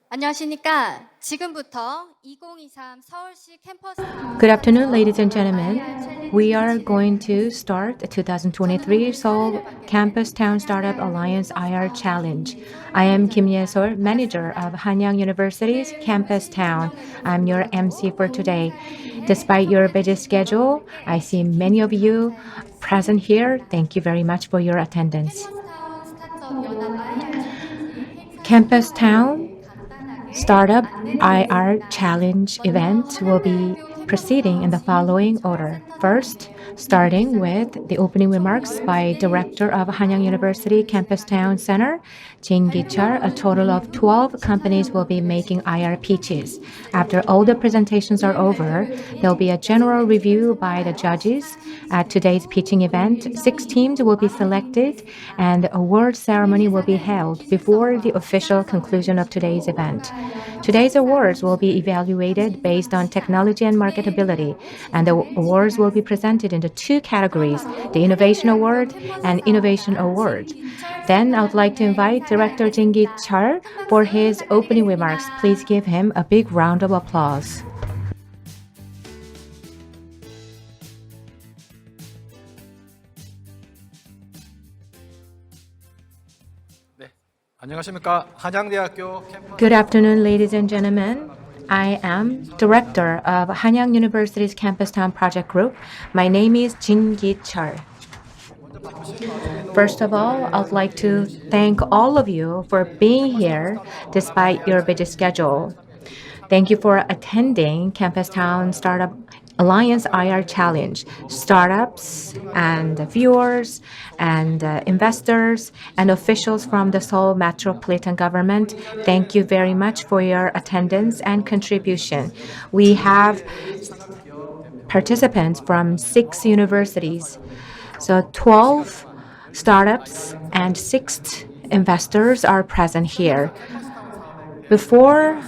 안녕하십니까. 지금부터 2023 서울시 캠퍼스 Good afternoon, ladies and gentlemen. We are going to start the 2023 Seoul Campustown Startup Alliance IR Challenge. I am Kim Ye-sol, manager of Hanyang University's Campustown. I'm your MC for today. Despite your busy schedule, I see many of you present here. Thank you very much for your attendance. Campustown Startup IR Challenge event will be proceeding in the following order. First, starting with the opening remarks by Director of Hanyang University Campustown Center, Jin Gi-chul. A total of 12 companies will be making IR pitches. After all the presentations are over, there'll be a general review by the judges. At today's pitching event, 6 teams will be selected and the award ceremony will be held before the official conclusion of today's event. Today's awards will be evaluated based on technology and marketability, and the awards will be presented into 2 categories, the Innovation Award and Innovation Award. Then I would like to invite Director Jin Gi-chul for his opening remarks. Please give him a big round of applause. 안녕하십니까. 한양대학교 Good afternoon, ladies and gentlemen. I am Director of Hanyang University's Campustown Project Group. My name is Jin Gi-chul. First of all, I'd like to thank all of you for being here despite your busy schedule. Thank you for attending Campustown Startup Alliance IR Challenge. Startups and viewers and investors and officials from the Seoul Metropolitan Government, thank you very much for your attendance and contribution. We have participants from 6 universities. So 12 startups and 6 investors are present here. Before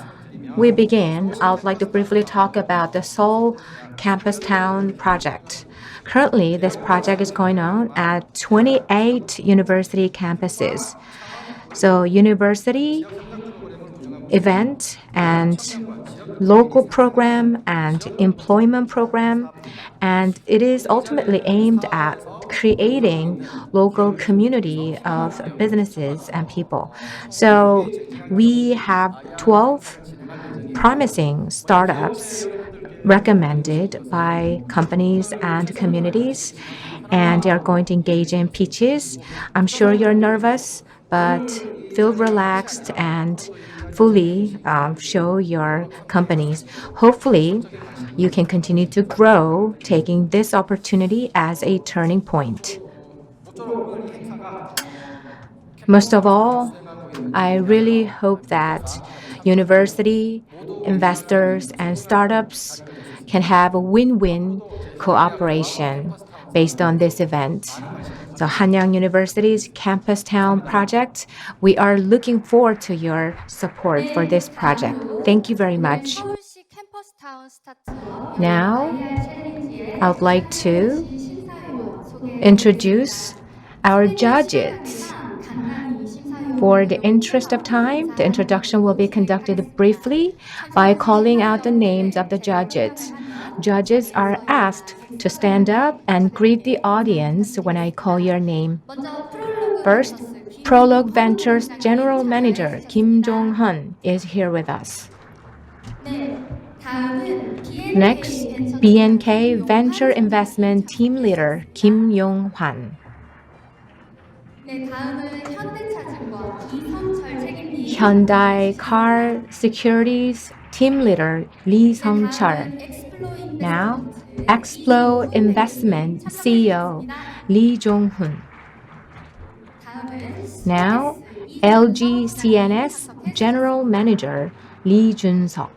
we begin, I would like to briefly talk about the Seoul Campustown project. Currently, this project is going on at 28 university campuses. So university event and local program and employment program, and it is ultimately aimed at creating local community of businesses and people. So we have 12 promising startups recommended by companies and communities, and they are going to engage in pitches. I'm sure you're nervous, but feel relaxed and fully show your companies. Hopefully, you can continue to grow, taking this opportunity as a turning point. Most of all, I really hope that university, investors, and startups can have a win-win cooperation based on this event. So Hanyang University's Campustown project, we are looking forward to your support for this project. Thank you very much. 서울시 캠퍼스타운 스타트업 Now, 챌린지의 I would like to 심사위원 소개 introduce our judges. 간단히 심사위원 For the interest of time, the introduction will be conducted briefly by calling out the names of the judges. Judges are asked to stand up and greet the audience when I call your name. 먼저 프롤로그 First, Prologue Ventures General Manager Kim Jong-hun is here with us. 네, 다음은 Next, BNK Venture Investment Team Leader Kim Yong-hwan. 네, 다음은 현대차증권 이성철 책임님 Hyundai Car Securities Team Leader Lee Sung-chul. 엑스플로 Now, Explo Investment CEO Lee Jong-hun. 다음은 Now, LG CNS General Manager Lee Jun-seok.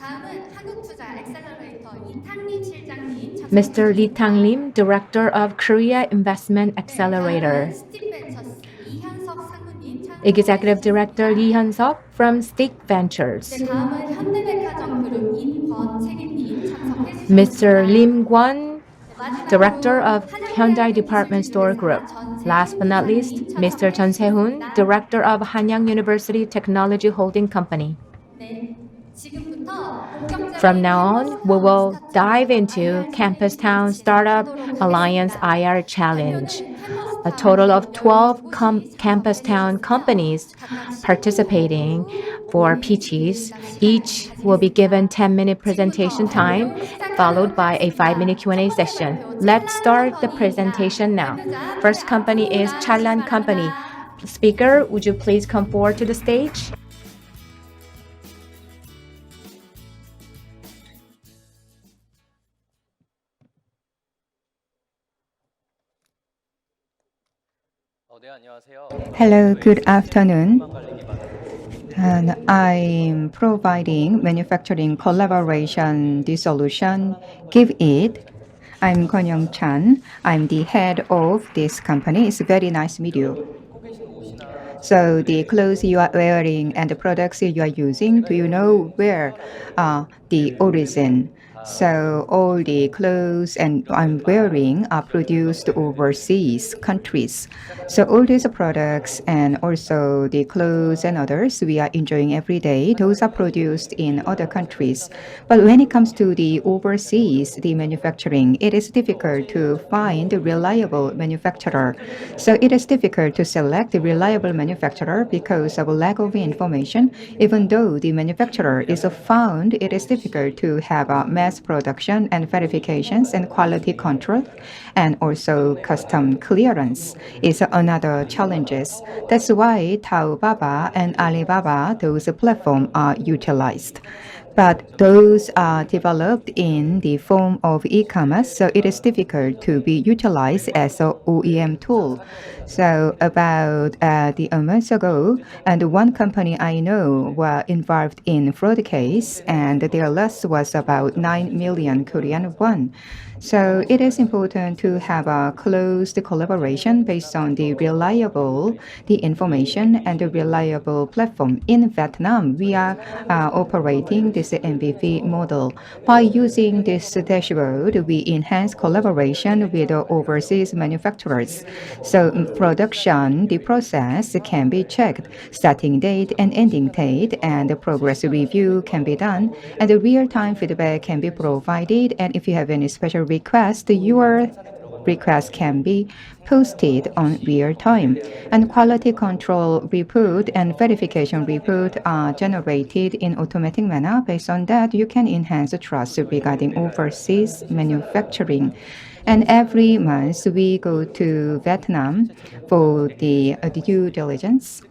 다음은 한국투자 엑셀러레이터 이탕림 실장님 Mr. Lee Tang-lim, Director of Korea Investment Accelerator. 스틱벤처스 이현석 상무님 참석. Executive Director Lee Hyun-seok from Stick Ventures. 네, 다음은 현대백화점그룹 임권 책임님 참석해 주셨습니다. Mr. Lim Kwon, 마지막으로 Director of Hyundai Department Store Group. Last but not least, Mr. Chun Se-hoon, Director of Hanyang University Technology Holding Company. 네, 지금부터 본격적인 From now on, we will 캠퍼스타운 dive 스타트업 into IR Campustown 챌린지 Startup 진행하도록 Alliance 하겠습니다. IR Challenge. 발표는 A total 캠퍼스타운 of 12 19곳이 Campustown 참석해 companies 주셨으며 각각 15분 participating 후 for 5인 PTs. Q&A 시간을 Each will be given 가지겠습니다. 10-minute presentation 지금부터 time, 발표를 followed 시작하도록 by a 하겠습니다. 5-minute 첫 Q&A 번째 session. 발표 Let's 찰란 start the 컴퍼니입니다. presentation now. 발표자 무대 First company 앞으로 is 나와주시기 Challan Company. 바랍니다. Speaker, would you please come forward to the stage? Hello, good afternoon. And I'm providing manufacturing collaboration the solution. Give it. I'm Kwon Chan. I'm the head of this company. It's very nice to meet you. So the clothes you are wearing and the products you are using, do you know where the origin? So all the clothes and I'm wearing are produced overseas countries. So all these products and also the clothes and others we are enjoying every day, those are produced in other countries. But when it comes to the overseas, the manufacturing, it is difficult to find a reliable manufacturer. So it is difficult to select a reliable manufacturer because of a lack of information. Even though the manufacturer is found, it is difficult to have a mass production and verifications and quality control, and also custom clearance is another challenges. That's why Taobaba and Alibaba, those platforms are utilized. But those are developed in the form of e-commerce, so it is difficult to be utilized as a OEM tool. So about a month ago, and one company I know were involved in fraud case, and their loss was about 9 million Korean won. So it is important to have a close collaboration based on the reliable the information and the reliable platform. In Vietnam, we are operating this MVP model. By using this dashboard, we enhance collaboration with the overseas manufacturers. So production, the process can be checked, starting date and ending date, and the progress review can be done, and the real-time feedback can be provided. And if you have any special request, your request can be posted on real time. And quality control report and verification report are generated in automatic manner. Based on that, you can enhance trust regarding overseas manufacturing. And every month we go to Vietnam for the due diligence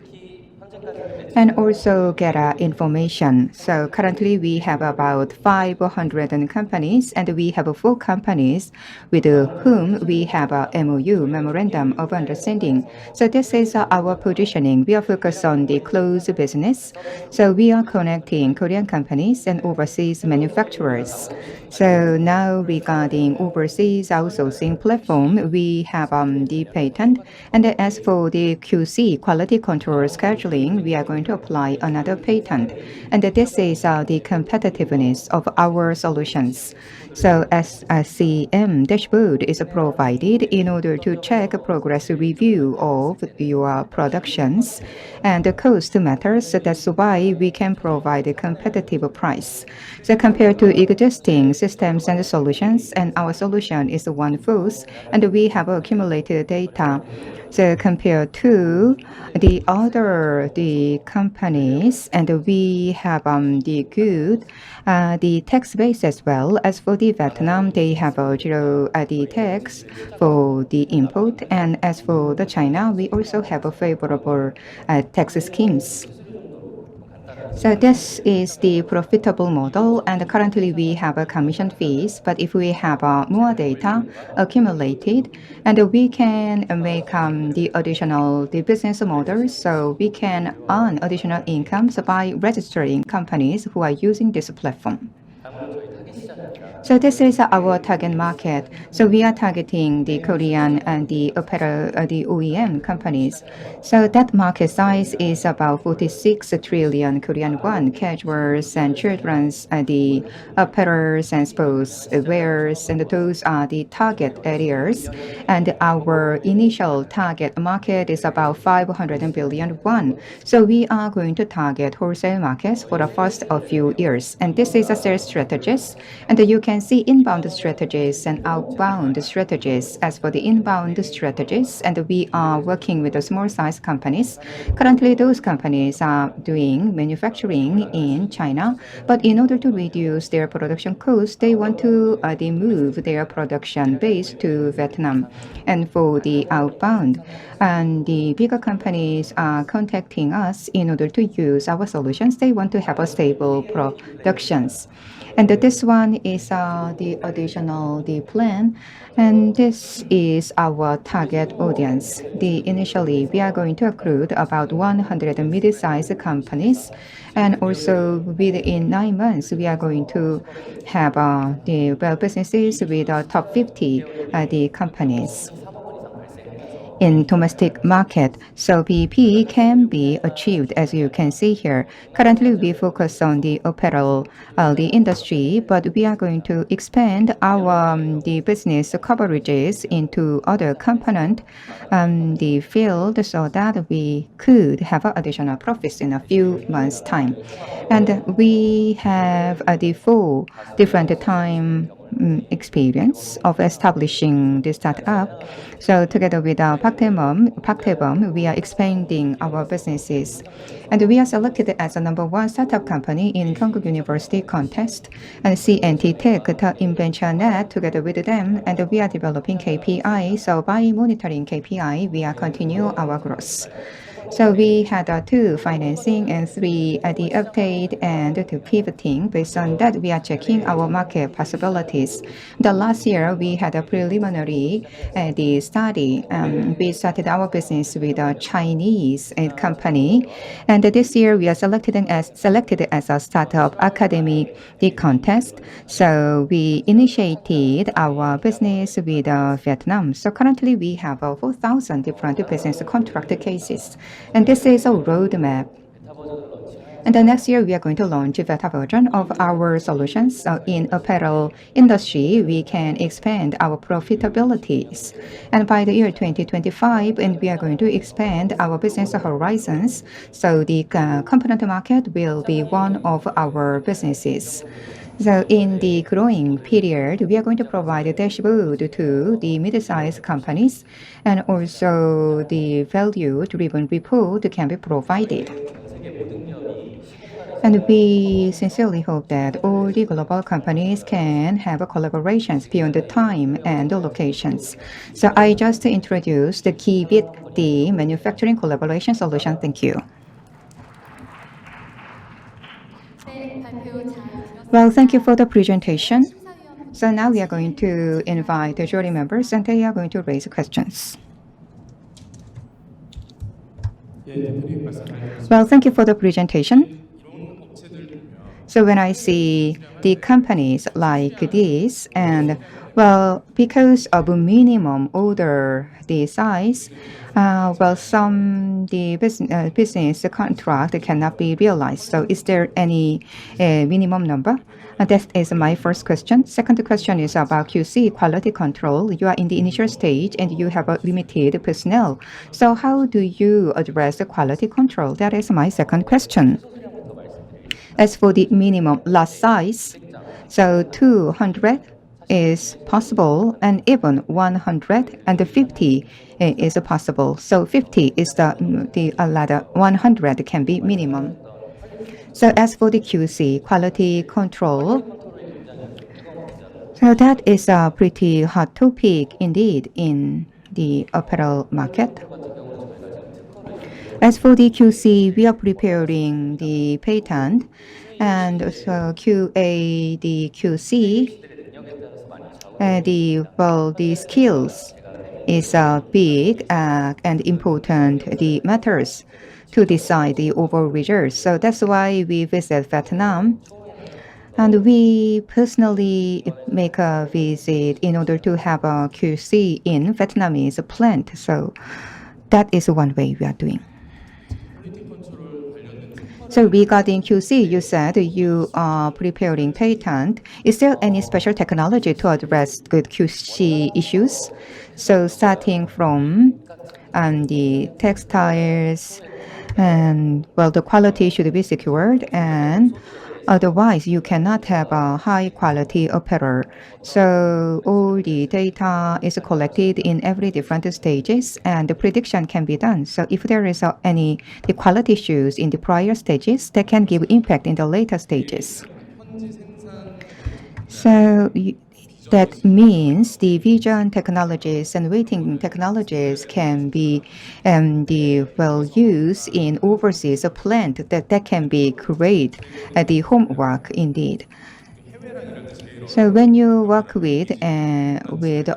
and also get information. So currently we have about 500 companies, and we have 4 companies with whom we have a MOU, Memorandum of Understanding. So this is our positioning. We are focused on the closed business. So we are connecting Korean companies and overseas manufacturers. So now regarding overseas outsourcing platform, we have the patent. And as for the QC, quality control scheduling, we are going to apply another patent. And this is the competitiveness of our solutions. So SCM dashboard is provided in order to check progress review of your productions. And the cost matters, so that's why we can provide a competitive price. So compared to existing systems and solutions, and our solution is one-fourth, and we have accumulated data. So compared to the other companies, and we have the good the tax base as well. As for the Vietnam, they have a zero the tax for the import, and as for the China, we also have a favorable tax schemes. So this is the profitable model, and currently we have a commission fees, but if we have more data accumulated, and we can make the additional the business models, so we can earn additional incomes by registering companies who are using this platform. So So this is our target market. So we are targeting the Korean and the apparel, the OEM companies. So that market size is about 46 trillion Korean won. Casuals and children's, the apparels and sports wears, and those are the target areas. And our initial target market is about 500 billion won. So we are going to target wholesale markets for the first of few years. And this is a sales strategist. And you can see inbound strategies and outbound strategies. As for the inbound strategies, and we are working with the small size companies. Currently, those companies are doing manufacturing in China, but in order to reduce their production costs, they want to they move their production base to Vietnam. And for the outbound, and the bigger companies are contacting us in order to use our solutions. They want to have a stable productions. And this one is the additional the plan, and this is our target audience. Initially we are going to recruit about 100 mid-sized companies, and also within 9 months we are going to have the businesses with top 50 the companies in domestic market. So BP can be achieved, as you can see here. Currently, we focus on the apparel, the industry, but we are going to expand our the business coverages into other component the field, so that we could have additional profits in a few months' time. And we have the 4 different time experience of establishing this startup. So together with Park Tae-bum, we are expanding our businesses. And we are selected as the #1 startup company in Konkuk University contest. And CNT Tech, the invention net, together with them, and we are developing KPI. So by monitoring KPI, we are continue our growth. So we had 2 financing and 3 the update and 2 pivoting. Based on that, we are checking our market possibilities. The last year, we had a preliminary the study. We started our business with a Chinese company, and this year we are selected as a startup academy the contest. So we initiated our business with Vietnam. So currently we have 4,000 different business contract cases. And this is a roadmap. And the next year, we are going to launch a beta version of our solutions. So in apparel industry, we can expand our profitabilities. And by the year 2025, and we are going to expand our business horizons. So the component market will be one of our businesses. So in the growing period, we are going to provide a dashboard to the mid-sized companies, and also the value-driven report can be provided. And we sincerely hope that all the global companies can have collaborations beyond the time and the locations. So I just introduced the key bit, the manufacturing collaboration solution. Thank you. 네, 발표 잘 들었습니다. Well, thank you for the presentation. 심사위원 So now we are going to invite the jury members, and they are going to raise questions. Well, thank you for the presentation. So when I see the companies like this, and well, because of a minimum order the size, well, some the business contract cannot be realized. So is there any minimum number? That is my first question. Second question is about QC, quality control. You are in the initial stage and you have a limited personnel. So how do you address the quality control? That is my second question. As for the minimum lot size, so 200 is possible, and even 150 is possible. So 50 is the ladder. 100 can be minimum. So as for the QC, quality control, so that is a pretty hot topic indeed in the apparel market. As for the QC, we are preparing the patent, and also QA, the QC, the skills is big and important the matters to decide the overall results. So that's why we visit Vietnam. And we personally make a visit in order to have a QC in Vietnamese plant. So that is one way we are doing. So regarding QC, you said you are preparing patent. Is there any special technology to address good QC issues? So starting from the textiles, and well, the quality should be secured, and otherwise you cannot have a high quality apparel. So all the data is collected in every different stages, and the prediction can be done. So if there is any the quality issues in the prior stages, that can give impact in the later stages. So that means the vision technologies and weighting technologies can be well used in overseas plant that can be great at the homework indeed. So when you work with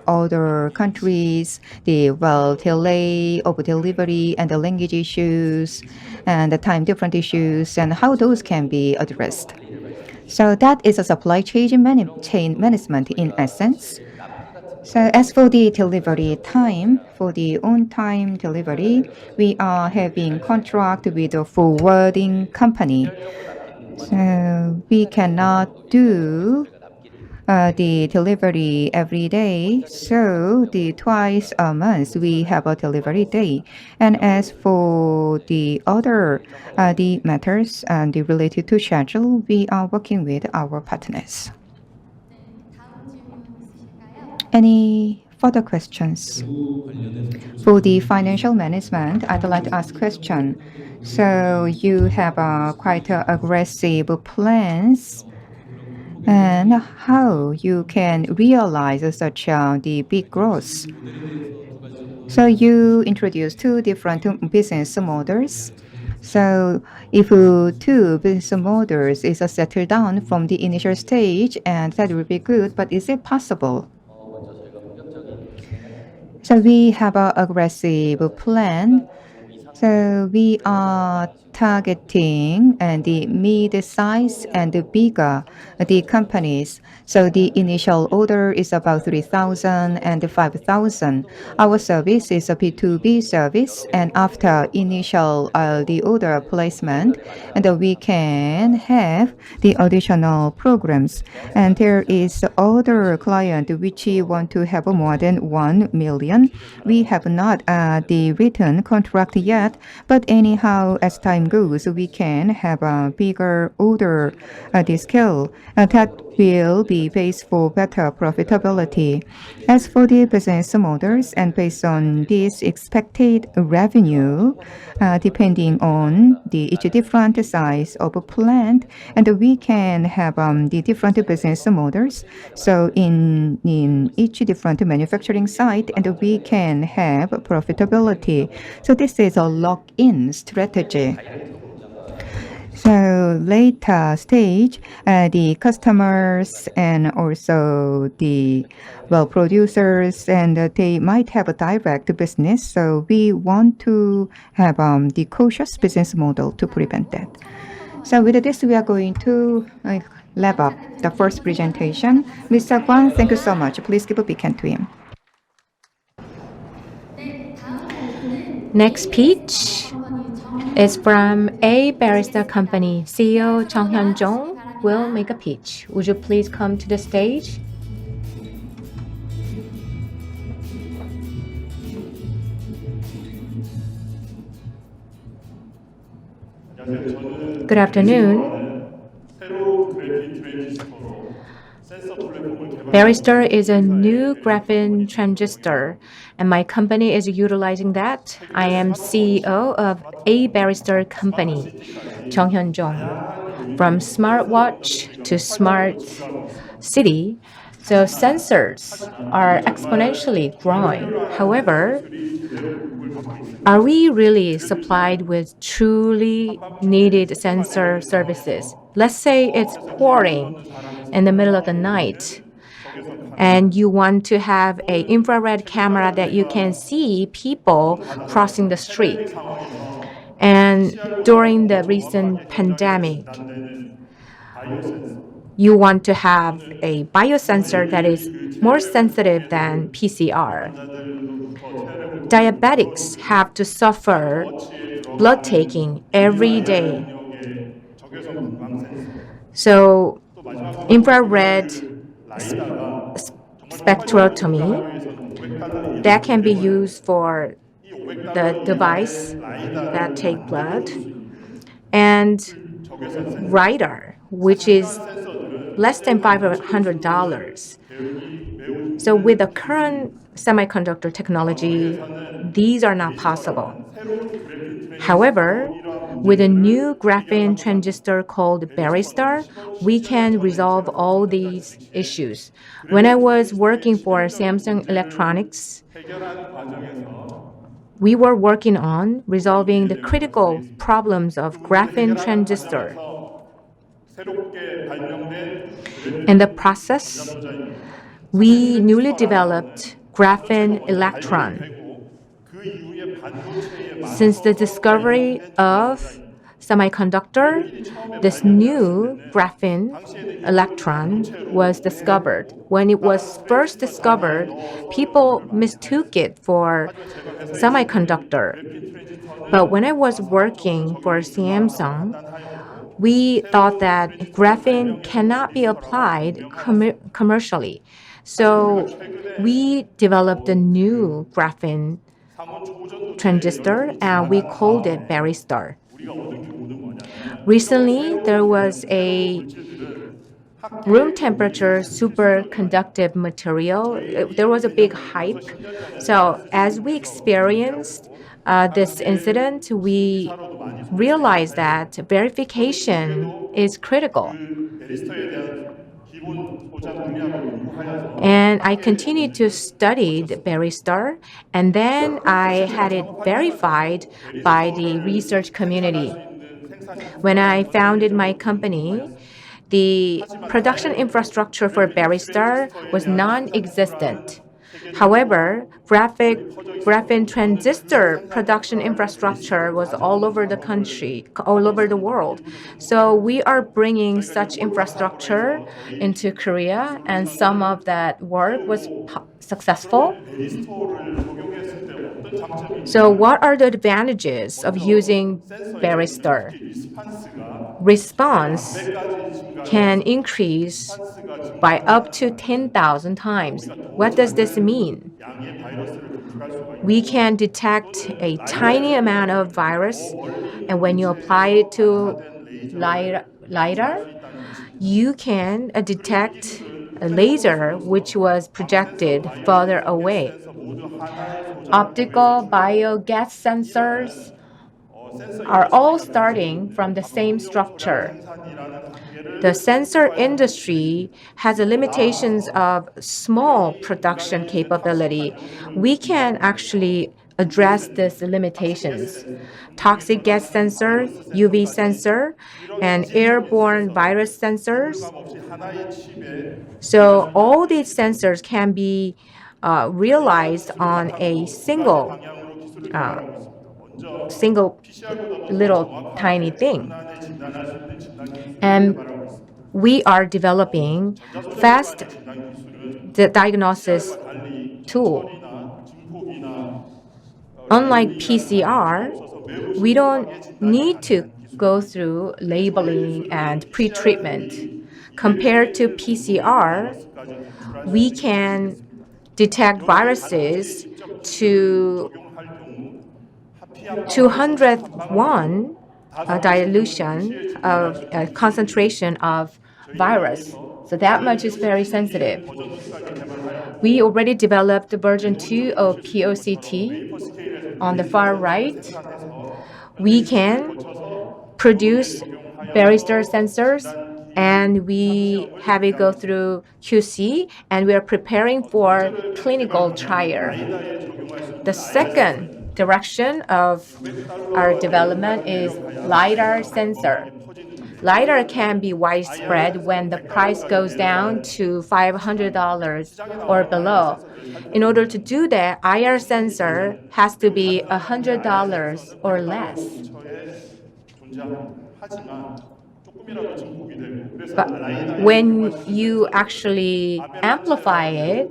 other countries, the delay of delivery and the language issues and the time different issues and how those can be addressed. So that is a supply chain management in essence. So as for the delivery time, for the on-time delivery, we are having contract with a forwarding company. So we cannot do the delivery every day. So the twice a month we have a delivery day. And as for the other the matters and related to schedule, we are working with our partners. 다음 질문 있으실까요? Any further questions? For the financial management, I'd like to ask question. So you have quite aggressive plans, and how you can realize such the big growth. So you introduced two different business models. So if two business models is settled down from the initial stage, and that would be good, but is it possible? So we have an aggressive plan. So we are targeting the mid-size and the bigger the companies. So the initial order is about 3,000 and 5,000. Our service is a B2B service, and after initial the order placement, and we can have the additional programs. And there is other client which want to have more than 1 million. We have not the written contract yet, but anyhow, as time goes, we can have a bigger order the scale that will be based for better profitability. As for the business models, and based on this expected revenue, depending on the each different size of a plant, and we can have the different business models. So in each different manufacturing site, and we can have profitability. So this is a lock-in strategy. So later stage, the customers and also the producers, and they might have a direct business. So we want to have the cautious business model to prevent that. So with this, we are going to wrap up the first presentation. Mr. Guan, thank you so much. Please give a big hand to him. 네, 다음 발표는 Next pitch 컴퍼니 정 is from A Barrister Company. CEO Jung Hyun-jong will make a pitch. Would you please come to the stage? Good afternoon. Barrister is a new graphene transistor, and my company is utilizing that. I am CEO of A Barrister Company, Jung Hyun-jong. From smartwatch to smart city, so sensors are exponentially growing. However, are we really supplied with truly needed sensor services? Let's say it's pouring in the middle of the night, and you want to have an infrared camera that you can see people crossing the street. And during the recent pandemic, you want to have a biosensor that is more sensitive than PCR. Diabetics have to suffer blood taking every day. So infrared spectrotomy that can be used for the device that take blood, and radar, which is less than $500. So with the current semiconductor technology, these are not possible. However, with a new graphene transistor called Baristar, we can resolve all these issues. When I was working for Samsung Electronics, we were working on resolving the critical problems of graphene transistor. In the process, we newly developed graphene electron. Since the discovery of semiconductor, this new graphene electron was discovered. When it was first discovered, people mistook it for semiconductor. But when I was working for Samsung, we thought that graphene cannot be applied commercially. So we developed a new graphene transistor and we called it Baristar. Recently, there was a room temperature superconductive material. There was a big hype. So as we experienced this incident, we realized that verification is critical. And I continued to study the Baristar, and then I had it verified by the research community. When I founded my company, the production infrastructure for Baristar was non-existent. However, graphene transistor production infrastructure was all over the country, all over the world. So we are bringing such infrastructure into Korea, and some of that work was successful. So what are the advantages of using Baristar? Response can increase by up to 10,000 times. What does this mean? We can detect a tiny amount of virus, and when you apply it to LiDAR, you can detect a laser which was projected further away. Optical biogas sensors are all starting from the same structure. The sensor industry has the limitations of small production capability. We can actually address these limitations. Toxic gas sensor, UV sensor, and airborne virus sensors. So all these sensors can be realized on a single little tiny thing. And we are developing fast diagnosis tool. Unlike PCR, we don't need to go through labeling and pre-treatment. Compared to PCR, we can detect viruses to 201 dilution of concentration of virus. So that much is very sensitive. We already developed version 2 of POCT. On the far right, we can produce Baristar sensors and we have it go through QC and we are preparing for clinical trial. The second direction of our development is LiDAR sensor. LiDAR can be widespread when the price goes down to $500 or below. In order to do that, IR sensor has to be $100 or less. But when you actually amplify it,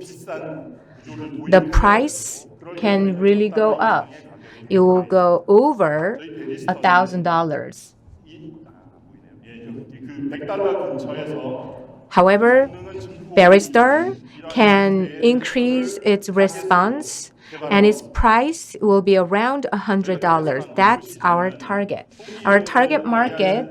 the price can really go up. It will go over $1,000. However, Barrister can increase its response and its price will be around $100. That's our target. Our target market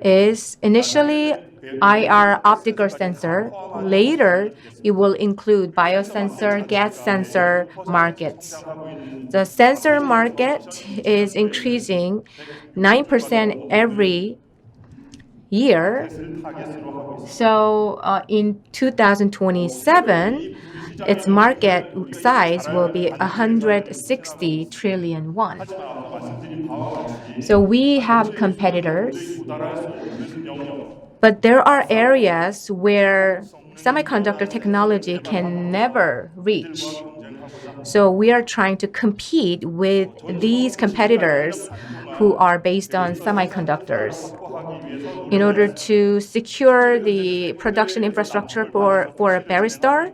is initially IR optical sensor. Later, it will include biosensor, gas sensor markets. The sensor market is increasing 9% every year. So in 2027, its market size will be 160 trillion won. So we have competitors, but there are areas where semiconductor technology can never reach. So we are trying to compete with these competitors who are based on semiconductors. In order to secure the production infrastructure for Baristar,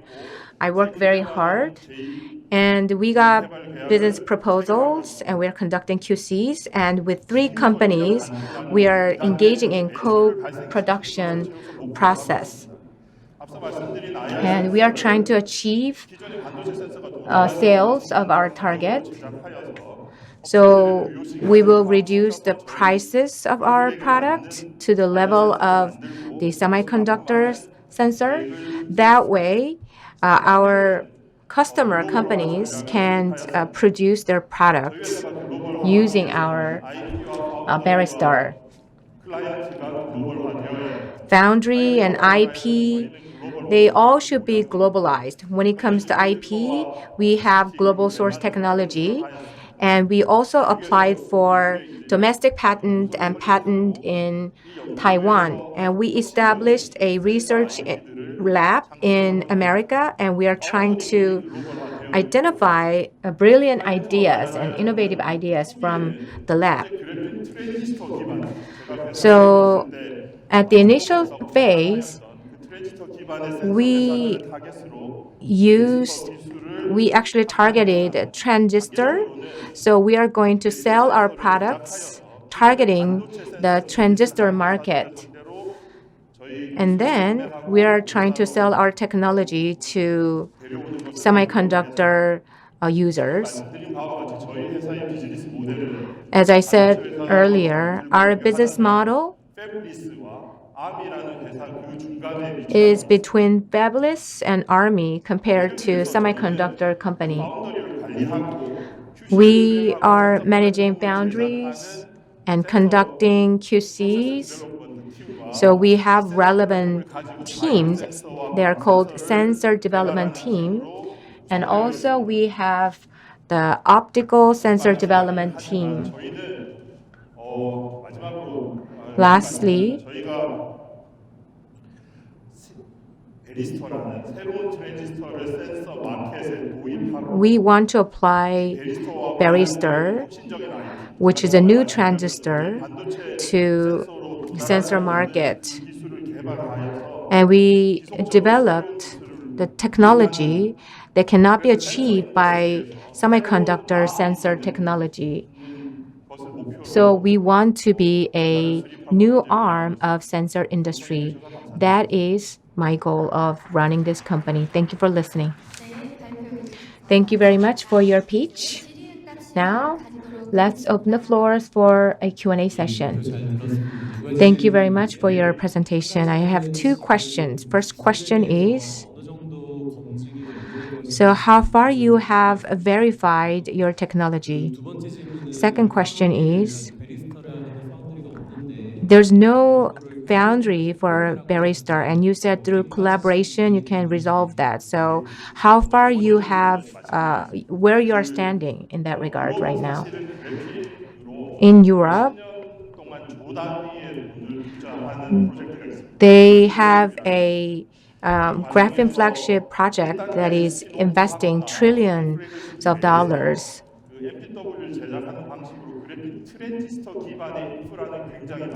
I worked very hard and we got business proposals and we're conducting QCs. And with 3 companies, we are engaging in co-production process. And we are trying to achieve sales of our target. So we will reduce the prices of our product to the level of the semiconductors sensor. That way, our customer companies can produce their products using our Baristar. Foundry and IP, they all should be globalized. When it comes to IP, we have global source technology, and we also applied for domestic patent and patent in Taiwan. And we established a research lab in America, and we are trying to identify brilliant ideas and innovative ideas from the lab. So at the initial phase, we actually targeted a transistor. So we are going to sell our products targeting the transistor market. And then we are trying to sell our technology to semiconductor users. As I said earlier, our business model is between fabless and Army compared to semiconductor company. We are managing boundaries and conducting QCs. So we have relevant teams. They are called sensor development team. And also we have the optical sensor development team. Lastly, we want to apply Baristar, which is a new transistor, to sensor market. And we developed the technology that cannot be achieved by semiconductor sensor technology. So we want to be a new arm of sensor industry. That is my goal of running this company. Thank you for listening. Thank you very much for your pitch. Now, let's open the floors for a Q&A session. Thank you very much for your presentation. I have 2 questions. First question is, so how far you have verified your technology? Second question is, there's no foundry for Baristar, and you said through collaboration you can resolve that. So how far you have, where you are standing in that regard right now? In Europe, they have a graphene flagship project that is investing trillions of dollars.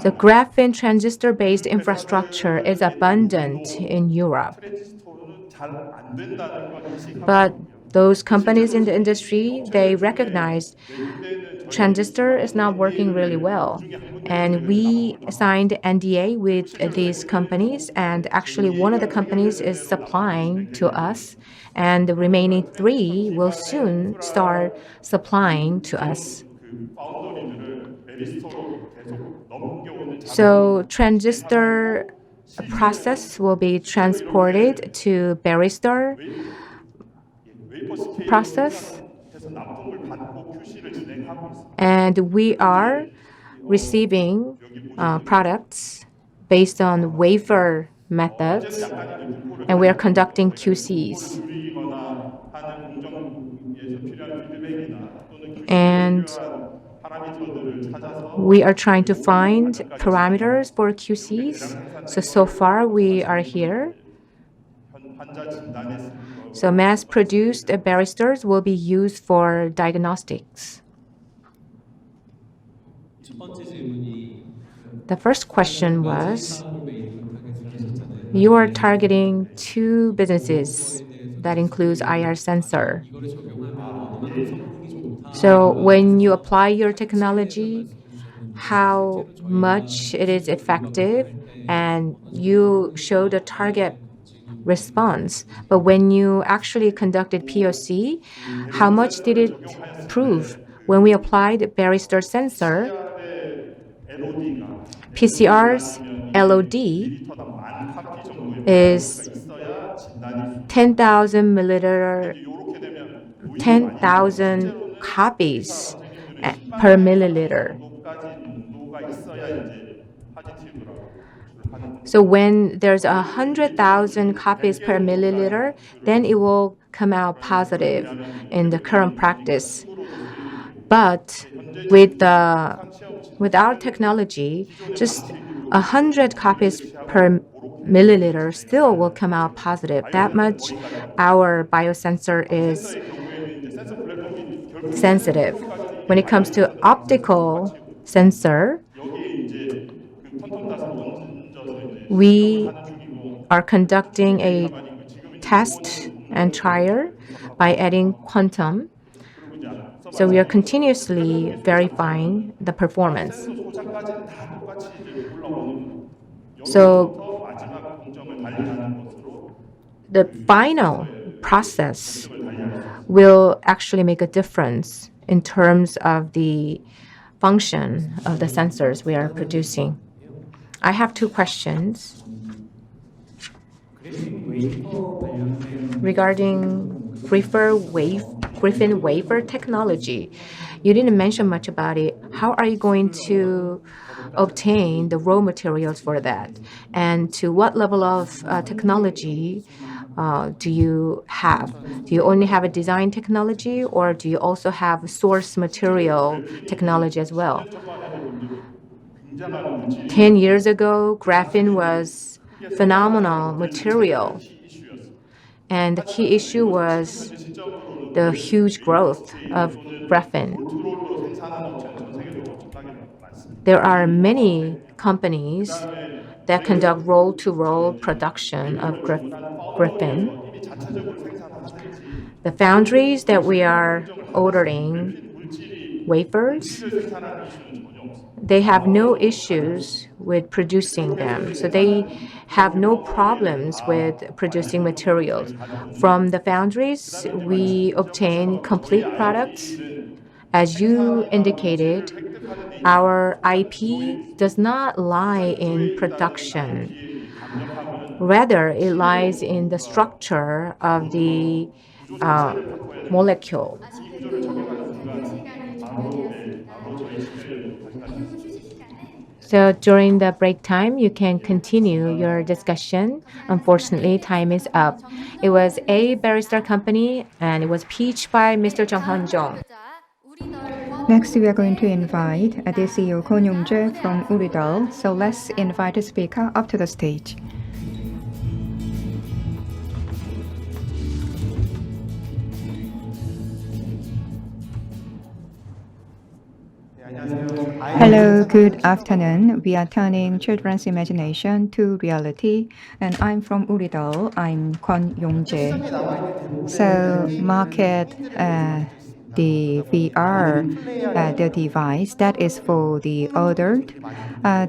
The graphene transistor-based infrastructure is abundant in Europe. But those companies in the industry, they recognize transistor is not working really well. And we signed NDA with these companies, and actually one of the companies is supplying to us, and the remaining three will soon start supplying to us. So transistor process will be transported to Baristar process, and we are receiving products based on wafer methods, and we are conducting QCs. And we are trying to find parameters for QCs. So far we are here. So mass-produced baristers will be used for diagnostics. The first question was, you are targeting two businesses that includes IR sensor. So when you apply your technology, how much it is effective, and you show the target response. But when you actually conducted POC, how much did it prove? When we applied Baristar sensor, PCR's LOD is 10,000 milliliter, 10,000 copies per milliliter. So when there's 100,000 copies per milliliter, then it will come out positive in the current practice. But with our technology, just 100 copies per milliliter still will come out positive. That much our biosensor is sensitive. When it comes to optical sensor, we are conducting a test and trial by adding quantum. So we are continuously verifying the performance. So the final process will actually make a difference in terms of the function of the sensors we are producing. I have two questions regarding Griffin wafer technology. You didn't mention much about it. How are you going to obtain the raw materials for that? And to what level of technology do you have? Do you only have a design technology, or do you also have source material technology as well? 10 years ago, graphene was phenomenal material. And the key issue was the huge growth of graphene. There are many companies that conduct roll-to-roll production of graphene. The foundries that we are ordering wafers, they have no issues with producing them. So they have no problems with producing materials. From the foundries, we obtain complete products. As you indicated, our IP does not lie in production. Rather, it lies in the structure of the molecule. 발표 시간이 종료되었습니다. 이후 휴식 시간은 So during the break time, you can continue your discussion. Unfortunately, time is up. It was a barrister company, and it was pitched by Mr. Jung Hyun-jong. Next, we are going to invite the CEO Ko Young-jae from Uridol. So let's invite the speaker up to the stage. Hello, good afternoon. We are turning children's imagination to reality, and I'm from Uridal. I'm Kwon Yongjae. So, market the VR, the device that is for the adult,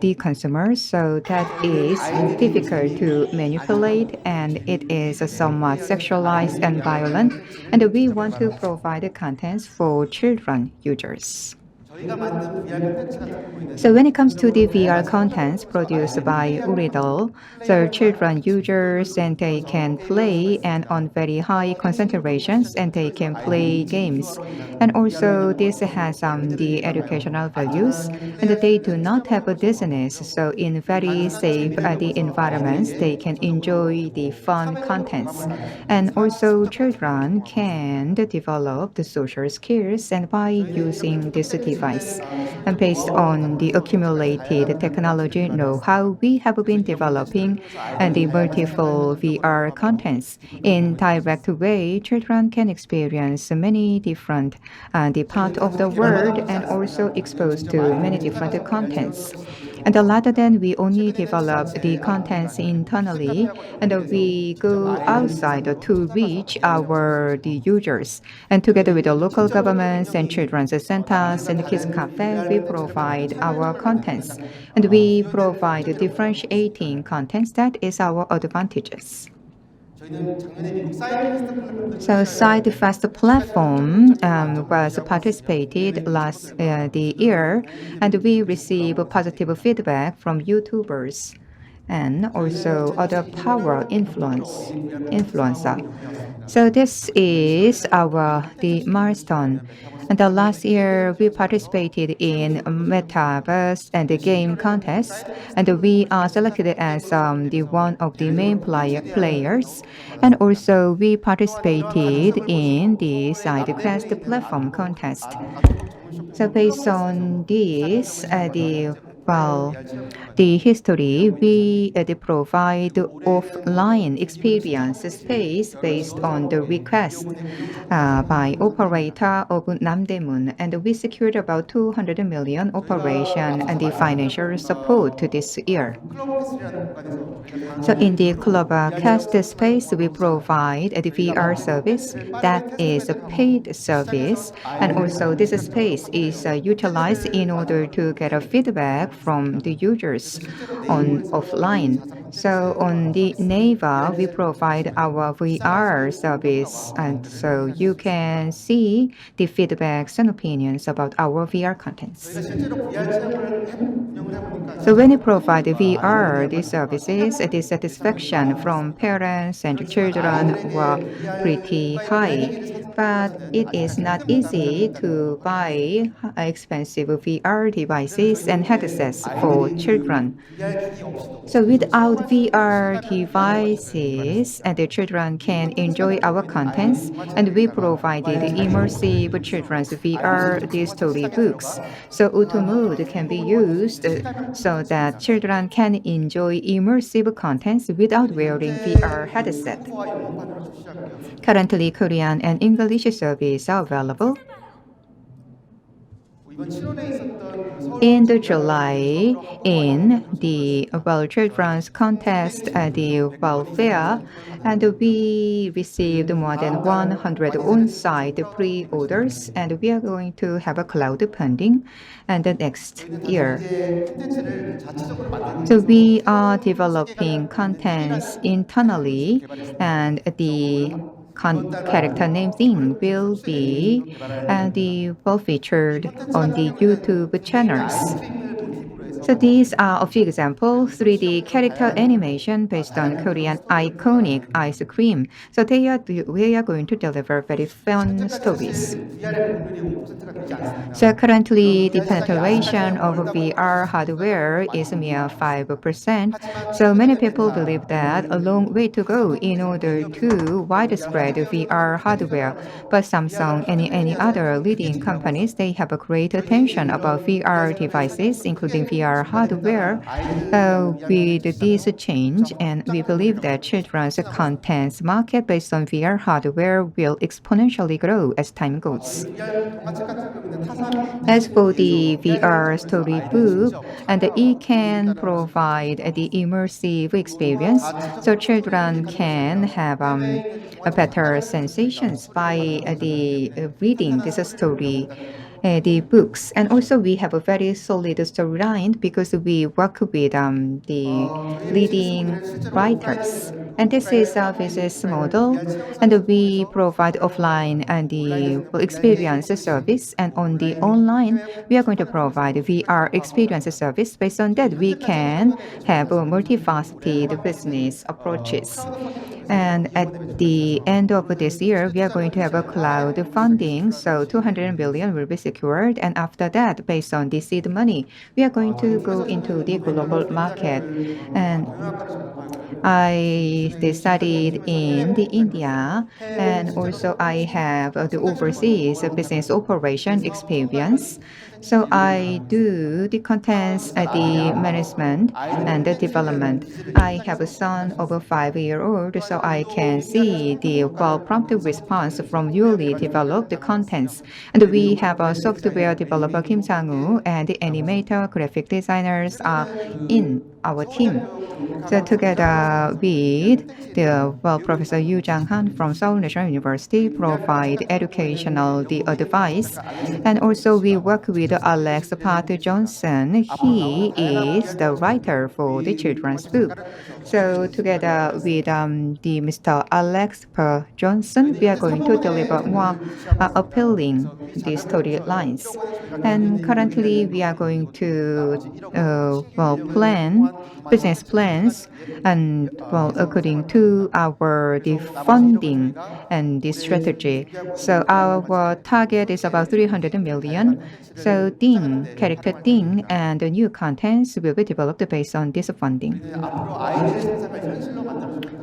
the consumers. So that is difficult to manipulate, and it is somewhat sexualized and violent. And we want to provide the contents for children users. So when it comes to the VR contents produced by Uridol, so children users and they can play and on very high concentrations and they can play games. And also this has the educational values and they do not have a dizziness. So in very safe the environments, they can enjoy the fun contents. And also children can develop the social skills and by using this device. And based on the accumulated technology know-how, we have been developing the multiple VR contents. In direct way, children can experience many different the part of the world and also exposed to many different contents. And rather than we only develop the contents internally, and we go outside to reach our the users. And together with the local governments and children's centers and kids cafe, we provide our contents. And we provide differentiating contents that is our advantages. So SideFast platform was participated last the year, and we receive positive feedback from YouTubers and also other power influencer. So this is our the milestone. And the last year we participated in metaverse and the game contest, and we are selected as the one of the main players. And also we participated in the side quest platform contest. So based on this, the history, we provide offline experience space based on the request by operator of Namdaemun, and we secured about 200 million operation and the financial support this year. So in the Global Cast space, we provide a VR service that is a paid service, and also this space is utilized in order to get a feedback from the users on offline. So on the Neva, we provide our VR service, and so you can see the feedbacks and opinions about our VR contents. So when you provide VR, these services, the satisfaction from parents and children were pretty high. But it is not easy to buy expensive VR devices and headsets for children. So without VR devices, and the children can enjoy our contents, and we provided immersive children's VR the storybooks. So auto mode can be used so that children can enjoy immersive contents without wearing VR headset. Currently, Korean and English service are available. In the July, in the Children's Contest at the Fair, and we received more than 100 on-site pre-orders, and we are going to have a crowdfunding and the next year. So we are developing contents internally, and the character name thing will be well featured on the YouTube channels. So these are a few examples, 3D character animation based on Korean iconic ice cream. So we are going to deliver very fun stories. So currently the penetration of VR hardware is mere 5%. So many people believe that a long way to go in order to widespread VR hardware. But Samsung and any other leading companies, they have a great attention about VR devices, including VR VR hardware. With this change, and we believe that children's contents market based on VR hardware will exponentially grow as time goes. As for the VR storybook, and it can provide the immersive experience, so children can have a better sensations by reading this story. The books, and also we have a very solid storyline because we work with the leading writers. And this is our business model, and we provide offline and the experience service, and on the online we are going to provide VR experience service. Based on that, we can have a multifaceted business approaches. And at the end of this year, we are going to have a cloud funding, so 200 billion will be secured. And after that, based on the seed money, we are going to go into the global market. And I studied in the India, and also I have the overseas business operation experience. So I do the contents, the management and the development. I have a son of a 5-year-old, so I can see the well-prompted response from newly developed contents. And we have a software developer Kim Sang-woo and the animator, graphic designers are in our team. So together with Professor Yu Jang-han from Seoul National University provide educational the advice, and also we work with Alex Pat Johnson. He is the writer for the children's book. So together with the Mr. Alex Pat Johnson, we are going to deliver more appealing the storylines. And currently, we are going to plan business plans, and according to our the funding and the strategy. So our target is about 300 million. So character Ding and the new contents will be developed based on this funding.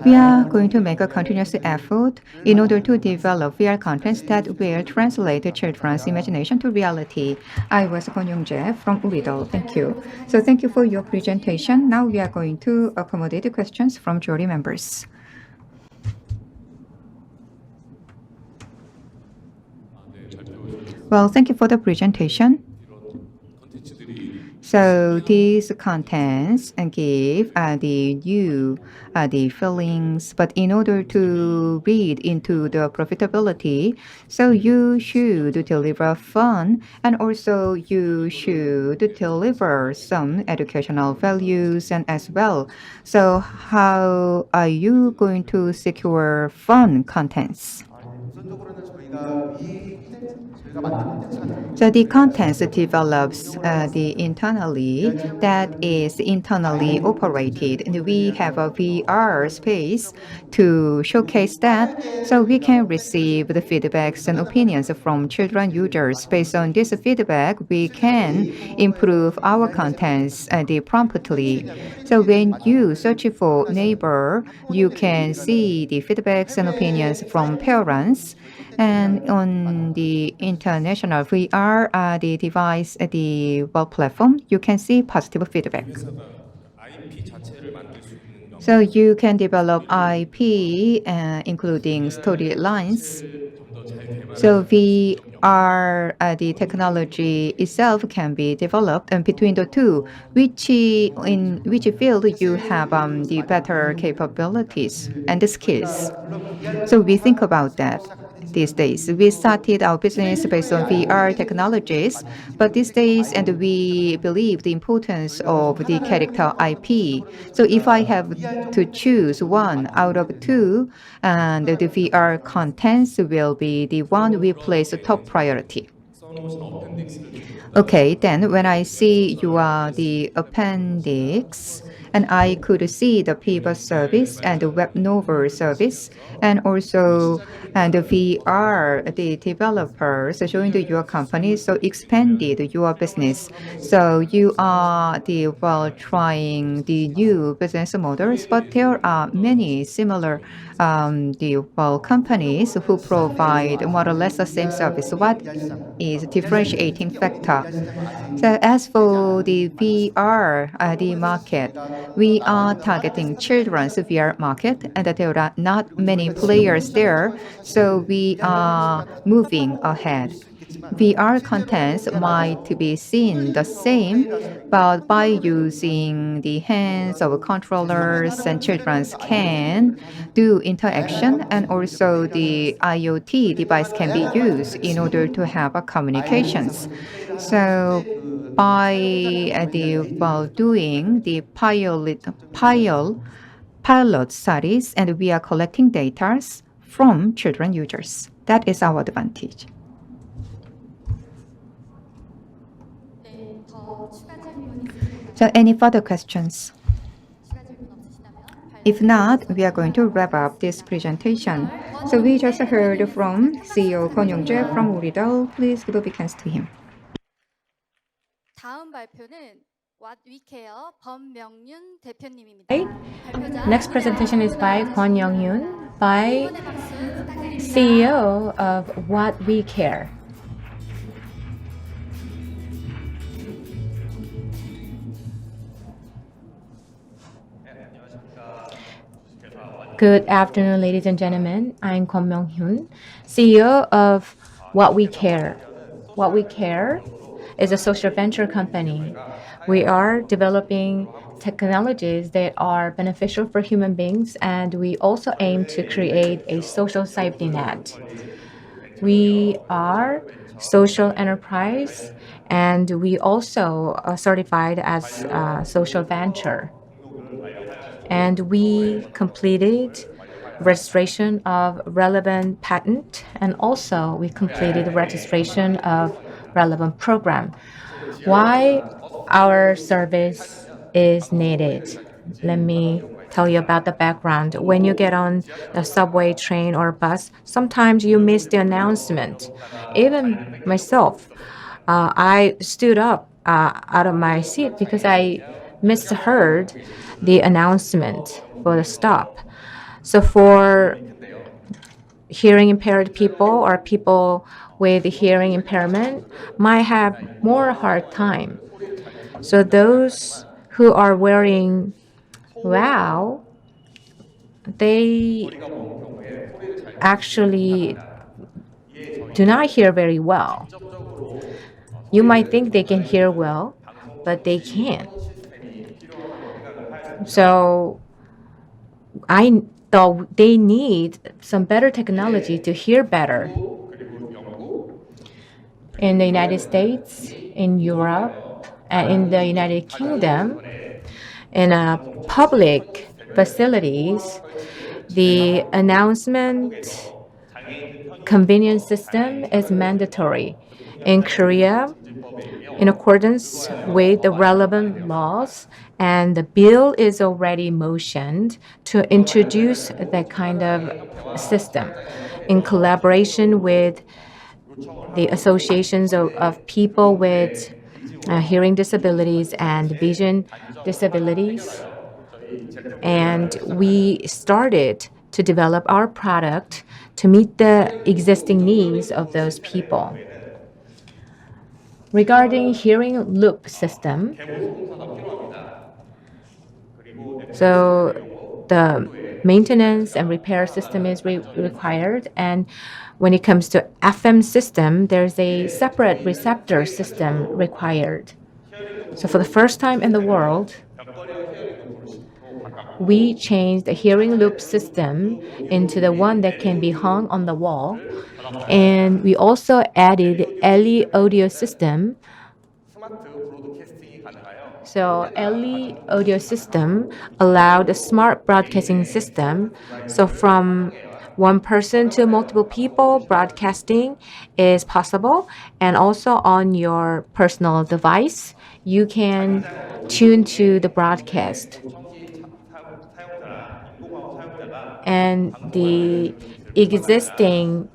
We are going to make a continuous effort in order to develop VR contents that will translate the children's imagination to reality. I was Kwon Young-jae from Uridol. Thank you. So thank you for your presentation. Now we are going to accommodate the questions from jury members. Well, thank you for the presentation. So these contents give the new the feelings, but in order to read into the profitability, so you should deliver fun, and also you should deliver some educational values and as well. So how are you going to secure fun contents? So the contents develops internally, that is internally operated, and we have a VR space to showcase that, so we can receive the feedbacks and opinions from children users. Based on this feedback, we can improve our contents promptly. So when you search for neighbor, you can see the feedbacks and opinions from parents. And on the international VR, the device, the web platform, you can see positive feedback. So you can develop IP, including storylines. So VR, the technology itself can be developed, and between the two, in which field you have the better capabilities and the skills. So we think about that. These days, we started our business based on VR technologies, but these days, and we believe the importance of the character IP. So if I have to choose one out of two, and the VR contents will be the one we place top priority. Okay, then when I see the appendix, and I could see the pivot service and the web novel service, and also and the VR, the developers joined your company, so expanded your business. So you are trying the new business models, but there are many similar companies who provide more or less the same service. What is differentiating factor? So as for the VR, the market, we are targeting children's VR market, and there are not many players there, so we are moving ahead. VR contents might be seen the same, but by using the hands of controllers, and children can do interaction, and also the IoT device can be used in order to have a communications. So by doing the pilot studies, and we are collecting data from children users. That is our advantage. 네, 더 추가 질문 있으신가요? So any further questions? 추가 질문 없으시다면 If not, we are going to wrap up this presentation. So we just heard from CEO Kwon Young-jae from Uridal. Please give a big hands to him. 다음 발표는 What We Care 범명윤 대표님입니다. Okay. 발표자 Next presentation is by Kwon Young-hyun, by 응원의 박수 부탁드립니다. CEO of What We Care. Good afternoon, ladies and gentlemen. I'm Kwon Myung-hyun, CEO of What We Care. What We Care is a social venture company. We are developing technologies that are beneficial for human beings, and we also aim to create a social safety net. We are social enterprise, and we also are certified as social venture. And we completed registration of relevant patent, and also we completed registration of relevant program. Why our service is needed? Let me tell you about the background. When you get on the subway, train, or bus, sometimes you miss the announcement. Even myself, I stood up out of my seat because I misheard the announcement for the stop. So for hearing impaired people or people with hearing impairment might have more hard time. So those who are wearing wow, they actually do not hear very well. You might think they can hear well, but they can't. So I thought they need some better technology to hear better. In the United States, in Europe, and in the United Kingdom, in public facilities, the announcement convenience system is mandatory. In Korea, in accordance with the relevant laws, and the bill is already motioned to introduce that kind of system in collaboration with the associations of people with hearing disabilities and vision disabilities. And we started to develop our product to meet the existing needs of those people. Regarding hearing loop system, so the maintenance and repair system is required, and when it comes to FM system, there's a separate receptor system required. So for the first time in the world, we changed the hearing loop system into the one that can be hung on the wall, and we also added LE audio system. So LE audio system allowed a smart broadcasting system. So from one person to multiple people, broadcasting is possible. And also on your personal device, you can tune to the broadcast. and the existing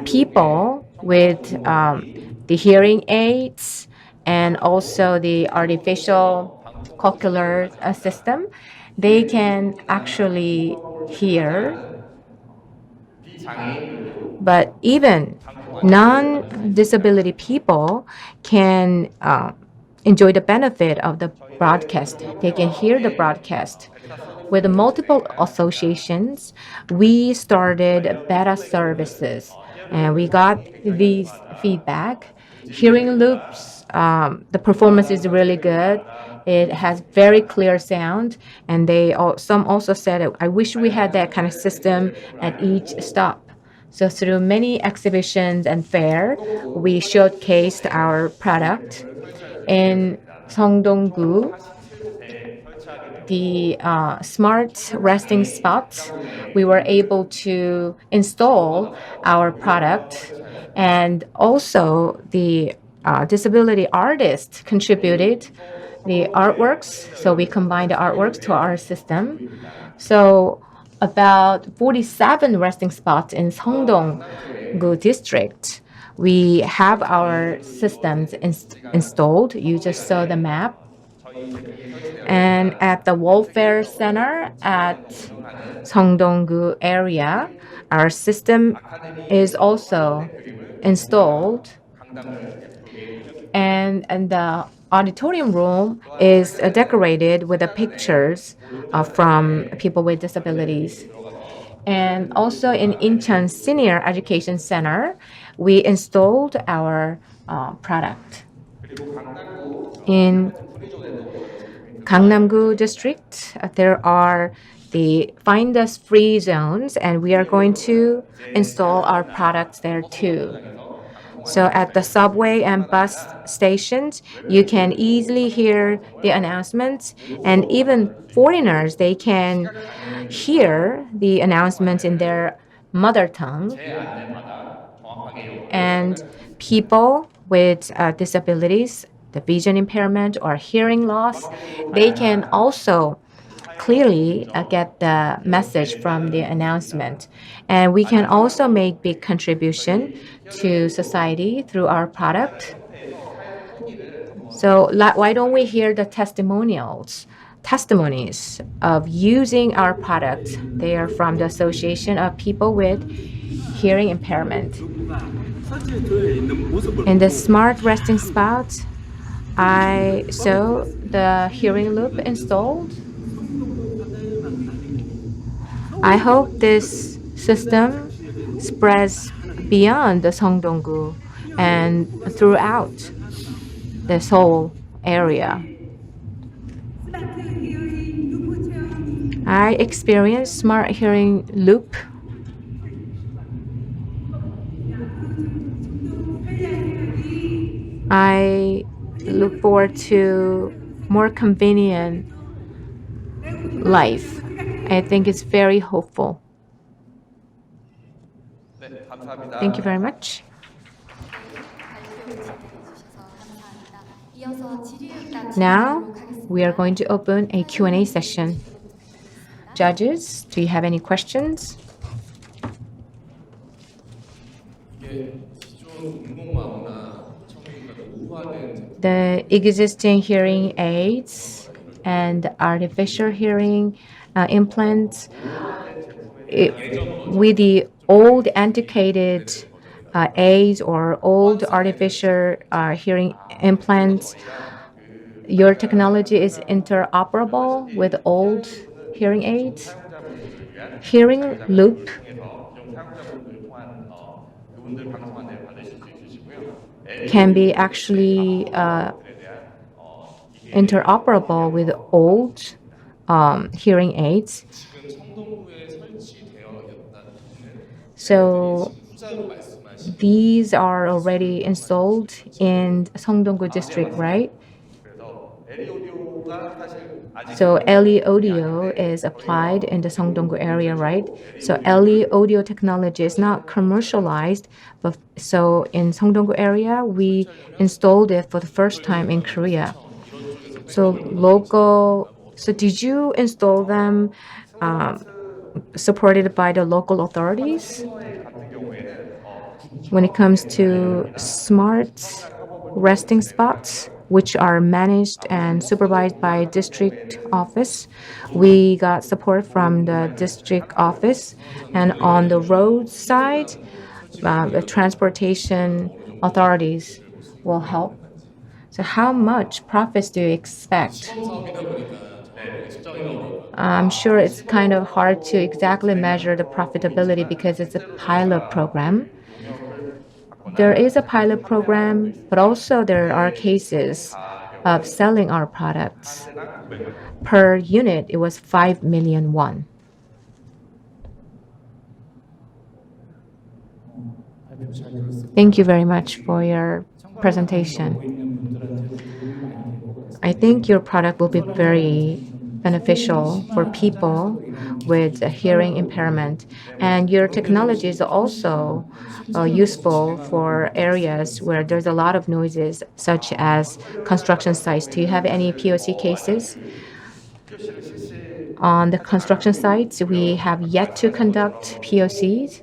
people with the hearing aids and also the artificial cochlear system, they can actually hear. But even non-disability people can enjoy the benefit of the broadcast. They can hear the broadcast. With multiple associations, we started beta services, and we got these feedback. Hearing loops, the performance is really good. It has very clear sound, and some also said, I wish we had that kind of system at each stop. So through many exhibitions and fair, we showcased our product. In Seongdong-gu, the smart resting spot, we were able to install our product, and also the disability artist contributed the artworks. So we combined the artworks to our system. So about 47 resting spots in Seongdong-gu district, we have our systems installed. You just saw the map. And at the welfare center at Seongdong-gu area, our system is also installed. And the auditorium room is decorated with the pictures from people with disabilities. And also in Incheon Senior Education Center, we installed our product. In Gangnam-gu district, there are the find us free zones, and we are going to install our products there too. So at the subway and bus stations, you can easily hear the announcements, and even foreigners, they can hear the announcements in their mother tongue. And people with disabilities, the vision impairment or hearing loss, they can also clearly get the message from the announcement. And we can also make big contribution to society through our product. So why don't we hear the testimonies of using our product? They are from the Association of People with Hearing Impairment. In the smart resting spot, I saw the hearing loop installed. I hope this system spreads beyond the Seongdong-gu and throughout this whole area. I experienced smart hearing loop. I look forward to more convenient life. I think it's very hopeful. Thank you very much. Now we are going to open a Q&A session. Judges, do you have any questions? The existing hearing aids and artificial hearing implants, with the old antiquated aids or old artificial hearing implants, your technology is interoperable with old hearing aids. Hearing loop can be actually interoperable with old hearing aids. So these are already installed in Seongdong-gu district, right? So LE audio is applied in the Seongdong-gu area, right? So LE audio technology is not commercialized, but so in Seongdong-gu area, we installed it for the first time in Korea. So did you install them supported by the local authorities. When it comes to smart resting spots, which are managed and supervised by district office, we got support from the district office. And on the road side, the transportation authorities will help. So how much profits do you expect? I'm sure it's kind of hard to exactly measure the profitability because it's a pilot program. There is a pilot program, but also there are cases of selling our products. Per unit, it was 5 million won. Thank you very much for your presentation. I think your product will be very beneficial for people with a hearing impairment. And your technology is also useful for areas where there's a lot of noises, such as construction sites. Do you have any POC cases? On the construction sites, we have yet to conduct POCs.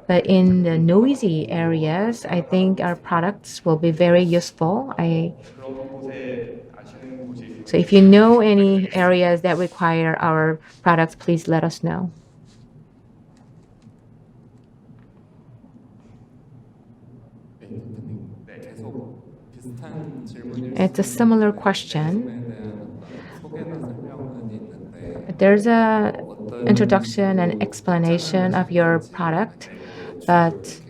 But in the noisy areas, I think our products will be very useful. So if you know any areas that require our products, please let us know. It's a similar question. There's a introduction and explanation of your product, but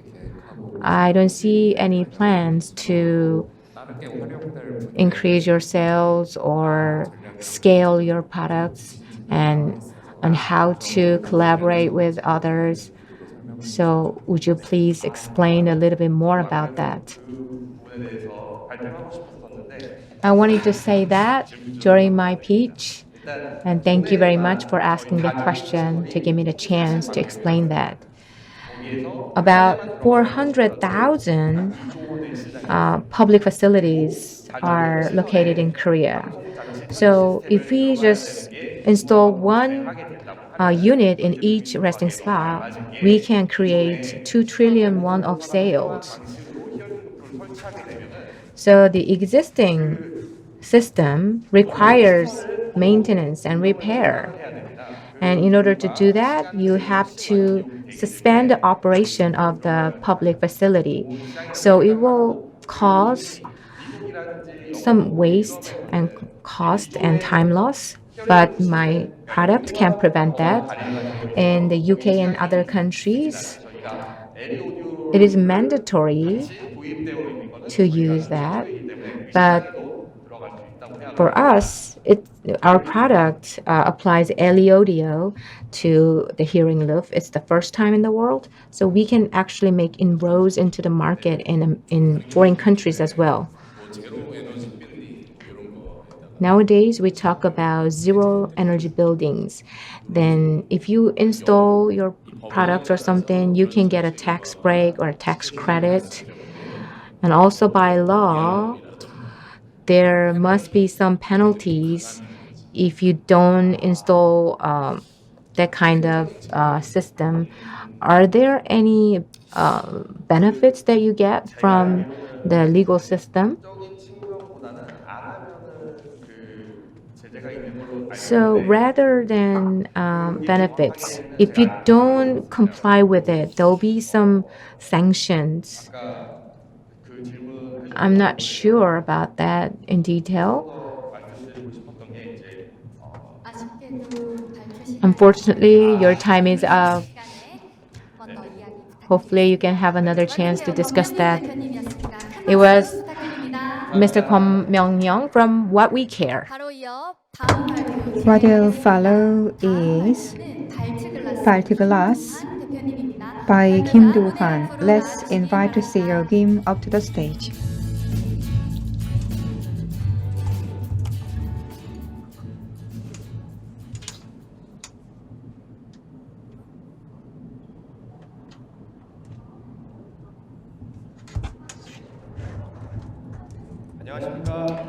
I don't see any plans to increase your sales or scale your products and on how to collaborate with others. So would you please explain a little bit more about that? I wanted to say that during my speech, and thank you very much for asking the question to give me the chance to explain that. About 400,000 public facilities are located in Korea. So if we just install one unit in each resting spot, we can create 2 trillion won of sales. So the existing system requires maintenance and repair. And in order to do that, you have to suspend the operation of the public facility. So it will cause some waste and cost and time loss, but my product can prevent that. In the UK and other countries, it is mandatory to use that, but for us, our product applies LE audio to the hearing loop. It's the first time in the world, so we can actually make inroads into the market in foreign countries as well. Nowadays, we talk about zero energy buildings. Then if you install your product or something, you can get a tax break or a tax credit. And also by law, there must be some penalties if you don't install that kind of system. Are there any benefits that you get from the legal system? So rather than benefits, if you don't comply with it, there'll be some sanctions. I'm not sure about that in detail. Unfortunately, your time is up. Hopefully, you can have another chance to discuss that. It was Mr. Kwon Myung-young from What We Care. What will follow is Baltic Glass by Kim Do-hwan. Let's invite CEO Kim up to the stage.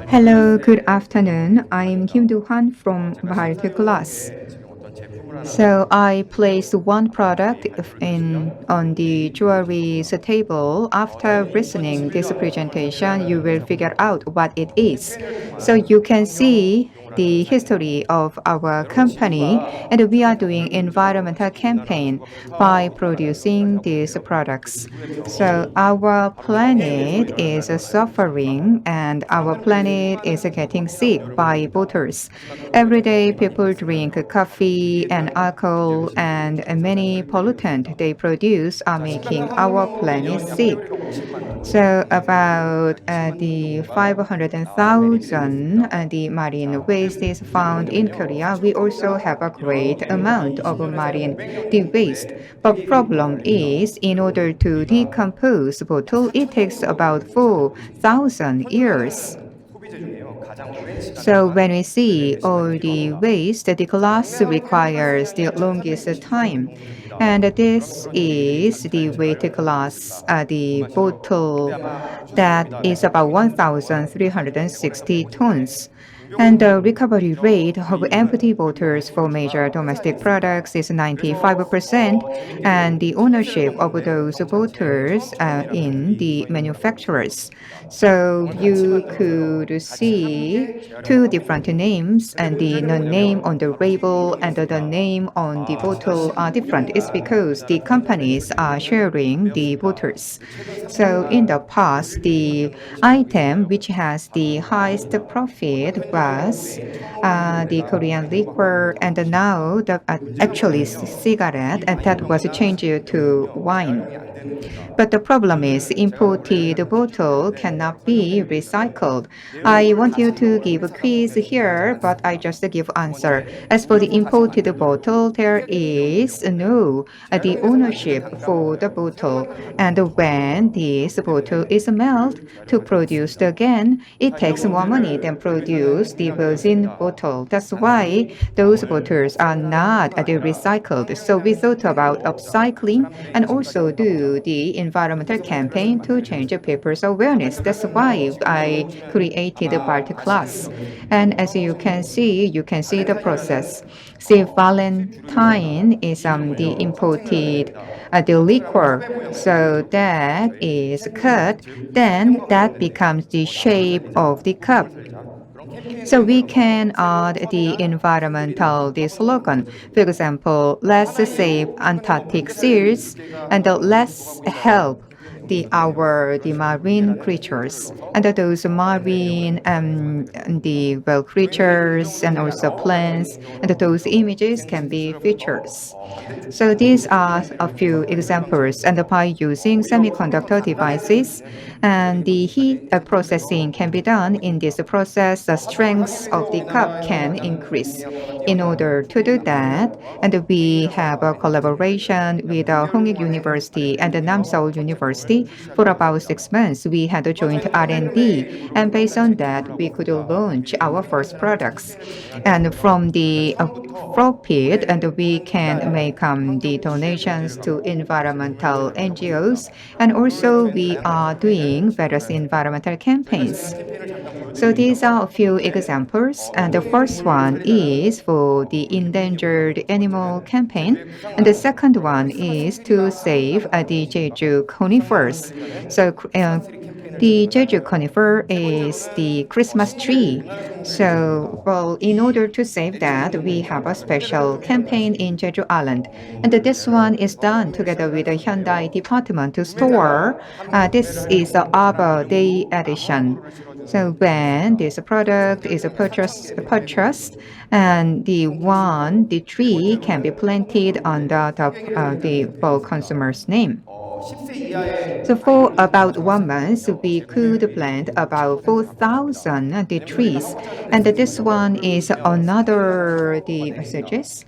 Hello, good afternoon. I'm Kim Do-hwan from Baltic Glass. So I placed one product on the jewelry's table. After listening this presentation, you will figure out what it is. So you can see the history of our company, and we are doing environmental campaign by producing these products. So our planet is suffering, and our planet is getting sick by bottles. Every day, people drink coffee and alcohol, and many pollutants they produce are making our planet sick. So about the 500,000 the marine waste is found in Korea. We also have a great amount of marine waste. But problem is, in order to decompose bottle, it takes about 4,000 years. So when we see all the waste, the glass requires the longest time. And this is the weight glass, the bottle that is about 1,360 tons. And the recovery rate of empty bottles for major domestic products is 95%, and the ownership of those bottles in the manufacturers. So you could see two different names, and the name on the label and the name on the bottle are different. It's because the companies are sharing the bottles. So in the past, the item which has the highest profit was the Korean liquor, and now the actually cigarette, and that was changed to wine. But the problem is imported bottle cannot be recycled. I want you to give a quiz here, but I just give answer. As for the imported bottle, there is no the ownership for the bottle. And when this bottle is melted to produce again, it takes more money than produce the virgin bottle. That's why those bottles are not recycled. So we thought about upcycling and also do the environmental campaign to change people's awareness. That's why I created a part class. And as you can see the process. See, Valentine is the imported the liquor. So that is cut. Then that becomes the shape of the cup. So we can add the environmental the slogan. For example, let's save Antarctic seals and let's help the marine creatures and those marine the well creatures and also plants, and those images can be features. So these are a few examples, and by using semiconductor devices and the heat processing can be done in this process, the strength of the cup can increase. In order to do that, and we have a collaboration with Hongik University and Namseol University for about 6 months. We had a joint R&D, and based on that, we could launch our first products. And from the profit, and we can make the donations to environmental NGOs, and also we are doing various environmental campaigns. So these are a few examples, and the first one is for the endangered animal campaign, and the second one is to save the Jeju conifers. So the Jeju conifer is the Christmas tree. So, well, in order to save that, we have a special campaign in Jeju Island. And this one is done together with the Hyundai Department Store. This is the Arbor Day edition. So when this product is purchased, and the tree can be planted under the consumer's name. So for about 1 month, we could plant about 4,000 the trees. And this one is another the messages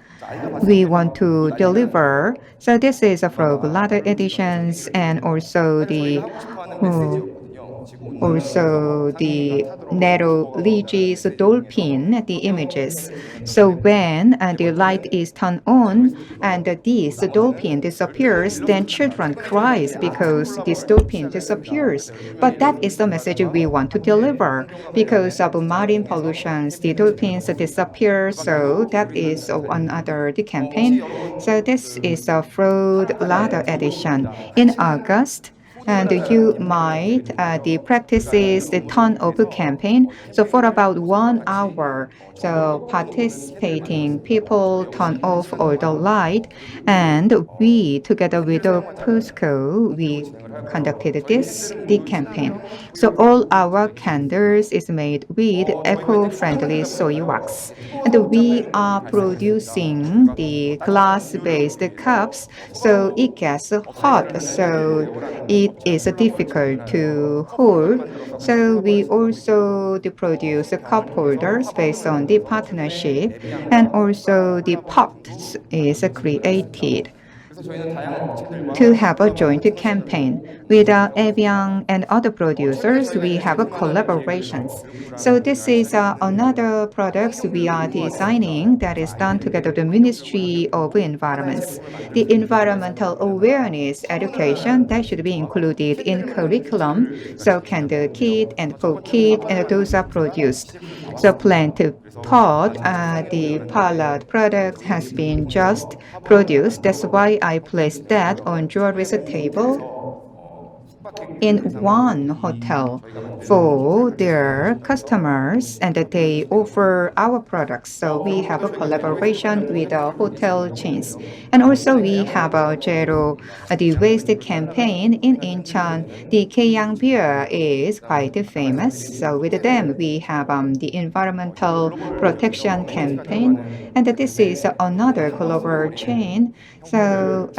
we want to deliver. So this is from latter editions and also the also the narrow ridges, dolphin, the images. So when the light is turned on and this dolphin disappears, then children cries because this dolphin disappears. But that is the message we want to deliver. Because of marine pollutions, the dolphins disappear. So that is another the campaign. So this is a fraud ladder edition in August. And you might the practices the turn off campaign. So for about 1 hour, so participating people turn off all the light, and we together with the POSCO we conducted the campaign. So all our candles is made with eco-friendly soy wax, and we are producing the glass-based cups, so it gets hot, so it is difficult to hold. So we also produce cup holders based on the partnership, and also the pots is created to have a joint campaign. With Evian and other producers, we have collaborations. So this is another products we are designing that is done together with the Ministry of Environments. The environmental awareness education that should be included in curriculum. So candle kit and folk kit, and those are produced. So plant pot, the palette product has been just produced. That's why I placed that on jewelry's table in one hotel for their customers, and that they offer our products. So we have a collaboration with the hotel chains. And also we have a zero the waste campaign in Incheon. The Kyang beer is quite famous. So with them we have the environmental protection campaign, and this is another global chain. So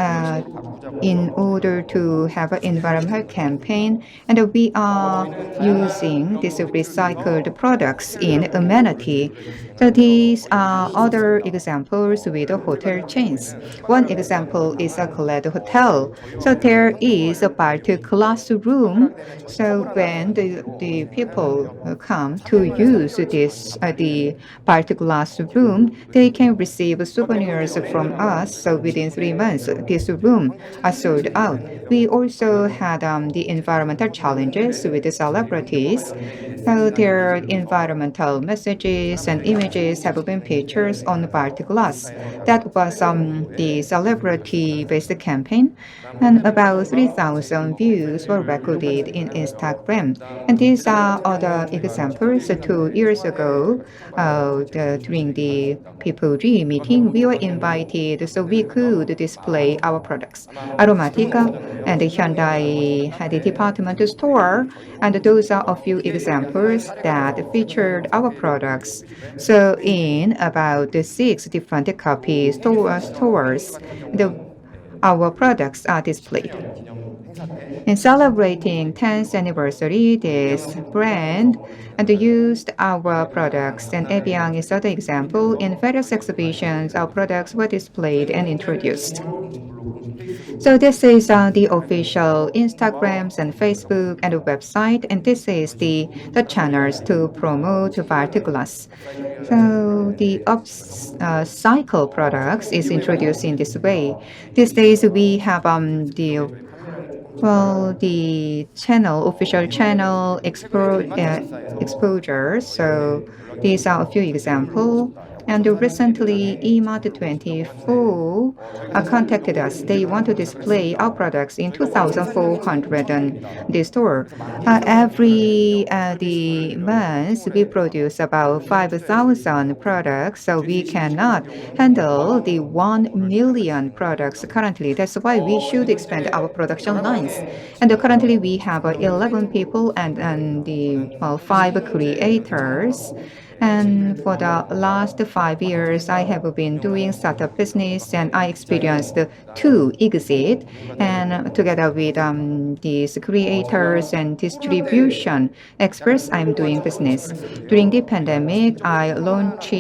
in order to have an environmental campaign, and we are using these recycled products in amenity. So these are other examples with the hotel chains. One example is a Glad Hotel. So there is a party classroom. So when the people come to use this the party classroom, they can receive souvenirs from us. So within 3 months, this room are sold out. We also had the environmental challenges with the celebrities. So their environmental messages and images have been pictures on the party glass. That was the celebrity-based campaign, and about 3,000 views were recorded in Instagram. And these are other examples. 2 years ago, during the People Re meeting, we were invited so we could display our products. Aromatica and Hyundai had a department store, and those are a few examples that featured our products. So in about 6 different copy stores, our products are displayed. In celebrating 10th anniversary, this brand and used our products, and Evian is another example. In various exhibitions, our products were displayed and introduced. So this is the official Instagrams and Facebook and the website, and this is the channels to promote Vartiglass. So the upcycle products is introduced in this way. These days we have the channel, official channel exposure. So these are a few examples. And recently, EMART24 contacted us. They want to display our products in 2,400 the store. Every the month, we produce about 5,000 products, so we cannot handle the 1 million products currently. That's why we should expand our production lines. And currently, we have 11 people and the 5 creators. And for the last 5 years, I have been doing startup business, and I experienced two exit. And together with these creators and distribution experts, I'm doing business. During the pandemic, I launched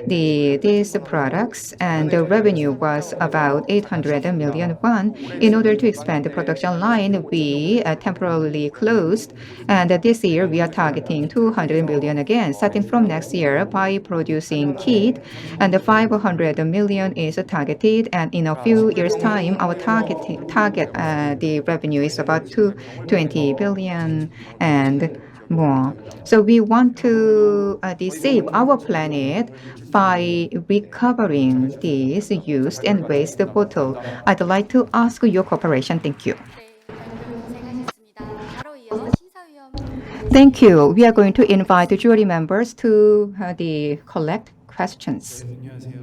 these products, and the revenue was about 800 million won. In order to expand the production line, we temporarily closed, and this year we are targeting 200 million again, starting from next year by producing kit, and the 500 million is targeted, and in a few years' time, our target the revenue is about 20 billion and more. So we want to save our planet by recovering this used and waste bottle. I'd like to ask your cooperation. Thank you. 네, 고생하셨습니다. 바로 이어 심사위원 Thank you. We are going to invite the jury members to collect questions. 안녕하세요.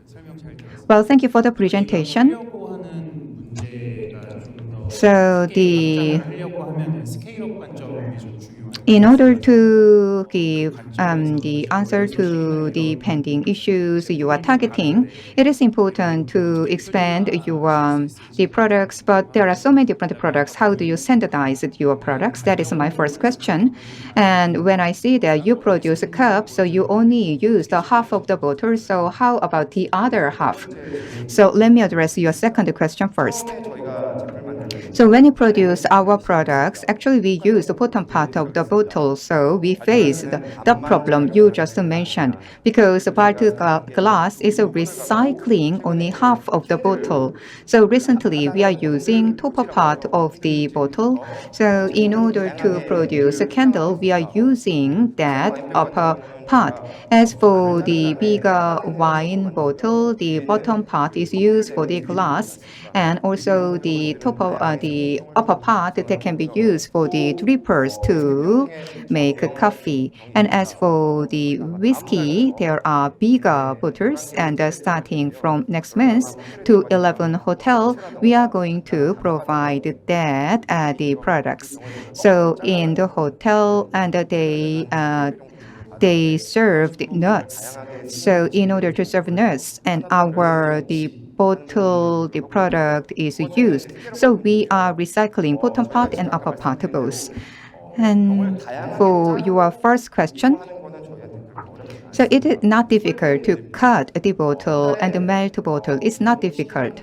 설명 잘 들었습니다. Well, thank you for the presentation. 하려고 하는 문제가 좀더 So the 하려고 하면 스케일업 관점이 좀 중요한데 in order to give the answer to the pending issues you are targeting, it is important to expand your the products. But there are so many different products. How do you standardize your products? That is my first question. And when I see that you produce a cup, so you only use the half of the bottle. So how about the other half? So let me address your second question first. So when you produce our products, actually we use the bottom part of the bottle. So we face the problem you just mentioned, because the bottle glass is recycling only half of the bottle. So recently we are using top part of the bottle. So in order to produce a candle, we are using that upper part. As for the bigger wine bottle, the bottom part is used for the glass, and also the top of the upper part that can be used for the drippers to make coffee. And as for the whiskey, there are bigger bottles, and starting from next month to 11 hotel, we are going to provide that the products. So in the hotel, and they serve the nuts. So in order to serve nuts, and the bottle, the product is used. So we are recycling bottom part and upper part both. And for your first question, so it is not difficult to cut the bottle and melt the bottle. It's not difficult.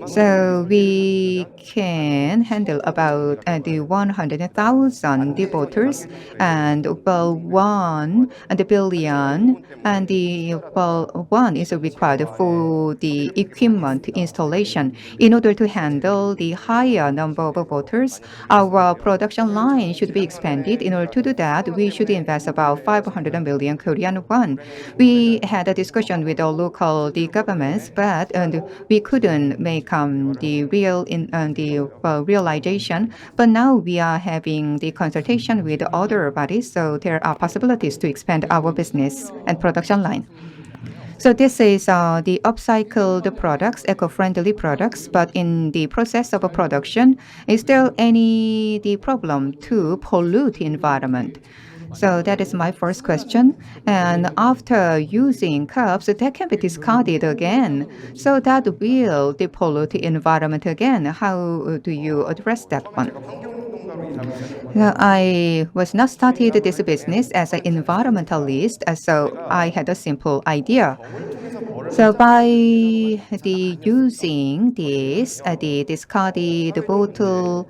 So we can handle about the 100,000 the bottles, and well, 1 billion, and the well, one is required for the equipment installation. In order to handle the higher number of bottles, our production line should be expanded. In order to do that, we should invest about 500 million Korean won. We had a discussion with our local governments, but we couldn't make the realization. But now we are having the consultation with other bodies, so there are possibilities to expand our business and production line. So this is the upcycled products, eco-friendly products, but in the process of production, is there any problem to pollute the environment? So that is my first question. And after using cups, that can be discarded again. So that will depollute the environment again. How do you address that one? I was not started this business as an environmentalist, so I had a simple idea. So by using this the discarded bottle,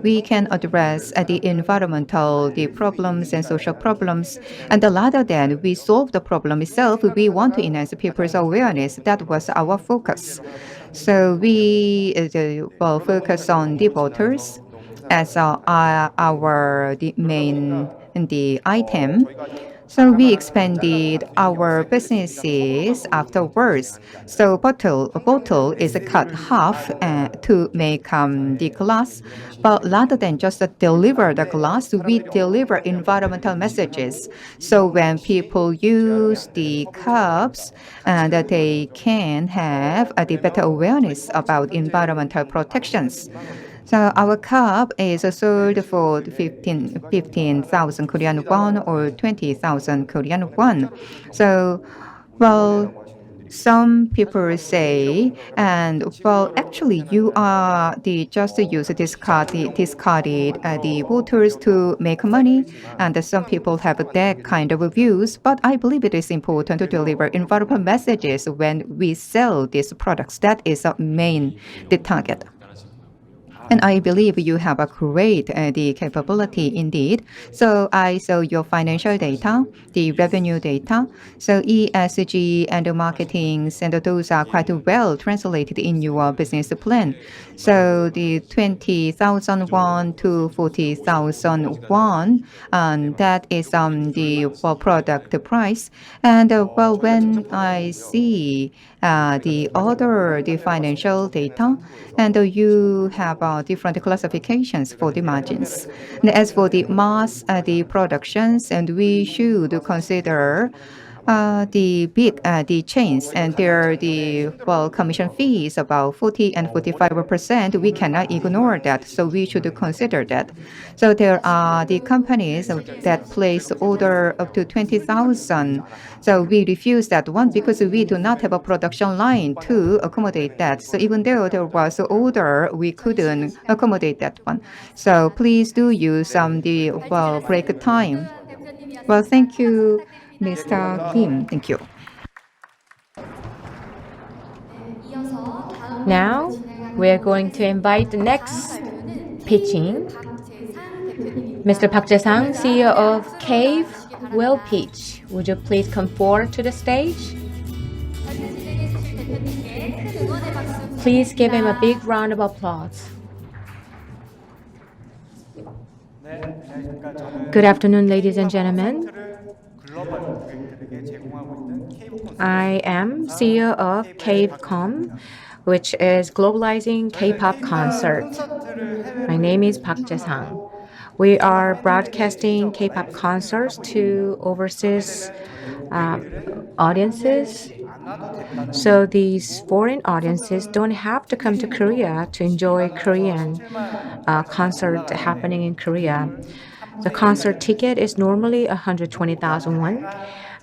we can address the environmental problems and social problems. And rather than we solve the problem itself, we want to enhance people's awareness. That was our focus. So we focus on the bottles as the main item. So we expanded our businesses afterwards. So a bottle is cut half to make the glass. But rather than just deliver the glass, we deliver environmental messages. So when people use the cups, that they can have the better awareness about environmental protections. So our cup is sold for 15,000 Korean won or 20,000 Korean won. So, well, some people say, and well, actually, you are the just use discarded the voters to make money, and some people have that kind of views. But I believe it is important to deliver environmental messages when we sell these products. That is the main the target. And I believe you have a great the capability indeed. So I saw your financial data, the revenue data. So ESG and the marketing, and those are quite well translated in your business plan. So the 20,000 won to 40,000 won, and that is the product price. And well, when I see the financial data, and you have different classifications for the margins. And as for the mass, the productions, and we should consider the big the chains and their the commission fees about 40 and 45%. We cannot ignore that, so we should consider that. So there are the companies that place order up to 20,000. So we refuse that one because we do not have a production line to accommodate that. So even though there was an order, we couldn't accommodate that one. So please do use the break time. Well, thank you, Mr. Kim. Thank you. Now we're going to invite the next pitching. Mr. Park Jae-sang, CEO of Cave, will pitch. Would you please come forward to the stage? Please give him a big round of applause. Good afternoon, ladies and gentlemen. I am CEO of Cave.com, which is globalizing K-pop concert. My name is Park Jae-sang. We are broadcasting K-pop concerts to overseas audiences. So these foreign audiences don't have to come to Korea to enjoy Korean concert happening in Korea. The concert ticket is normally 120,000 won.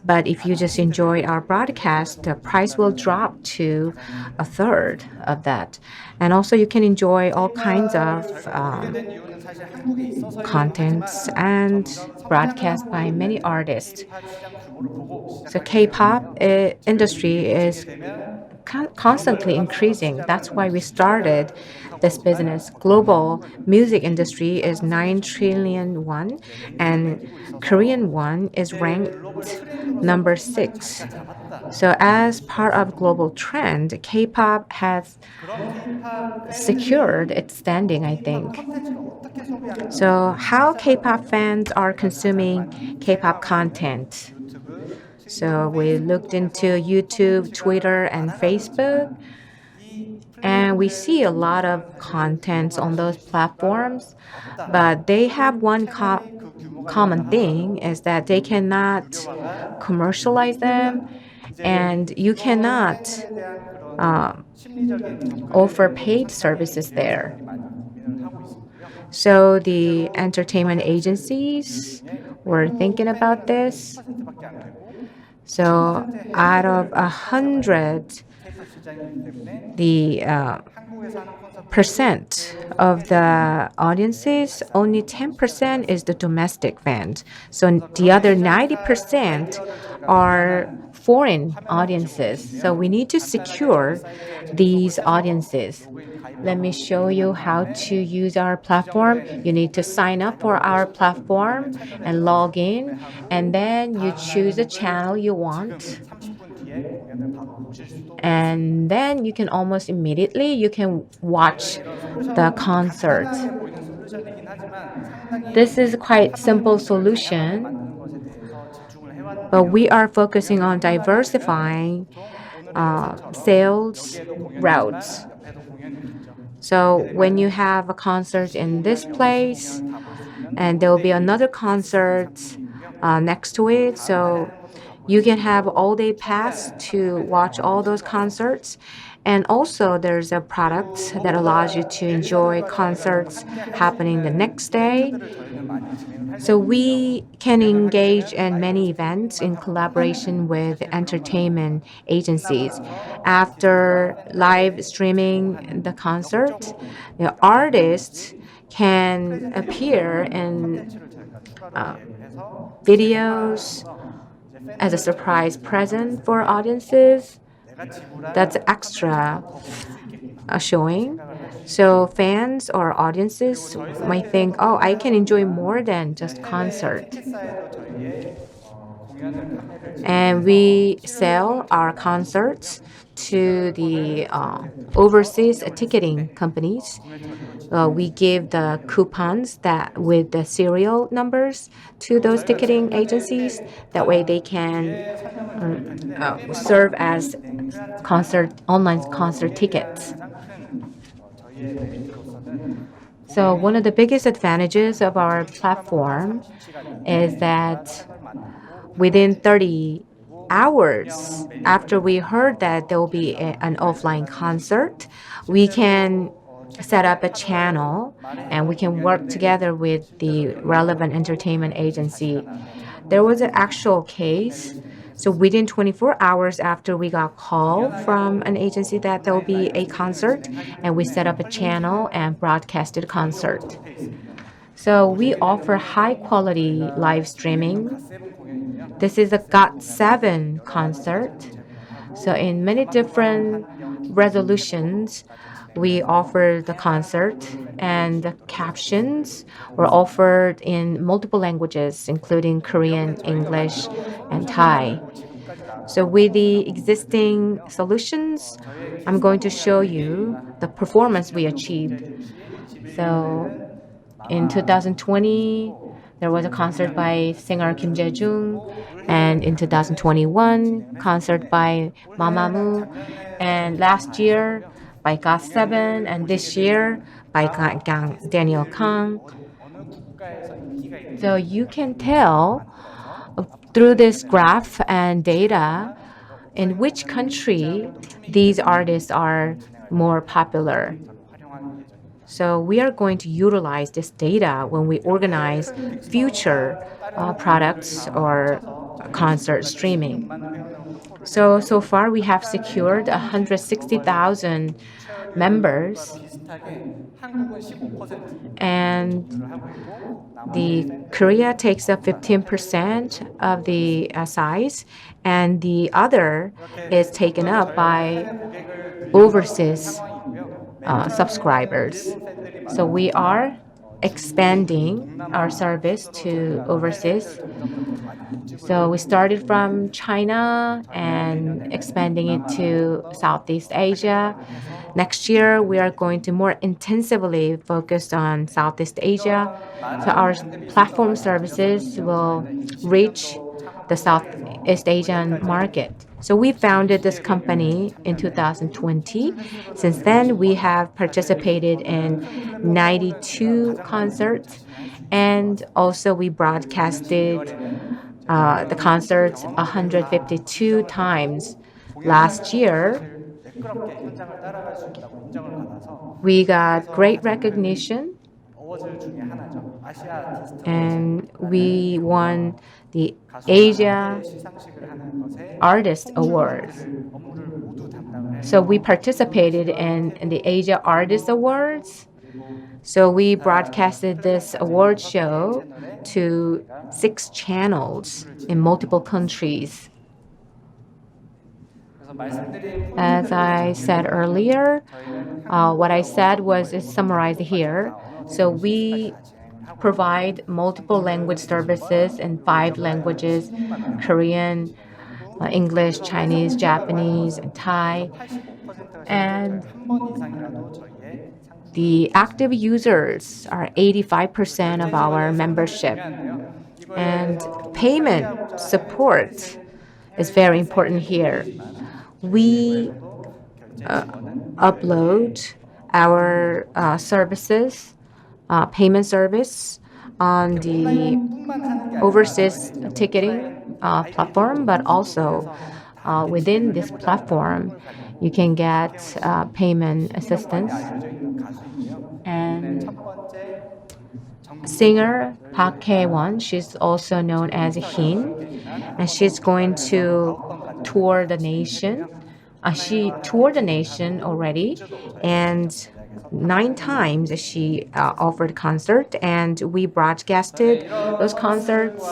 But if you just enjoy our broadcast, the price will drop to a third of that. And also you can enjoy all kinds of contents and broadcast by many artists. So K-pop industry is constantly increasing. That's why we started this business. Global music industry is 9 trillion won, and Korean won is ranked number 6. So as part of global trend, K-pop has secured its standing, I think. So how K-pop fans are consuming K-pop content? So we looked into YouTube, Twitter, and Facebook, and we see a lot of contents on those platforms, but they have one common thing is that they cannot commercialize them, and you cannot offer paid services there. So the entertainment agencies were thinking about this. So out of 100, the percent of the audiences, only 10% is the domestic fans. So the other 90% are foreign audiences. So we need to secure these audiences. Let me show you how to use our platform. You need to sign up for our platform and log in, and then you choose the channel you want. And then you can almost immediately you can watch the concert. This is quite simple solution, but we are focusing on diversifying sales routes. So when you have a concert in this place, and there will be another concert next to it, so you can have all-day pass to watch all those concerts, And also there's a product that allows you to enjoy concerts happening the next day. So we can engage in many events in collaboration with entertainment agencies. After live streaming the concert, the artists can appear in videos as a surprise present for audiences. That's extra showing. So fans or audiences might think, oh, I can enjoy more than just concert. And we sell our concerts to the overseas ticketing companies. We give the coupons that with the serial numbers to those ticketing agencies. That way they can serve as online concert tickets. So one of the biggest advantages of our platform is that within 30 hours after we heard that there will be an offline concert, we can set up a channel and we can work together with the relevant entertainment agency. There was an actual case. So within 24 hours after we got call from an agency that there will be a concert, and we set up a channel and broadcasted concert. So we offer high quality live streaming. This is a GOT7 concert. So in many different resolutions, we offer the concert, and the captions were offered in multiple languages, including Korean, English, and Thai. So with the existing solutions, I'm going to show you the performance we achieved. So in 2020, there was a concert by singer Kim Jae-jung, and in 2021, concert by Mamamoo, and last year by GOT7, and this year by Daniel Kang. So you can tell through this graph and data in which country these artists are more popular. So we are going to utilize this data when we organize future products or concert streaming. So far we have secured 160,000 members, and the Korea takes up 15% of the size, and the other is taken up by overseas subscribers. So we are expanding our service to overseas. So we started from China and expanding it to Southeast Asia. Next year, we are going to more intensively focus on Southeast Asia. So our platform services will reach the Southeast Asian market. So we founded this company in 2020. Since then, we have participated in 92 concerts, and also we broadcasted the concerts 152 times. Last year, we got great recognition, and we won the Asia Artist Awards. So we participated in the Asia Artist Awards. So we broadcasted this award show to 6 channels in multiple countries. As I said earlier, what I said is summarized here. So we provide multiple language services in 5 languages: Korean, English, Chinese, Japanese, and Thai. And the active users are 85% of our membership. And payment support is very important here. We upload our services, payment service on the overseas ticketing platform, but also within this platform, You can get payment assistance. And singer Park Hae-won, she's also known as Hin, and she's going to tour the nation. She toured the nation already, and 9 times she offered concert, and we broadcasted those concerts.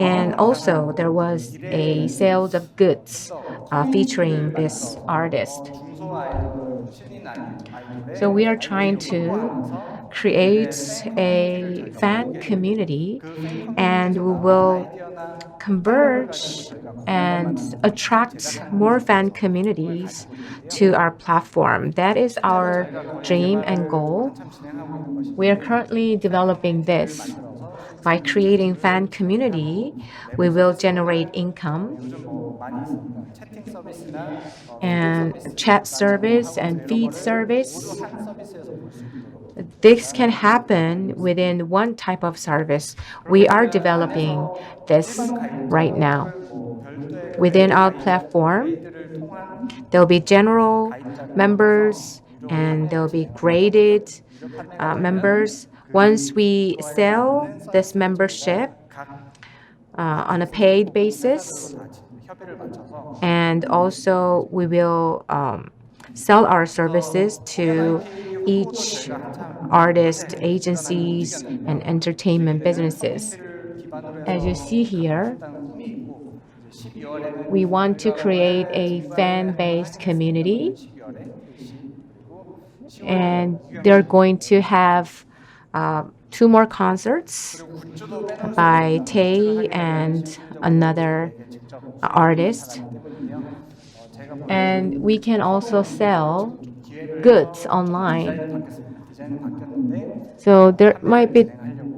And also there was a sales of goods featuring this artist. So we are trying to create a fan community, and we will converge and attract more fan communities to our platform. That is our dream and goal. We are currently developing this. By creating fan community, we will generate income, and chat service and feed service. This can happen within one type of service. We are developing this right now. Within our platform, there'll be general members and there'll be graded members. Once we sell this membership on a paid basis, and also we will sell our services to each artist, agencies, and entertainment businesses. As you see here, we want to create a fan-based community, and they're going to have 2 more concerts by Tae and another artist. And we can also sell goods online. So there might be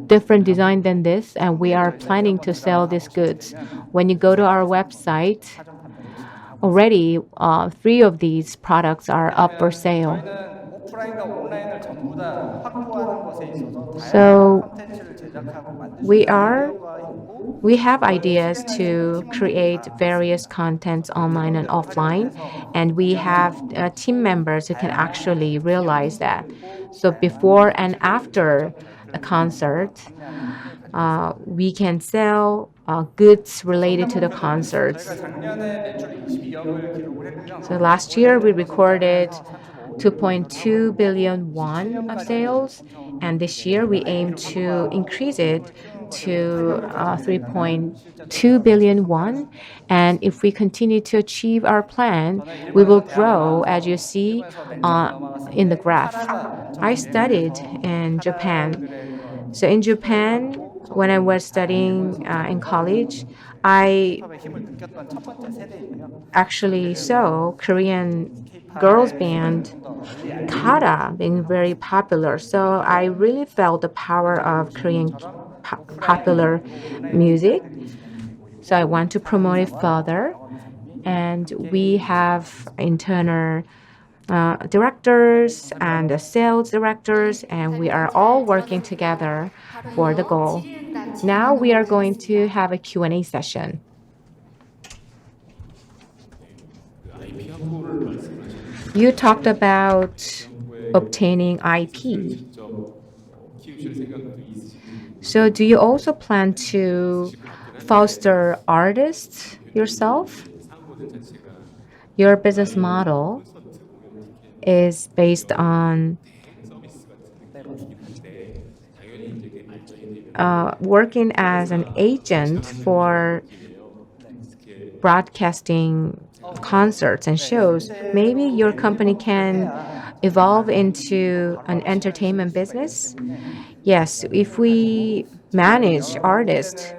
different design than this, and we are planning to sell these goods. When you go to our website, already 3 of these products are up for sale. So we have ideas to create various contents online and offline, and we have team members who can actually realize that. So before and after a concert, we can sell goods related to the concerts. So last year we recorded 2.2 billion won of sales, and this year we aim to increase it to 3.2 billion won. And if we continue to achieve our plan, we will grow, as you see in the graph. I studied in Japan. So in Japan, when I was studying in college, I actually saw Korean girls band Kara being very popular. So I really felt the power of Korean popular music. So I want to promote it further. And we have internal directors and sales directors, and we are all working together for the goal. Now we are going to have a Q&A session. IP 확보를 말씀하셨는데 You talked about obtaining IP. 직접 키우실 생각도 있으신지 So do you also plan to foster artists yourself? 상호들 자체가 Your business model 콘서트 공연 티켓 is based on 서비스 같은 느낌이긴 한데 당연히 이제 그게 발전이 되면 working as an agent for broadcasting concerts and shows. Maybe your company can evolve into an entertainment business. Yes, if we manage artists,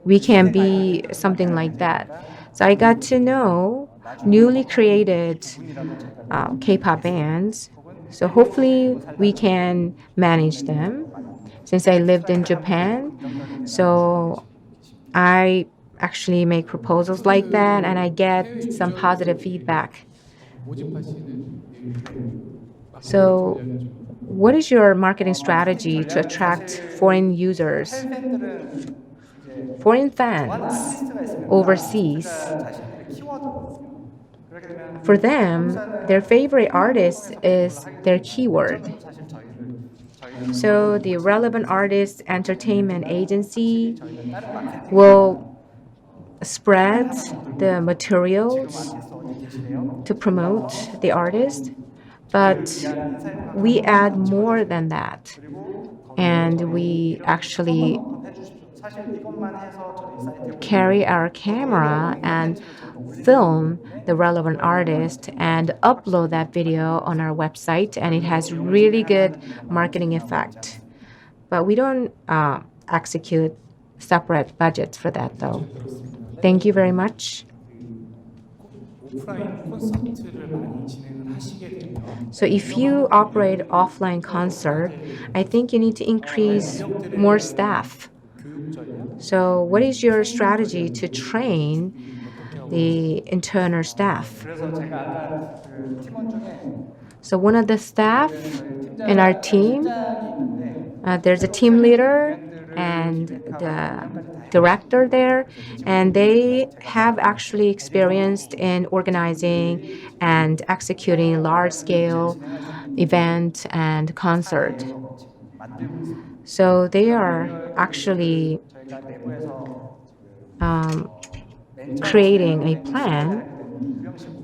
we can be something like that. So I got to know newly created K-pop bands. So hopefully we can manage them. Since I lived in Japan, so I actually make proposals like that, and I get some positive feedback. 모집하시는 So what is your marketing strategy to attract foreign users, foreign fans overseas? For them, their favorite artist is their keyword. So the relevant artist entertainment agency will spread the materials to promote the artist, but we add more than that. And we actually carry our camera and film the relevant artist and upload that video on our website, and it has really good marketing effect. But we don't execute separate budgets for that though. Thank you very much. 오프라인 콘서트를 많이 진행을 하시게 되면 So if you operate offline concert, I think you need to increase more staff. 교육 전략 So what is your strategy to train the internal staff? 그래서 제가 아까 그 팀원 중에 So one of the staff in our team, 팀장이 있는데 there's a team leader and the director there, and they have actually experienced in organizing and executing large-scale event and concert. 만들고 있습니다. So they are actually 저희가 내부에서 creating a plan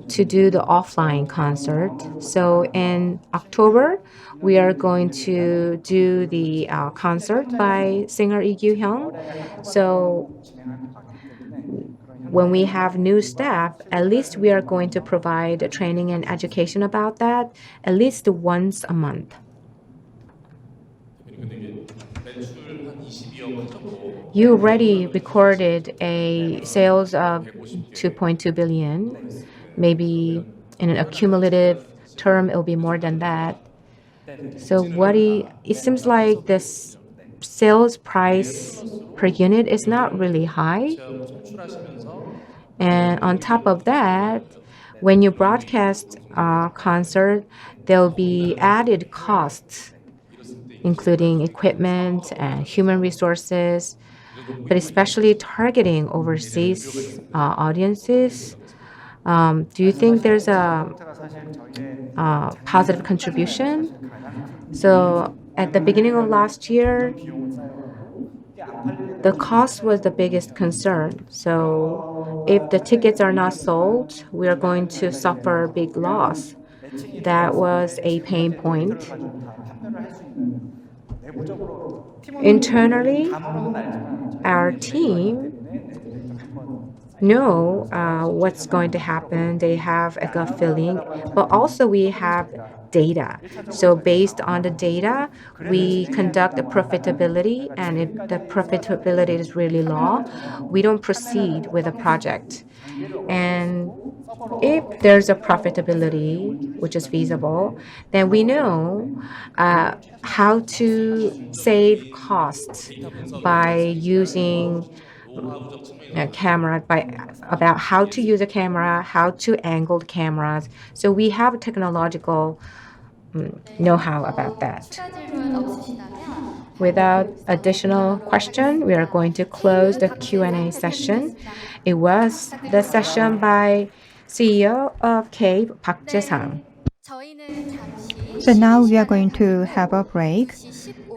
to do the offline concert. So in October, we are going to do the concert by singer Lee Gyu-hyun. So when we have new staff, at least we are going to provide training and education about that at least once a month. 근데 이게 매출 한 22억 하셨고 You already recorded a sales of 2.2 billion. Maybe in an accumulative term, it will be more than that. So it seems like this sales price per unit is not really high. 송출하시면서 And on top of that, when you broadcast a concert, there will be added costs, including equipment and human resources, but especially targeting overseas audiences. Do you think there's a positive contribution? So at the beginning of last year, the cost was the biggest concern. So if the tickets are not sold, we are going to suffer a big loss. That was a pain point. Internally, our team know what's going to happen. They have a gut feeling, but also we have data. So based on the data, we conduct the profitability, and if the profitability is really low, we don't proceed with the project. And if there's a profitability which is feasible, then we know how to save costs by using a camera, about how to use a camera, how to angle the cameras. So we have technological know-how about that. 추가 질문 없으시다면 Without additional question, we are going to close the Q&A session. It was the session by CEO of CAVE, Park Jae-sang. 저희는 잠시 So now we are going to have a break,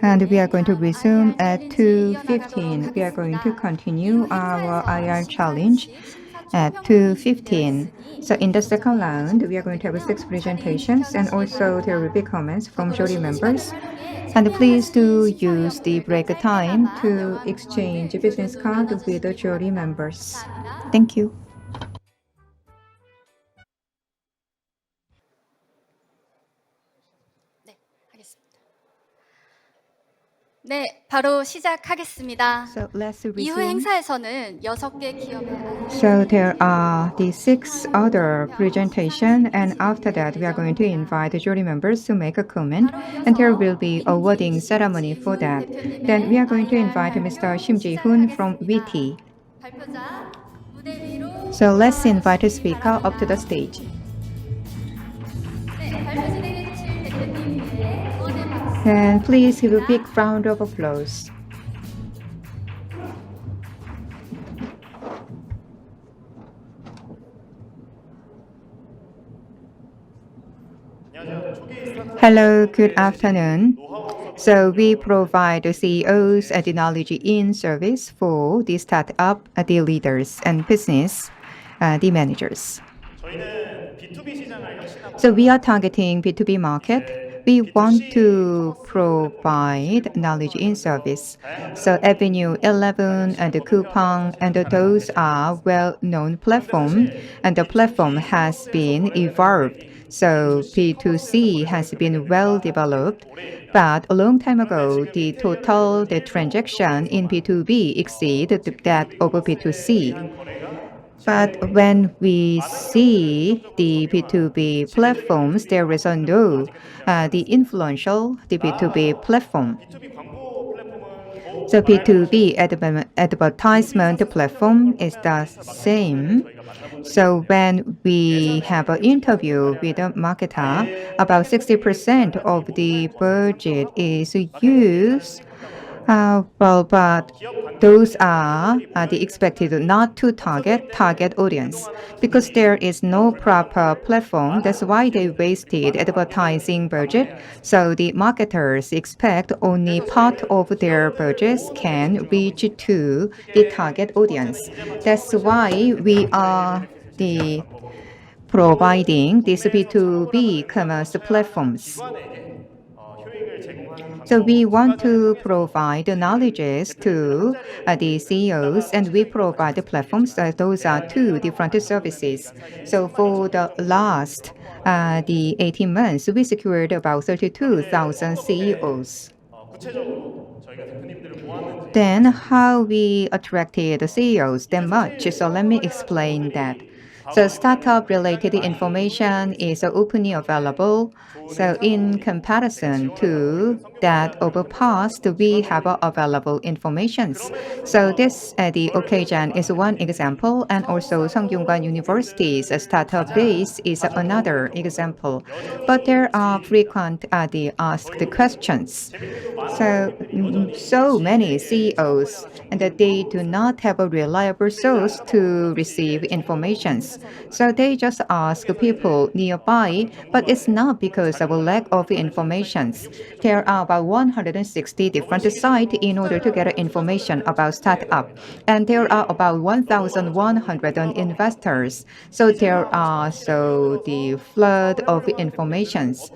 and we are going to resume at 2:15. We are going to continue our IR challenge at 2:15. So in the second round, we are going to have 6 presentations, and also there will be comments from jury members. And please do use the break time to exchange business card with the jury members. Thank you. 네, 하겠습니다. 네, 바로 시작하겠습니다. So let's 이후 resume. 행사에서는 6개 기업의 So there are the 6 other presentation, and after that we are going to invite the jury members to make a comment, and there will be a awarding ceremony for that. Then we are going to invite Mr. Shim Ji-hoon from VT. 발표자 무대 위로 So let's invite the speaker up to the stage. 네, 발표 진행해 주실 대표님께 응원의 박수. And please give a big round of applause. Hello, good afternoon. So we provide the CEOs the knowledge in service for the startup, the leaders and business, the managers. So we are targeting B2B market. We want to provide knowledge in service. So Avenue 11 and the Coupang and those are well-known platform, and the platform has been evolved. So B2C has been well developed, but a long time ago, the transaction in B2B exceeded that of B2C. But when we see the B2B platforms, there is a no, the influential, the B2B platform. So B2B advertisement platform is the same. So when we have an interview with a marketer, about 60% of the budget is used. But those are the expected not to target audience because there is no proper platform. That's why they wasted advertising budget. So the marketers expect only part of their budgets can reach to the target audience. That's why we are the providing these B2B commerce platforms. So we want to provide the knowledges to the CEOs, and we provide the platforms. Those are two different services. So for the last the 18 months, we secured about 32,000 CEOs. Then how we attracted the CEOs that much? So let me explain that. So startup related information is openly available. So in comparison to that of the past, we have available informations. So this the occasion is one example, and also Sungkyunkwan University's startup base is another example. But there are frequent the asked questions. So many CEOs and that they do not have a reliable source to receive information. So they just ask people nearby, but it's not because of a lack of information. There are about 160 different sites in order to get information about startup, and there are about 1,100 investors. So there are the flood of informations.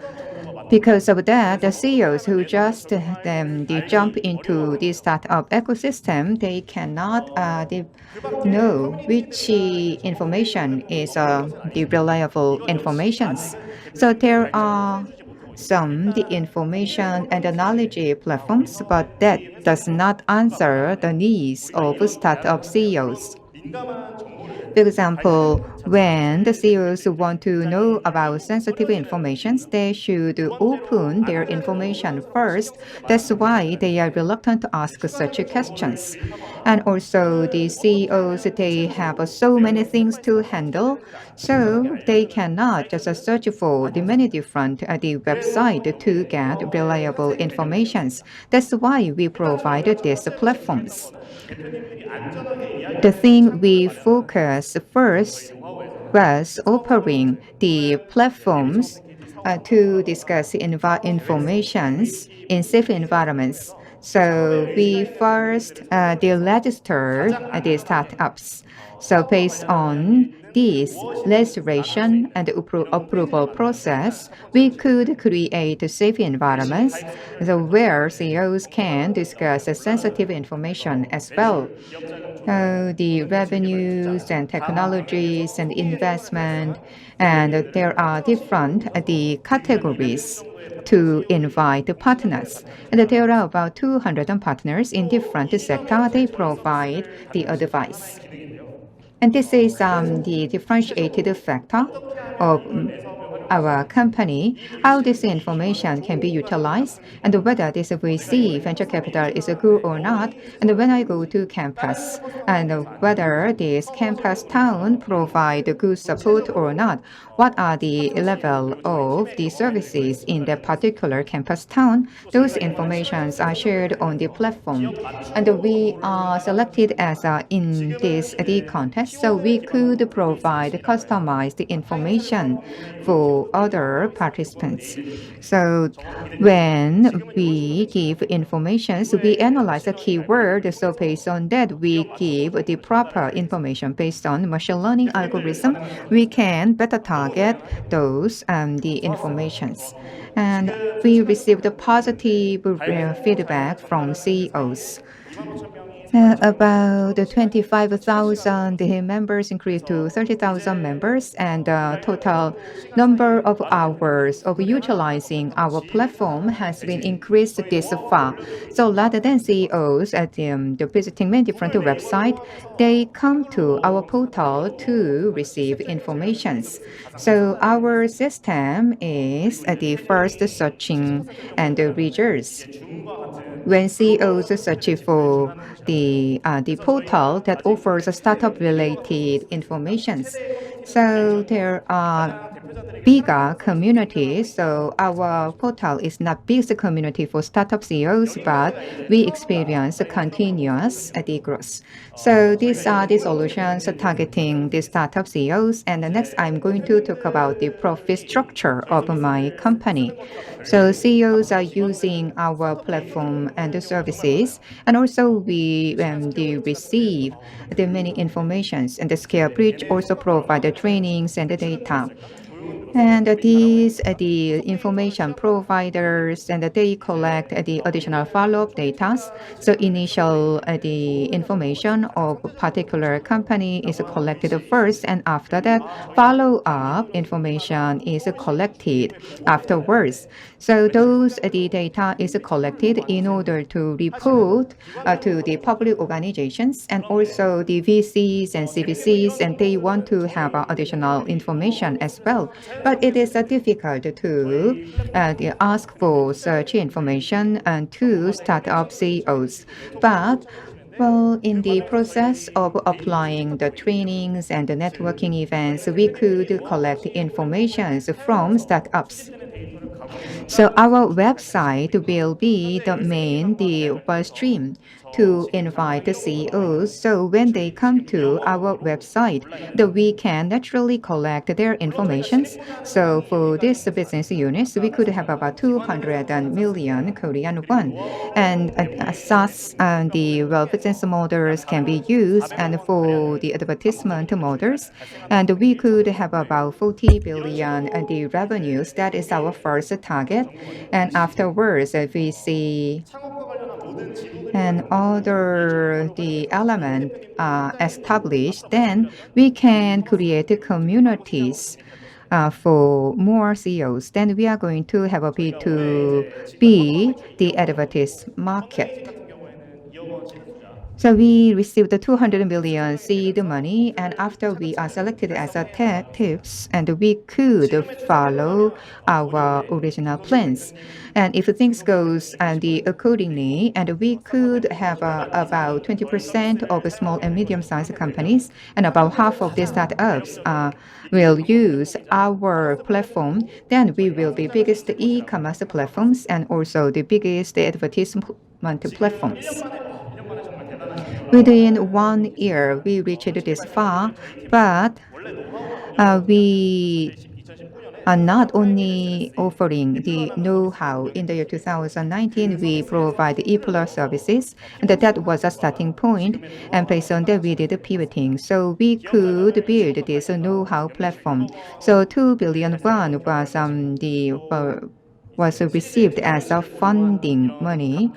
Because of that, the CEOs who just they jump into the startup ecosystem, they cannot they know which information is the reliable informations. So there are some the information and the knowledge platforms, but that does not answer the needs of startup CEOs. For example, when the CEOs want to know about sensitive information, they should open their information first. That's why they are reluctant to ask such questions. And also the CEOs, they have so many things to handle, so they cannot just search for the many different the website to get reliable information. That's why we provided these platforms. The thing we focus first was offering the platforms to discuss informations in safe environments. So we first registered the startups. So based on this registration and approval process, we could create safe environments where CEOs can discuss sensitive information as well. The revenues and technologies and investment, and there are different the categories to invite the partners. And there are about 200 partners in different sectors. They provide the advice. And this is the differentiated factor of our company, how this information can be utilized, and whether this VC venture capital is good or not, and when I go to campus, and whether this Campustown provide good support or not, what are the level of the services in that particular Campustown. Those informations are shared on the platform, and we are selected as in this the contest, so we could provide customized information for for other participants. So when we give information, we analyze a keyword. So based on that, we give the proper information based on machine learning algorithm. We can better target those the informations. And we received positive feedback from CEOs. About 25,000 members increased to 30,000 members, and the total number of hours of utilizing our platform has been increased this far. So rather than CEOs at the visiting many different websites, they come to our portal to receive informations. So our system is the first searching and the results. When CEOs search for the portal that offers startup related informations. So there are bigger communities. So our portal is not biggest community for startup CEOs, but we experience a continuous growth. So these are the solutions targeting the startup CEOs. And next, I'm going to talk about the profit structure of my company. So CEOs are using our platform and the services, and also we receive the many informations. And the Scale Bridge also provide the trainings and the data. And these the information providers, and they collect the additional follow-up data. So initial the information of a particular company is collected first, and after that, follow-up information is collected afterwards. So those the data is collected in order to report to the public organizations and also the VCs and CVCs, and they want to have additional information as well. But it is difficult to ask for such information and to startup CEOs. But well, in the process of applying the trainings and the networking events, we could collect information from startups. So our website will be the main stream to invite the CEOs. So when they come to our website, we can naturally collect their information. So for this business units, we could have about 200 million Korean won. And SaaS and the business models can be used, and for the advertisement models, and we could have about 40 billion the revenues. That is our first target. And afterwards, we see and other the element established, then we can create communities for more CEOs. Then we are going to have a B2B, the advertised market. So we received the 200 million seed money, and after we are selected as a tips, and we could follow our original plans. And if things goes accordingly, and we could have about 20% of small and medium-sized companies, and about half of the startups will use our platform, then we will be biggest e-commerce platforms and also the biggest advertisement platforms. Within 1 year, we reached this far, but we are not only offering the know-how. In the year 2019, we provide e-plus services, and that was a starting point. And based on that, we did pivoting. So we could build this know-how platform. So 2 billion won was received as a funding money,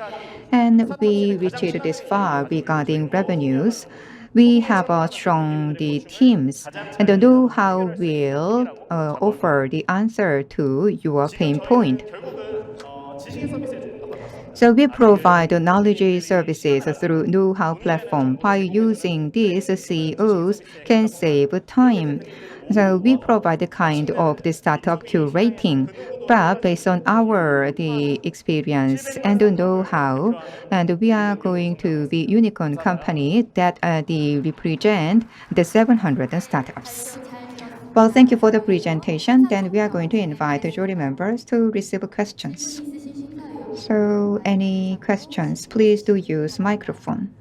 and we reached this far regarding revenues. We have strong teams, and the know-how will offer the answer to your pain point. So we provide knowledge services through know-how platform. By using this, CEOs can save time. So we provide the kind of the startup curating, but based on our the experience and the know-how, and we are going to be unicorn company that represent the 700 startups. Well, thank you for the presentation. Then we are going to invite the jury members to receive questions. So any questions, please do use microphone.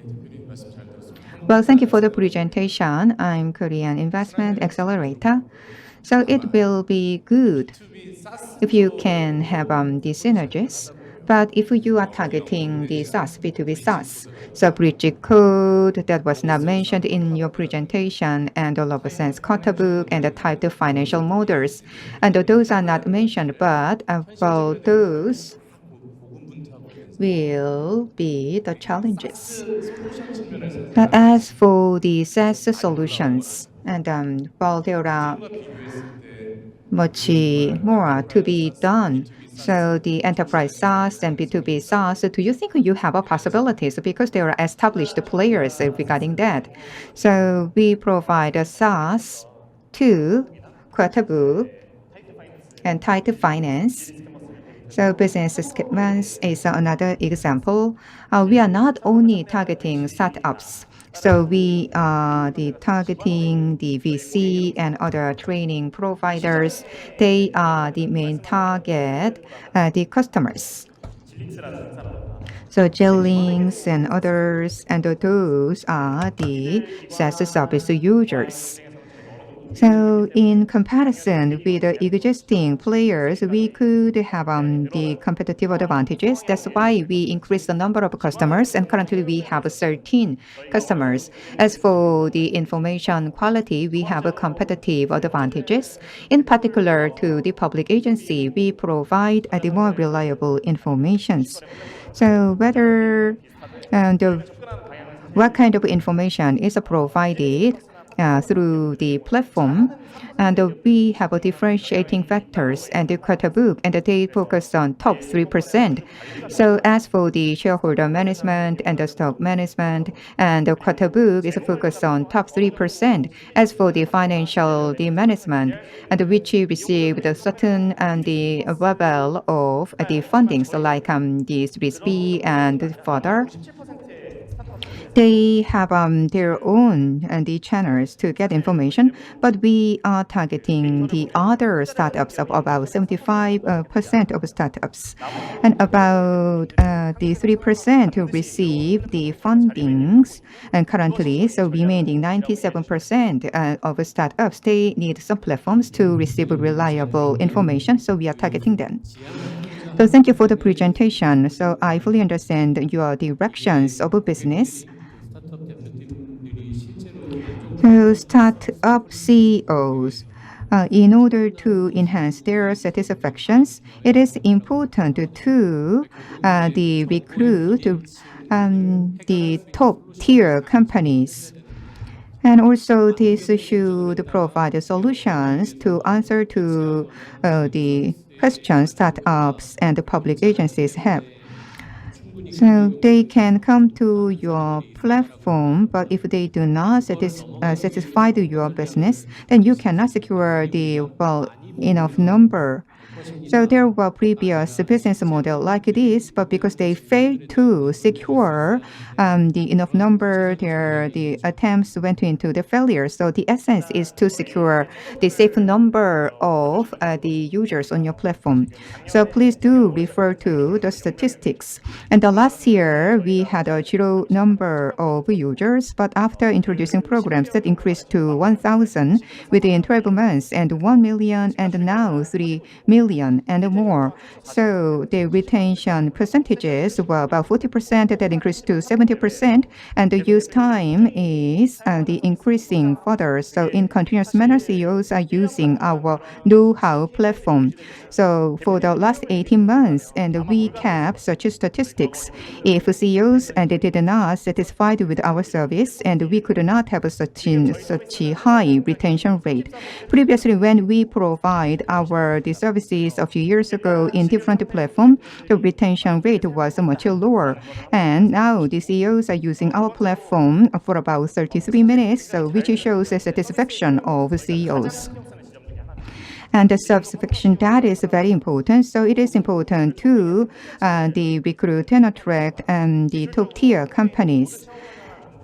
대표님 말씀 잘 들었습니다. Well, thank you for the presentation. I'm Korean Investment Accelerator. So it will be good if you can have the synergies. But if you are targeting the SaaS, B2B SaaS, so bridge code that was not mentioned in your presentation, and all of a sense quarter book and the type of financial models, and those are not mentioned, but well, those will be the challenges. 솔루션 측면에서 As for the SaaS solutions, and well, there are 기존과 비교했을 때 much more to be done. So the enterprise SaaS and B2B SaaS, do you think you have a possibilities because there are established players regarding that? So we provide a SaaS to QuarterBook and Tight Finance. So business statements is another example. We are not only targeting startups. So we are targeting the VC and other training providers. They are the main target, the customers. So Jellings and others, and those are the SaaS service users. So in comparison with the existing players, we could have the competitive advantages. That's why we increased the number of customers, and currently we have 13 customers. As for the information quality, we have a competitive advantages. In particular to the public agency, we provide the more reliable informations. So whether what kind of information is provided through the platform, and we have a differentiating factors and the QuarterBook, and they focus on top 3%. So as for the shareholder management and the stock management, and the QuarterBook is focused on top 3%. As for the financial the management, and which received a certain the level of the funding, so like the Series B and further. They have their own the channels to get information, but we are targeting the other startups of about 75% of startups, and about the 3% who receive the fundings, and currently, so remaining 97% of startups, they need some platforms to receive reliable information, so we are targeting them. So thank you for the presentation. So I fully understand your directions of a business. 스타트업 대표님들이 실제로 어느 정도 So startup CEOs, in order to enhance their satisfactions, it is important to the recruit the top tier companies. And also this should provide solutions to answer to the questions startups and the public agencies have. So they can come to your platform, but if they do not satisfy to your business, then you cannot secure the enough number. So there were previous business model like this, but because they failed to secure the enough number, the attempts went into the failure. So the essence is to secure the safe number of the users on your platform. So please do refer to the statistics. And the last year we had a zero number of users, but after introducing programs that increased to 1,000 within 12 months, and 1 million, and now 3 million and more. So the retention percentages were about 40%, that increased to 70%, and the use time is the increasing further. So in continuous manner, CEOs are using our know-how platform. So for the last 18 months, and we kept such statistics. If CEOs and they did not satisfied with our service, and we could not have such a high retention rate. Previously, when we provide the services a few years ago in different platforms, the retention rate was much lower. And now the CEOs are using our platform for about 33 minutes, so which shows the satisfaction of CEOs. And the satisfaction, that is very important. So it is important to the recruit and attract the top tier companies.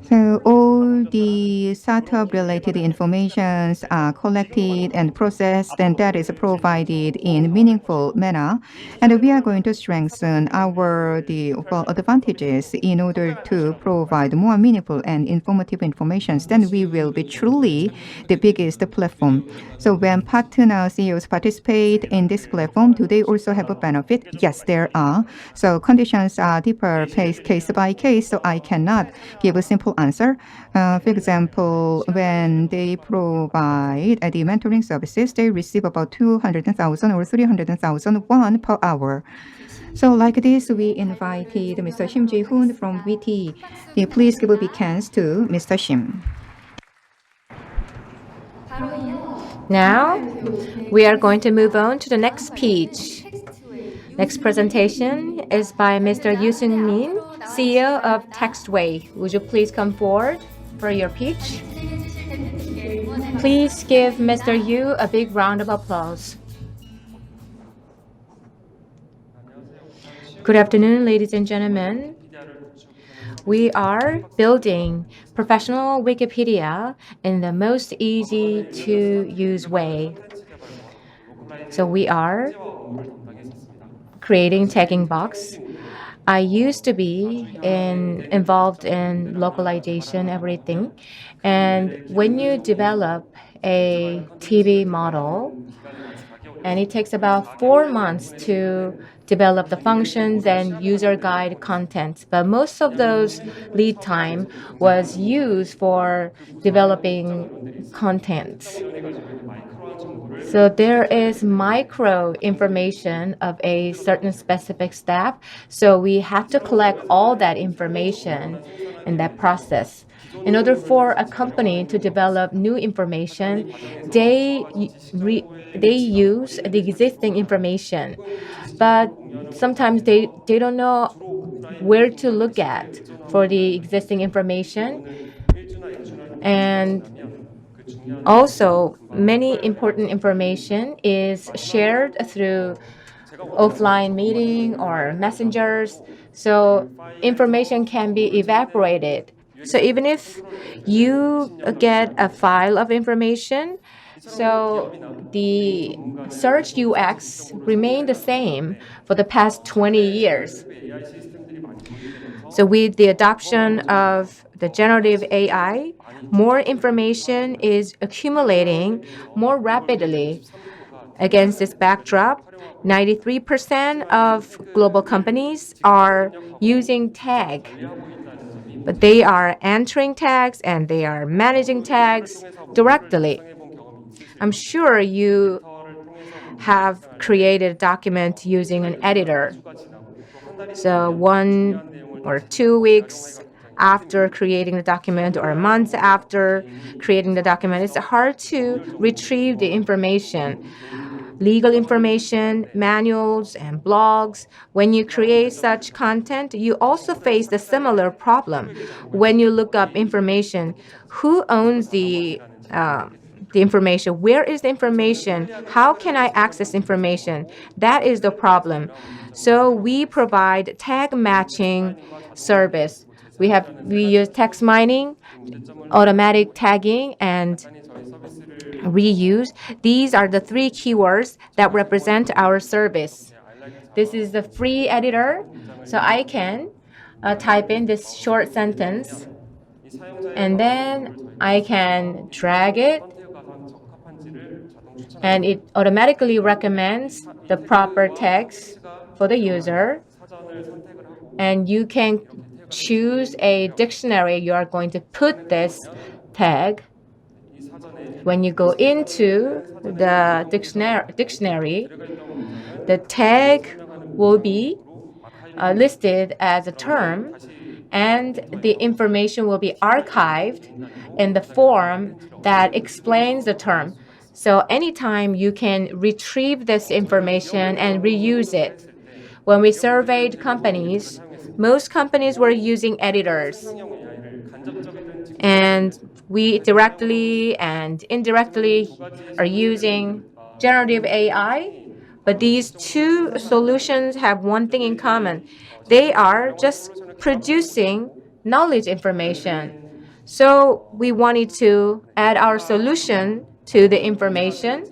So all the startup-related informations are collected and processed, and that is provided in meaningful manner. And we are going to strengthen our the overall advantages in order to provide more meaningful and informative information. Then we will be truly the biggest platform. So when partner CEOs participate in this platform, do they also have a benefit? Yes, there are. So conditions are differ case by case, so I cannot give a simple answer. For example, when they provide the mentoring services, they receive about 200,000 or 300,000 won per hour. So like this, we invited Mr. Shim Ji-hoon from VT. Please give a big hands to Mr. Shim. 바로 이어 Now, we are going to move on to the next speech. Next presentation is by Mr. Yoo Seung-min, CEO of Textway. Would you please come forward for your pitch? Please give Mr. Yoo a big round of applause. Good afternoon, ladies and gentlemen. We are building professional Wikipedia in the most easy to use way. So we are creating tagging box. I used to be involved in localization, everything. And when you develop a TV model, and it takes about 4 months to develop the functions and user guide content. But most of those lead time was used for developing content. So there is micro information of a certain specific step. So we have to collect all that information in that process. In order for a company to develop new information, they use the existing information. But sometimes they don't know where to look at for the existing information. And also, many important information is shared through offline meeting or messengers. So information can be evaporated. So even if you get a file of information, so the search UX remained the same for the past 20 years. So with the adoption of the generative AI, more information is accumulating more rapidly. Against this backdrop, 93% of global companies are using tag. But they are entering tags and they are managing tags directly. I'm sure you have created a document using an editor. So 1 or 2 weeks after creating the document or a month after creating the document, it's hard to retrieve the information. Legal information, manuals, and blogs. When you create such content, you also face the similar problem. When you look up information, who owns the information? Where is the information? How can I access information? That is the problem. So we provide tag matching service. We use text mining, automatic tagging, and reuse. These are the 3 keywords that represent our service. This is the free editor, so I can type in this short sentence, and then I can drag it, and it automatically recommends the proper text for the user. And you can choose a dictionary you are going to put this tag. When you go into the dictionary, the tag will be listed as a term, and the information will be archived in the form that explains the term. So anytime you can retrieve this information and reuse it. When we surveyed companies, most companies were using editors. And we directly and indirectly are using generative AI. But these 2 solutions have one thing in common. They are just producing knowledge information. So we wanted to add our solution to the information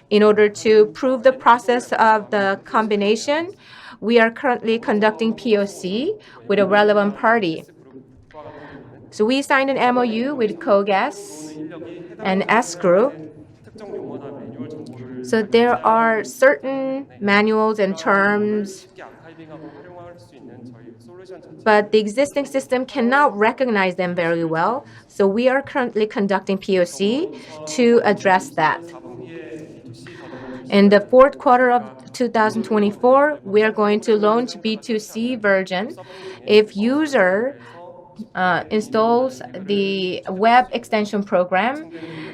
in order to prove the process of the combination. We are currently conducting POC with a relevant party. So we signed an MOU with Cogas and S Group. So there are certain manuals and terms, but the existing system cannot recognize them very well. So we are currently conducting POC to address that. In the fourth quarter of 2024, we are going to launch B2C version. If user installs the web extension program,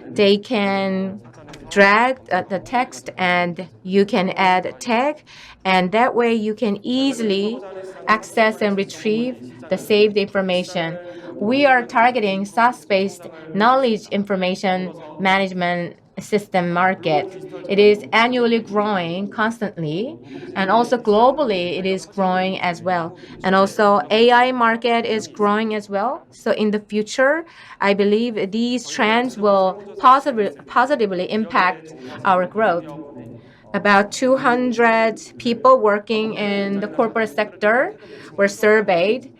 they can drag the text and you can add a tag, and that way you can easily access and retrieve the saved information. We are targeting SaaS-based knowledge information management system market. It is annually growing constantly, and also globally it is growing as well. And also AI market is growing as well. So in the future, I believe these trends will positively impact our growth. About 200 people working in the corporate sector were surveyed,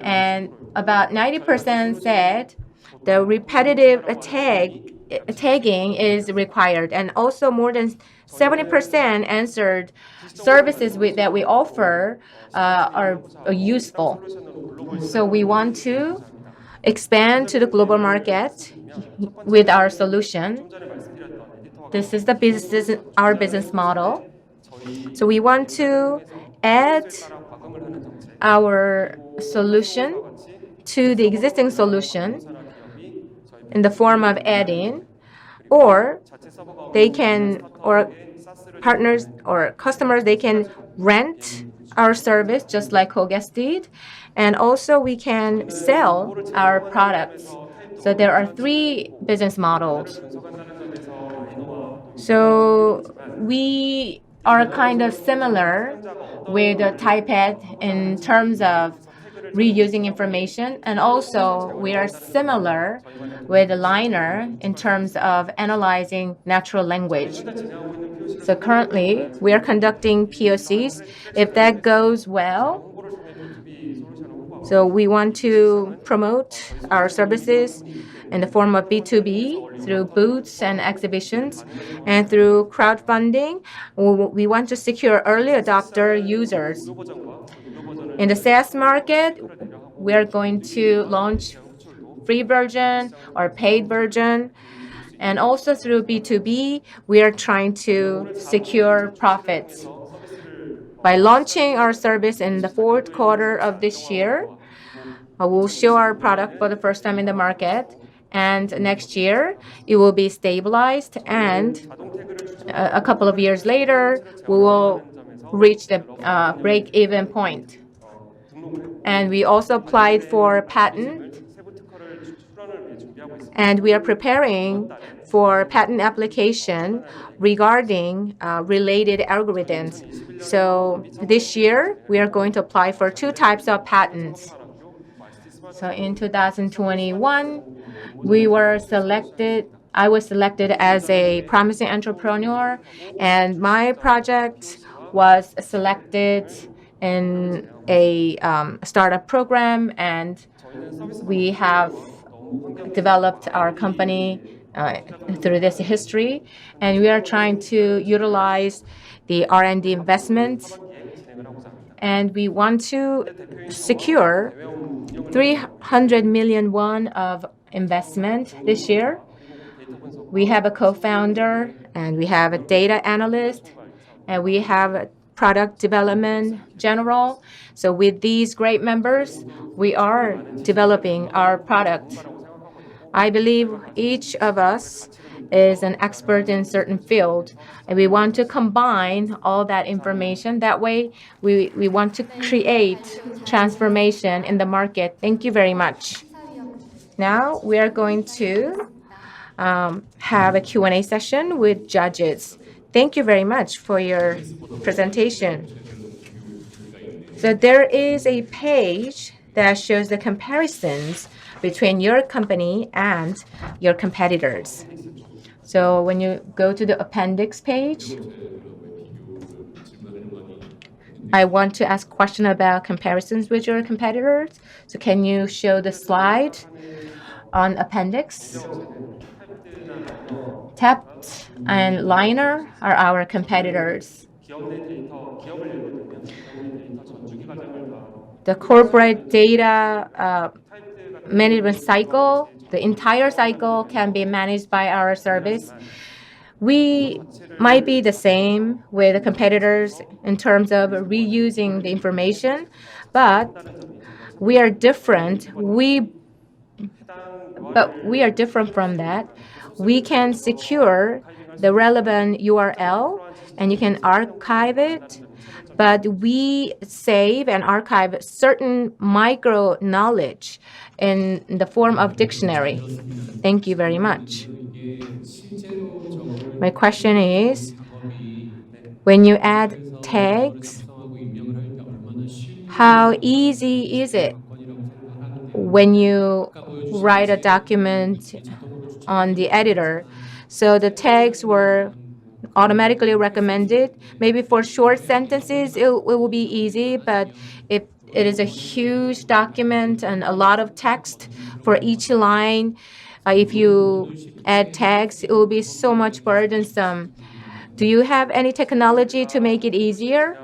and about 90% said the repetitive tagging is required, and also more than 70% answered services that we offer are useful. So we want to expand to the global market with our solution. This is our business model. So we want to add our solution to the existing solution in the form of add-in, or partners or customers, they can rent our service just like Cogas did, and also we can sell our products. So there are 3 business models. So we are kind of similar with TypeAd in terms of reusing information, and also we are similar with Liner in terms of analyzing natural language. So currently, we are conducting POCs. If that goes well, so we want to promote our services in the form of B2B through booths and exhibitions, and through crowdfunding, we want to secure early adopter users. In the SaaS market, we are going to launch free version or paid version. And also through B2B, we are trying to secure profits. By launching our service in the fourth quarter of this year, we'll show our product for the first time in the market. And next year, it will be stabilized. And a couple of years later, we will reach the break-even point. And we also applied for a patent, and we are preparing for patent application regarding related algorithms. So this year, we are going to apply for 2 types of patents. So in 2021, I was selected as a promising entrepreneur, and my project was selected in a startup program, and we have developed our company through this history, and we are trying to utilize the R&D investments, and we want to secure 300 million won of investment this year. We have a co-founder, and we have a data analyst, and we have a product development general. So with these great members, we are developing our product. I believe each of us is an expert in a certain field, and we want to combine all that information. That way, we want to create transformation in the market. Thank you very much. Now, we are going to have a Q&A session with judges. Thank you very much for your presentation. So there is a page that shows the comparisons between your company and your competitors. So when you go to the appendix page, I want to ask question about comparisons with your competitors. So can you show the slide on appendix? Tapt and Liner are our competitors. 기업 내 데이터, 기업을 예로 들면 기업 내 데이터 전 주기 과정을 다 The corporate data management cycle, the entire cycle can be managed by our service. We might be the same with the competitors in terms of reusing the information, but we are different. But we are different from that. We can secure the relevant URL and you can archive it, but we save and archive certain micro knowledge in the form of dictionary. Thank you very much. My question is, when you add tags, how easy is it when you write a document on the editor? So the tags were automatically recommended. Maybe for short sentences, it will be easy, but if it is a huge document and a lot of text for each line, if you add tags, it will be so much burdensome. Do you have any technology to make it easier?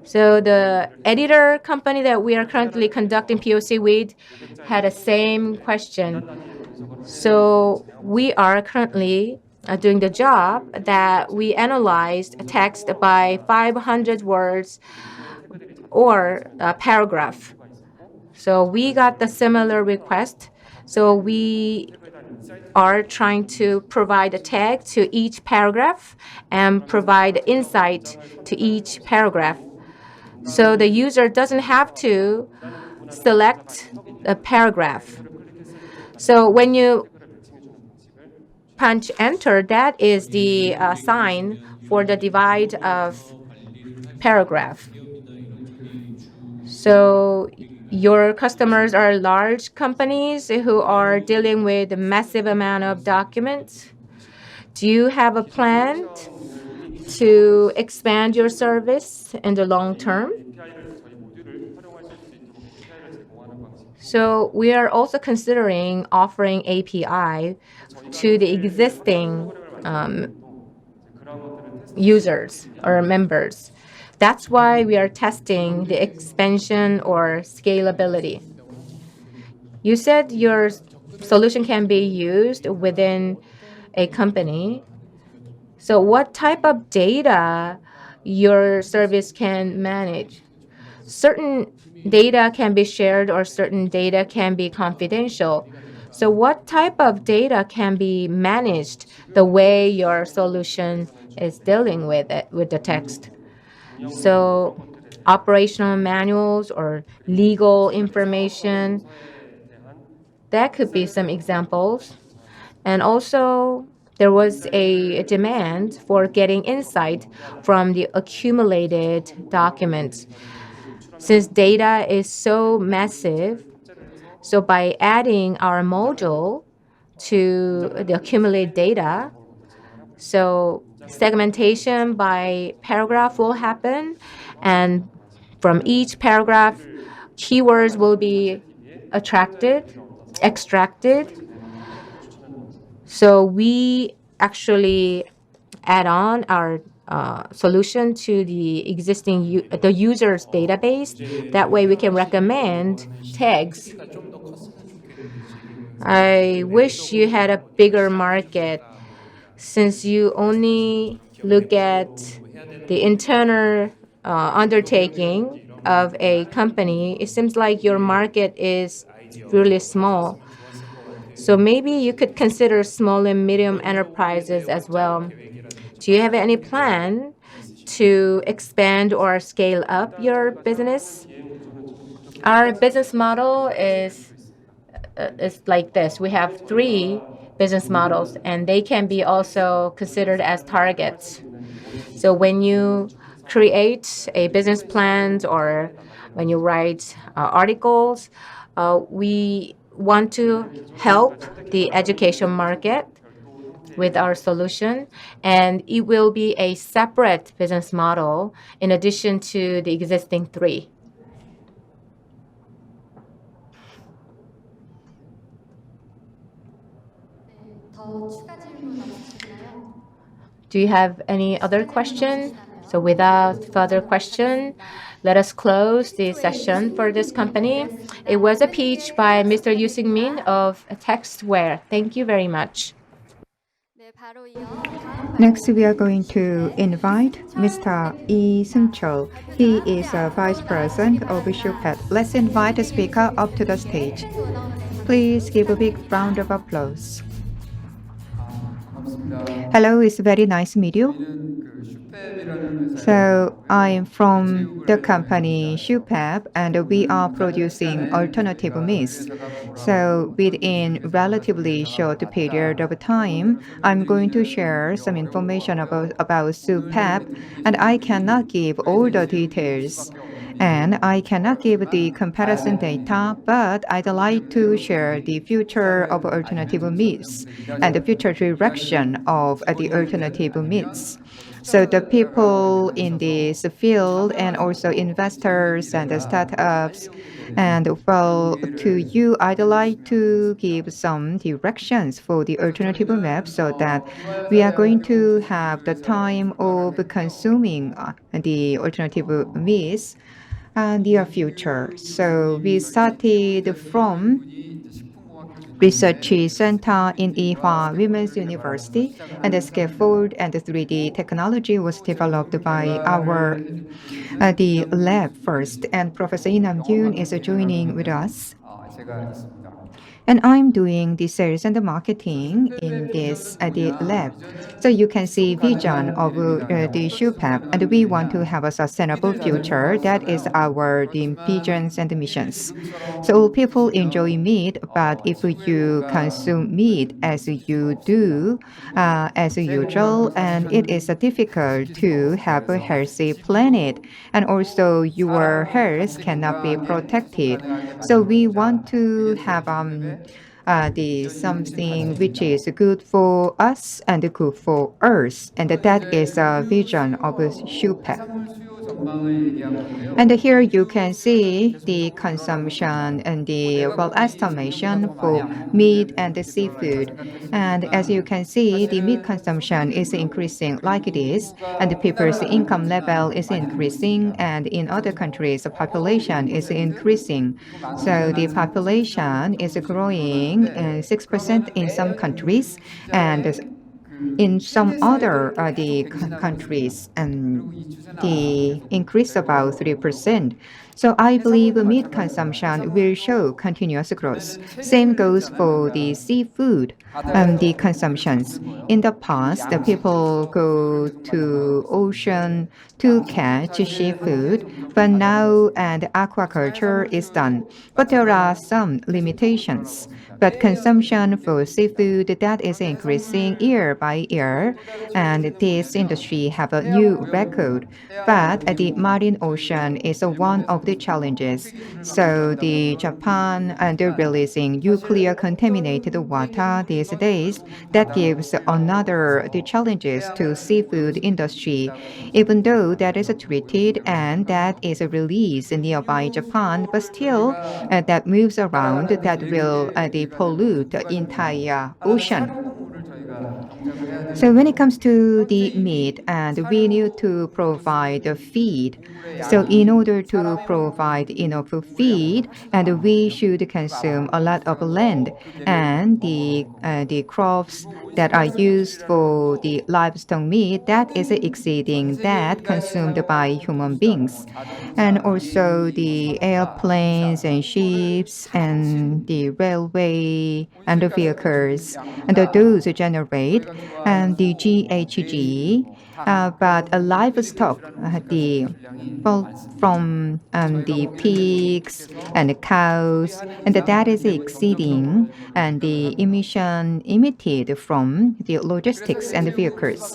So the editor company that we are currently conducting POC with had the same question. So we are currently doing the job that we analyzed text by 500 words or a paragraph. So we got the similar request. So we are trying to provide a tag to each paragraph and provide insight to each paragraph. So the user doesn't have to select a paragraph. So when you punch enter, that is the sign for the divide of paragraph. So your customers are large companies who are dealing with a massive amount of documents. Do you have a plan to expand your service in the long term? So we are also considering offering API to the existing users or members. That's why we are testing the expansion or scalability. You said your solution can be used within a company. So what type of data your service can manage? Certain data can be shared or certain data can be confidential. So what type of data can be managed the way your solution is dealing with it, with the text? So operational manuals or legal information, that could be some examples. And also, there was a demand for getting insight from the accumulated documents. Since data is so massive, so by adding our module to the accumulated data, so segmentation by paragraph will happen, and from each paragraph, keywords will be extracted. So we actually add on our solution to the existing the user's database. That way we can recommend tags. I wish you had a bigger market. Since you only look at the internal undertaking of a company, it seems like your market is really small. So maybe you could consider small and medium enterprises as well. Do you have any plan to expand or scale up your business? Our business model is like this. We have 3 business models, and they can be also considered as targets. So when you create a business plan or when you write articles. We want to help the education market with our solution, and it will be a separate business model in addition to the existing three. 더 추가 질문 없으신가요? Do you have any other question? So without further question, let us close the session for this company. It was a pitch by Mr. Yu Sing-min of Textware. Thank you very much. 네, 바로 이어 다음 Next, we are going to invite Mr. Lee Seung-chul. He is a Vice President of Shupet. Let's invite the speaker up to the stage. Please give a big round of applause. 반갑습니다. Hello, it's very nice to meet you. 저희는 그 슈팹이라는 회사의 So I'm from the company Shupep, and we are producing alternative meats. So within relatively short period of time, I'm going to share some information about Shupep, and I cannot give all the details. And I cannot give the comparison data, but I'd like to share the future of alternative meats and the future direction of the alternative meats. So the people in this field and also investors and the startups, and well, to you, I'd like to give some directions for the alternative map so that we are going to have the time of consuming the alternative meats near future. So we started from Research Center in Ewha Women's University, and the scaffold and the 3D technology was developed by our the lab first. And Professor Lee Nam-yoon is joining with us. 제가 있습니다. And I'm doing the sales and the marketing in this the lab. So you can see vision of the Shupep, and we want to have a sustainable future. That is our the visions and the missions. So all people enjoy meat, but if you consume meat as you do, as usual, and it is difficult to have a healthy planet, and also your health cannot be protected. So we want to have the something which is good for us and good for Earth, and that is a vision of Shupep. 해산물 수요 전망을 얘기한 건데요. And here you can see the consumption and the well estimation for meat and the seafood. And as you can see, the meat consumption is increasing like it is, and the people's income level is increasing, and in other countries, the population is increasing. So the population is growing 6% in some countries, and in some other countries, and the increase about 3%. So I believe meat consumption will show continuous growth. Same goes for the seafood, the consumptions. In the past, the people go to ocean to catch seafood, but now and aquaculture is done. But there are some limitations. But consumption for seafood that is increasing year by year, and this industry have a new record. But the marine ocean is one of the challenges. So the Japan and they're releasing nuclear contaminated water these days. That gives another the challenges to seafood industry. Even though that is treated and that is released nearby Japan, but still that moves around, that will pollute the entire ocean. So when it comes to the meat, and we need to provide the feed. So in order to provide enough feed, and we should consume a lot of land, and the crops that are used for the livestock meat that is exceeding that consumed by human beings, and also the airplanes and ships and the railway and the vehicles, and those generate and the GHG, but livestock, from the pigs and the cows, and that is exceeding and the emission emitted from the logistics and the vehicles.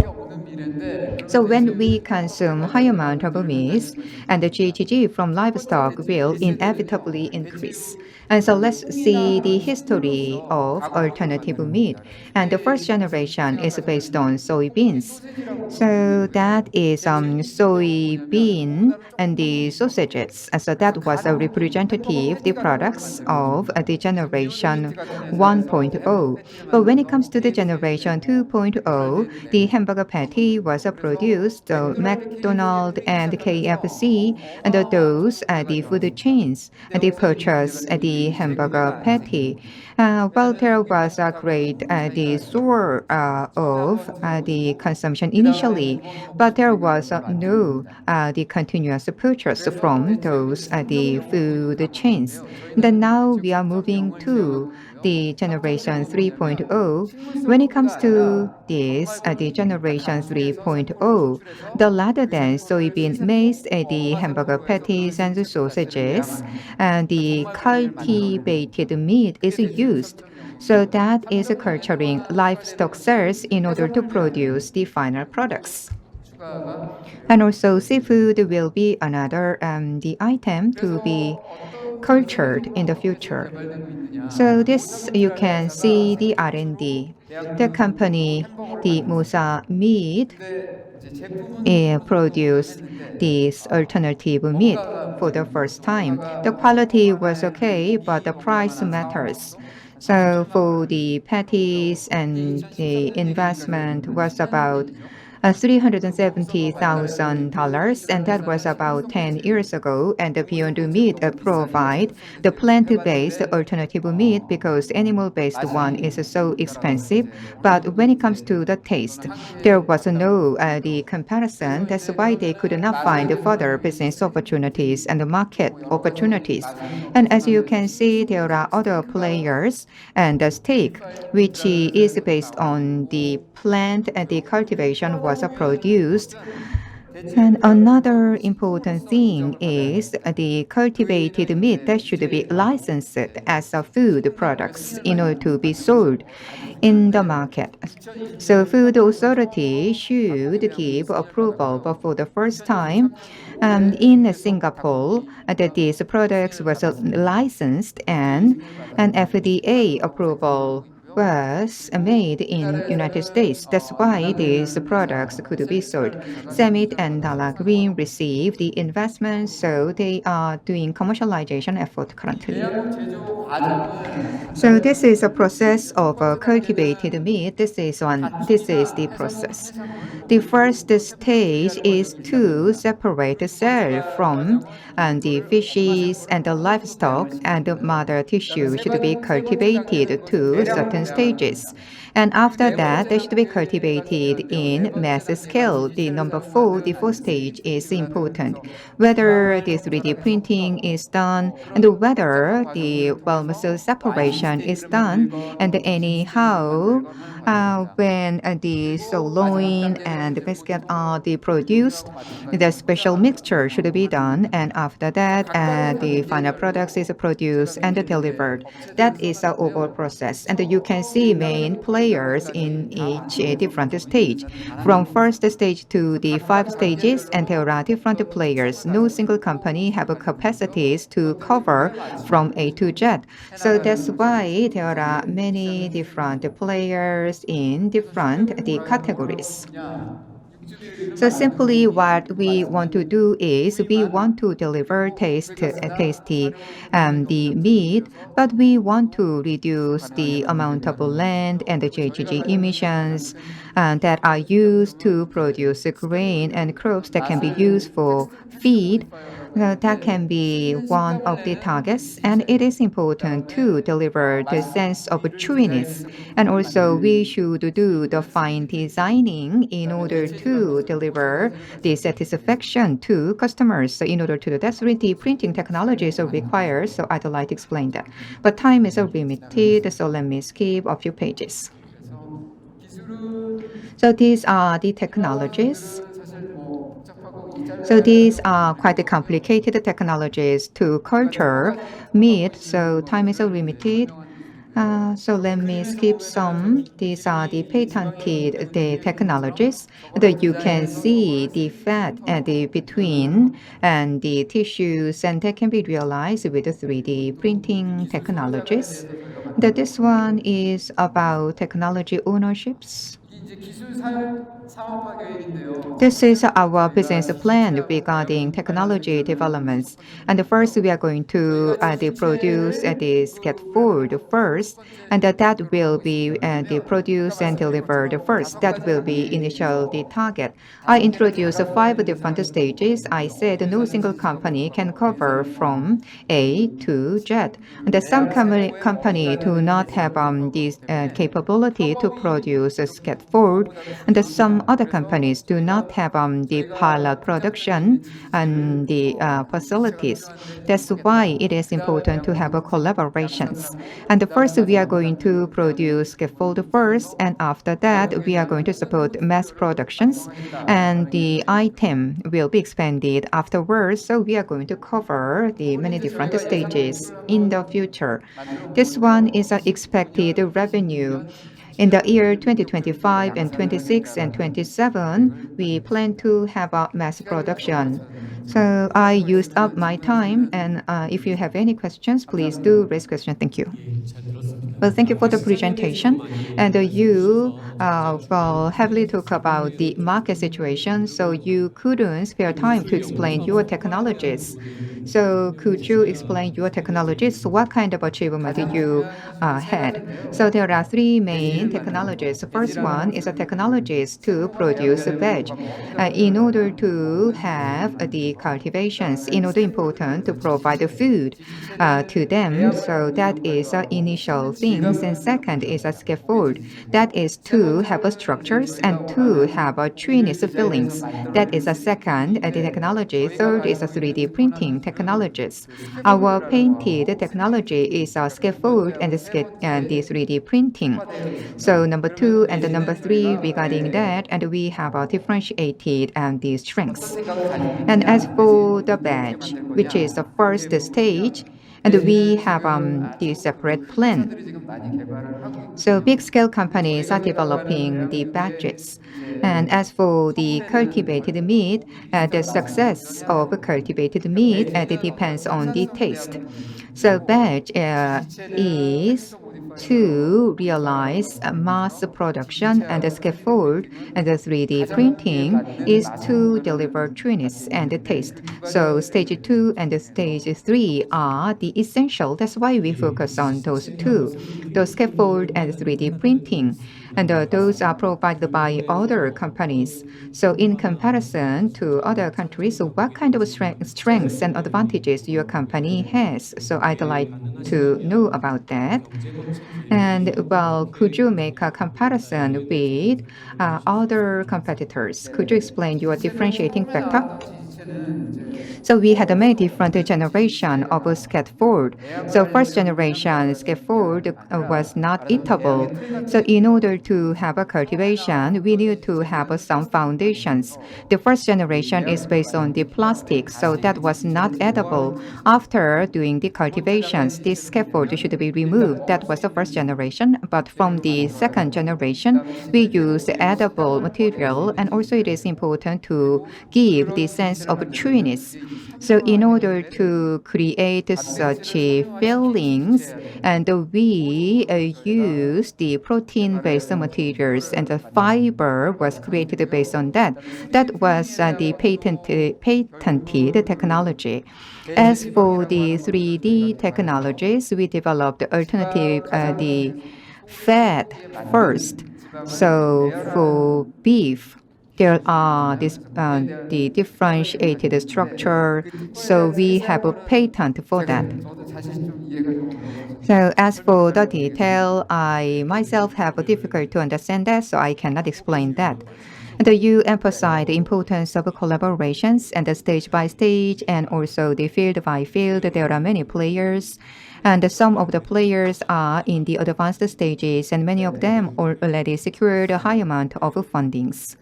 So when we consume high amount of meat, and the GHG from livestock will inevitably increase. And so let's see the history of alternative meat. And the first generation is based on soybeans. So that is soybean and the sausages. So that was a representative the products of the generation 1.0. But when it comes to the generation 2.0, the hamburger patty was produced McDonald's and KFC, and those are the food chains. And they purchase the hamburger patty. Well, there was a great the source of the consumption initially, but there was no the continuous purchase from those the food chains. Then now we are moving to the generation 3.0. When it comes to this, the generation 3.0, the rather than soybean maize, the hamburger patties and the sausages, and the cultivated meat is used. So that is culturing livestock cells in order to produce the final products. And also seafood will be another the item to be cultured in the future. So this you can see the R&D. The company, the Musa Meat, produced this alternative meat for the first time. The quality was okay, but the price matters. So for the patties and the investment was about $370,000, and that was about 10 years ago. And the Beyond Meat provide the plant-based alternative meat because animal-based one is so expensive. But when it comes to the taste, there was no the comparison. That's why they could not find further business opportunities and market opportunities. And as you can see, there are other players, and the steak, which is based on the plant and the cultivation was produced. And another important thing is the cultivated meat that should be licensed as a food products in order to be sold in the market. So food authority should give approval, but for the first time in Singapore, that these products was licensed and an FDA approval was made in United States. That's why these products could be sold. Summit and Dala Green received the investment, so they are doing commercialization effort currently. So this is a process of cultivated meat. This is the process. The first stage is to separate the cell from the fishes and the livestock, and the mother tissue should be cultivated to certain stages. And after that, they should be cultivated in mass scale. The the fourth stage is important. Whether the 3D printing is done and whether the muscle separation is done. And anyhow, when the sirloin and the biscuit are produced, the special mixture should be done. And after that, the final products is produced and delivered. That is the overall process. And you can see main players in each different stage. From first stage to the 5 stages, and there are different players. No single company have capacities to cover from A to Z. So that's why there are many different players in different the categories. So simply what we want to do is we want to deliver tasty the meat, but we want to reduce the amount of land and the GHG emissions that are used to produce grain and crops that can be used for feed. That can be one of the targets, and it is important to deliver the sense of chewiness. And also, we should do the fine designing in order to deliver the satisfaction to customers. So in order to do that, 3D printing technologies are required, so I'd like to explain that. But time is limited, so let me skip a few pages. So these are the technologies. So these are quite complicated technologies to culture meat, so time is limited. So let me skip some. These are the patented the technologies that you can see the fat at the between and the tissues, and that can be realized with the 3D printing technologies. That this one is about technology ownerships. 이게 이제 기술 사업화 계획인데요. This is our business plan regarding technology developments. And first, we are going to produce this cat food first, and that will be the produce and delivered first. That will be initial the target. I introduced 5 different stages. I said no single company can cover from A to Z. And some company do not have this capability to produce cat food, and some other companies do not have the pilot production and the facilities. That's why it is important to have collaborations. And first, we are going to produce scaffold first, and after that, we are going to support mass productions, and the item will be expanded afterwards. So we are going to cover the many different stages in the future. This one is an expected revenue. In the year 2025 and 26 and 27, we plan to have a mass production. So I used up my time, and if you have any questions, please do raise questions. Thank you. 예, 잘 들었습니다. Well, thank you for the presentation. And you well, well, heavily talk about the market situation, so you couldn't spare time to explain your technologies. So could you explain your technologies? What kind of achievement you had? So there are 3 main technologies. The first one is a technologies to produce a veg. In order to have the cultivations, in order important to provide the food to them. So that is initial things. And second is a scaffold. That is to have a structures and to have a trees fillings. That is a second the technology. Third is a 3D printing technologies. Our painted technology is a scaffold and the 3D printing. So number 2 and the number 3 regarding that, and we have a differentiated and the strengths. And as for the badge, which is the first stage, and we have the separate plan. 회사들이 지금 많이 개발을 하고 있고 So big scale companies are developing the badges. And as for the cultivated meat, the success of cultivated meat it depends on the taste. So badge is to realize mass production, and the scaffold and the 3D printing is to deliver trueness and the taste. So stage 2 and stage 3 are the essential. That's why we focus on those 2, the scaffold and 3D printing. And those are provided by other companies. So in comparison to other countries, so what kind of strengths and advantages your company has? So I'd like to know about that. And well, could you make a comparison with other competitors? Could you explain your differentiating factor? So we had many different generation of scaffold. So first generation scaffold was not eatable. So in order to have a cultivation, we need to have some foundations. The first generation is based on the plastic, so that was not edible. After doing the cultivations, this scaffold should be removed. That was the first generation. But from the second generation, we use edible material, and also it is important to give the sense of trueness. So in order to create such fillings, and we use the protein-based materials, and the fiber was created based on that. That was the patented technology. As for the 3D technologies, we developed alternative the fat first. So for beef, there are the differentiated structure, so we have a patent for that. 저도 사실 좀 이해가 좀 어려워서 So as for the detail, I myself have a difficulty to understand that, so I cannot explain that. And you emphasize the importance of collaborations and the stage by stage, and also the field by field. There are many players, and some of the players are in the advanced stages, and many of them already secured a high amount of fundings.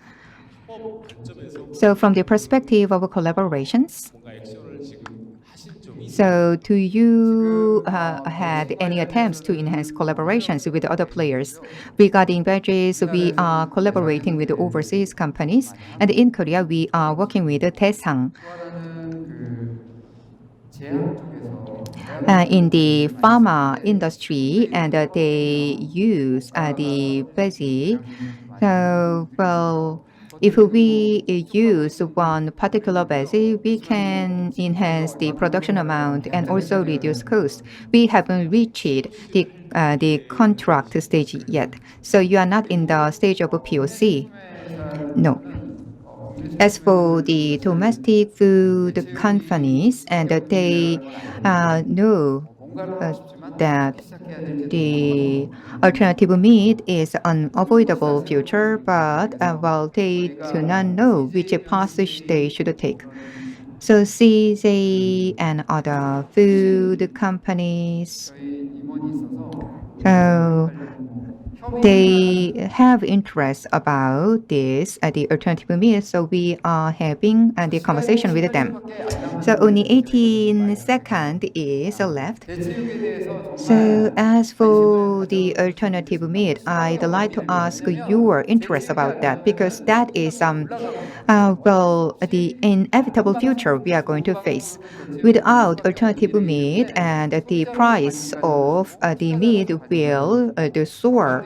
So from the perspective of collaborations, 뭔가 액션을 지금 하실 점이 So do you had any attempts to enhance collaborations with other players? Regarding badges, we are collaborating with overseas companies, and in Korea, we are working with Daesang. 또 하나는 그 제약 쪽에서 In the pharma industry, and they use the badge. So, well, if we use one particular basis, we can enhance the production amount and also reduce cost. We haven't reached the contract stage yet. So you are not in the stage of a POC. No. As for the domestic food companies, and they know 뭔가를 하고 싶지만 that 시작해야 될지 the alternative meat is an unavoidable future, but well, they do not know which path they should take. So CJ and other food companies, 저희 임원이 있어서 so they have interest about this the alternative meat, so we are having the conversation with them. So only 18 seconds is left. 대체육에 대해서 So 정말 as for the alternative meat, I'd like to ask your interest about that, because that is well, the inevitable future we are going to face. Without alternative meat, and the price of the meat will soar.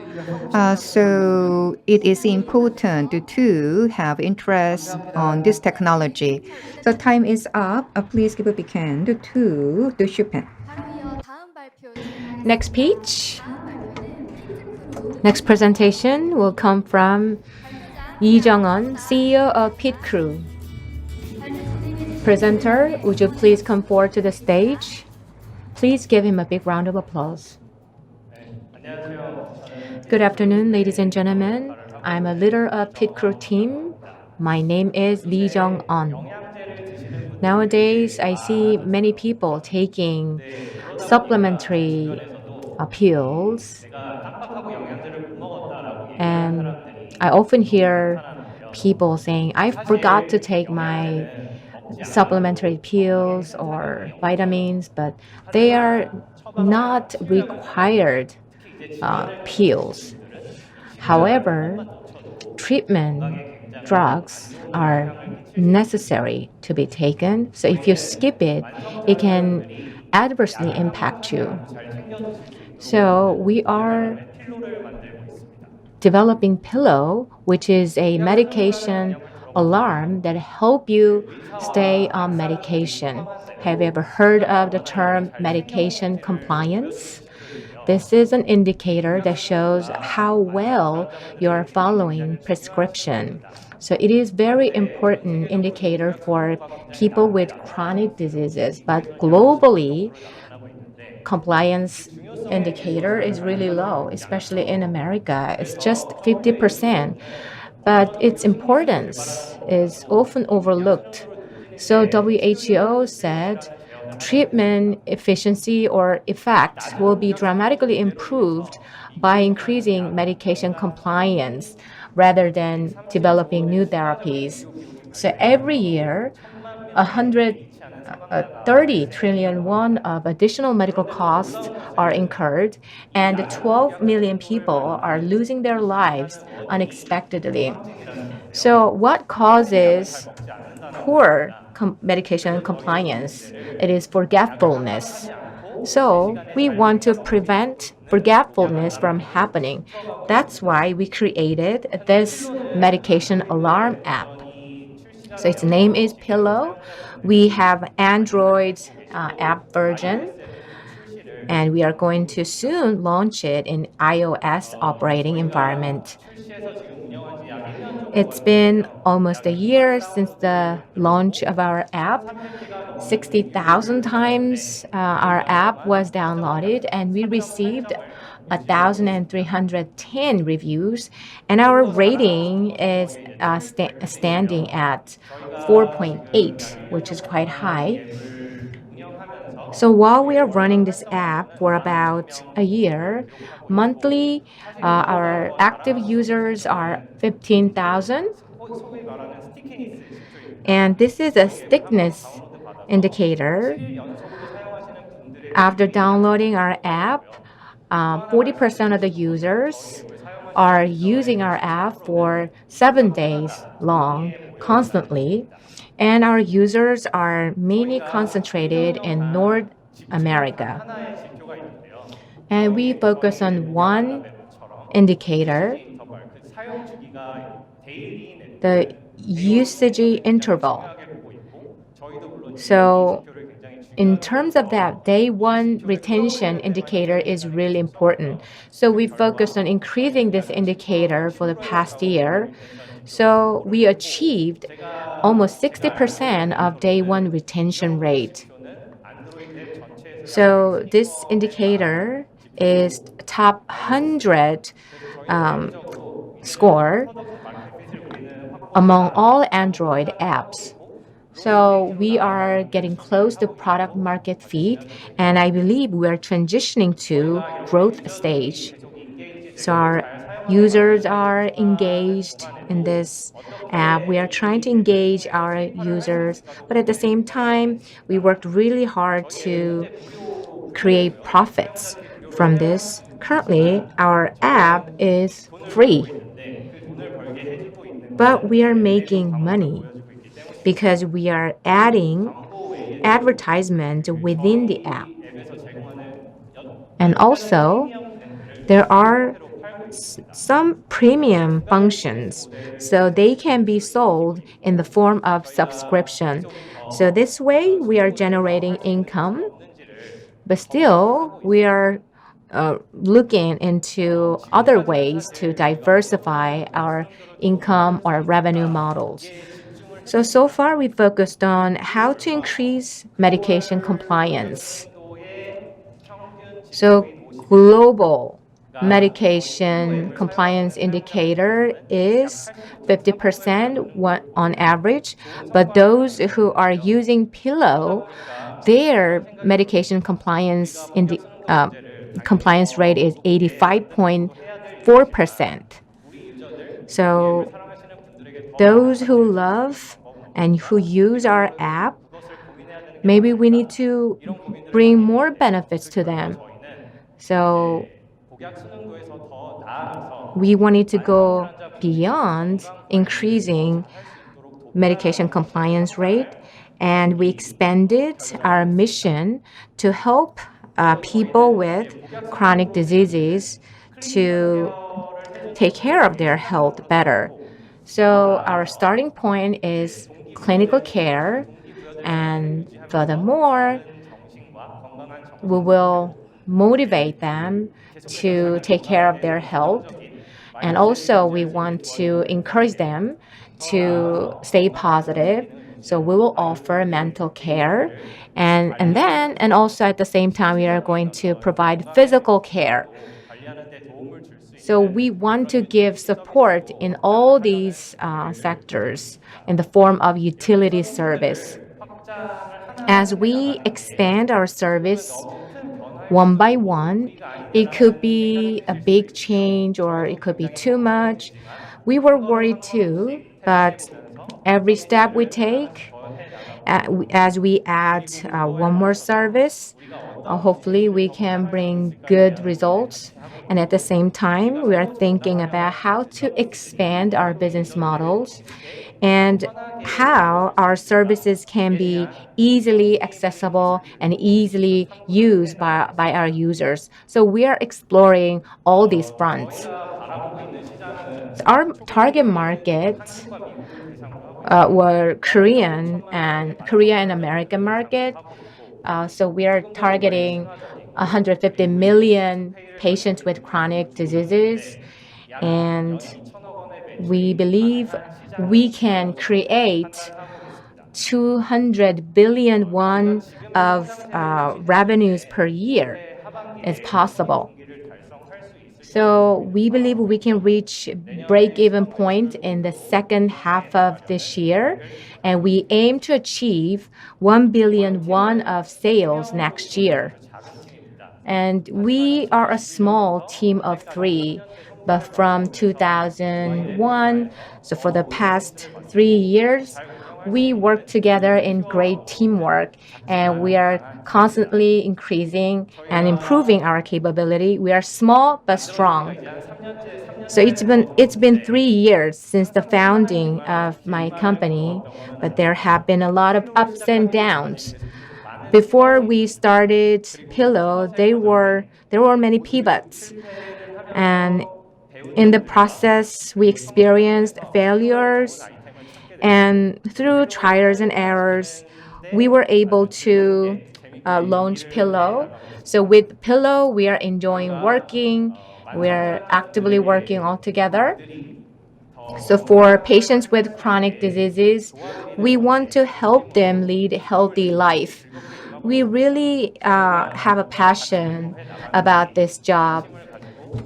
So it is important to have interest on this technology. So time is up. Please give a big hand to the Chopin. 바로 이어 다음 발표 진행하겠습니다. Next page. 다음 발표는 피트크루 Next presentation will come from 발표자 Lee Jung-un, CEO of Pit Crew. 발표 진행해 주실 Presenter, would you please come forward to the stage? Please give him a big round of applause. Good afternoon, ladies and gentlemen. I'm a leader of Pit Crew team. My name is Lee Jung-un. Nowadays, I see many people taking supplementary pills, and I often hear people saying, I forgot to take my supplementary pills or vitamins, but they are not required pills. However, treatment drugs are necessary to be taken. So if you skip it, it can adversely impact you. So we are developing Pillow, which is a medication alarm that help you stay on medication. Have you ever heard of the term medication compliance? This is an indicator that shows how well you're following prescription. So it is very important indicator for people with chronic diseases, but globally, compliance indicator is really low, especially in America. It's just 50%. But its importance is often overlooked. So WHO said treatment efficiency or effect will be dramatically improved by increasing medication compliance rather than developing new therapies. So every year, 130 trillion won of additional medical costs are incurred, and 12 million people are losing their lives unexpectedly. So what causes poor medication compliance? It is forgetfulness. So we want to prevent forgetfulness from happening. That's why we created this medication alarm app. So its name is Pillow. We have Android app version, and we are going to soon launch it in iOS operating environment. It's been almost a year since the launch of our app. 60,000 times our app was downloaded, and we received 1,310 reviews, and our rating is standing at 4.8, which is quite high. So while we are running this app for about a year, monthly our active users are 15,000. And this is a thickness indicator. After downloading our app, 40% of the users are using our app for 7 days long constantly, and our users are mainly concentrated in North America. 하나의 지표가 있는데요. And we focus on one indicator, 인터벌, 그 사용 주기가 데일리인 the usage interval. 중요하게 보고 있고 저희도 물론 So 지표를 굉장히 in terms of that, day one retention indicator is really important. So we focused on increasing this indicator for the past year. So we achieved almost 60% of day one retention rate. So this indicator is top 100 score among all Android apps. So we are getting close to product market fit, and I believe we are transitioning to growth stage. So our users are engaged in this app. We are trying to engage our users, but at the same time, we worked really hard to create profits from this. Currently, our app is free, but we are making money because we are adding advertisement within the app. And also, there are some premium functions, so they can be sold in the form of subscription. So this way, we are generating income, but still, we are looking into other ways to diversify our income or revenue models. So far, we focused on how to increase medication compliance. So global medication compliance indicator is 50% on average, but those who are using pillow, their medication compliance compliance rate is 85.4%. So those who love and who use our app, maybe we need to bring more benefits to them. So we wanted to go beyond increasing medication compliance rate, and we expanded our mission to help people with chronic diseases to take care of their health better. So our starting point is clinical care, and furthermore, we will motivate them to take care of their health. And also, we want to encourage them to stay positive. So we will offer mental care, and also at the same time, we are going to provide physical care. So we want to give support in all these sectors in the form of utility service. As we expand our service one by one, it could be a big change or it could be too much. We were worried too, but every step we take, as we add one more service, hopefully we can bring good results. And at the same time, we are thinking about how to expand our business models and how our services can be easily accessible and easily used by our users. So we are exploring all these fronts. Our target market were Korea and American market. So we are targeting 150 million patients with chronic diseases, and we believe we can create 200 billion won of revenues per year. It's possible. So we believe we can reach break-even point in the second half of this year, and we aim to achieve 1 billion won of sales next year. And we are a small team of 3, but from 2001, so for the past 3 years, we work together in great teamwork, and we are constantly increasing and improving our capability. We are small but strong. So it's been 3 years since the founding of my company, but there have been a lot of ups and downs. Before we started Pillow, there were many pivots, and in the process, we experienced failures, and through trials and errors, we were able to launch Pillow. So with Pillow, we are enjoying working. We are actively working all together. So for patients with chronic diseases, we want to help them lead a healthy life. We really have a passion about this job,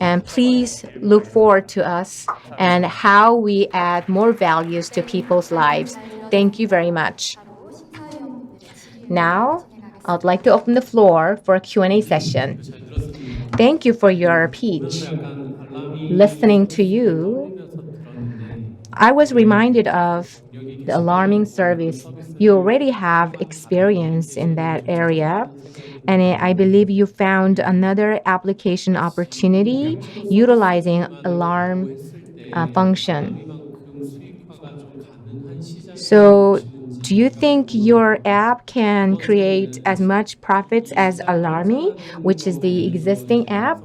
and please look forward to us and how we add more values to people's lives. Thank you very much. 바로 심사위원분들의 질의를 Now, I'd 진행하겠습니다. like to open the floor for a Q&A session. 잘 들었습니다. Thank you for your speech. 약간 알람이 Listening to you, 울리면서 들었는데 I was reminded of the alarming service. You already have experience in that area, and I believe you found another application opportunity utilizing alarm function. 알람이만큼 수익화가 좀 가능한 시장이 So, 보시는지 do you think your app can create as much profits as Alarmy, which is the existing app?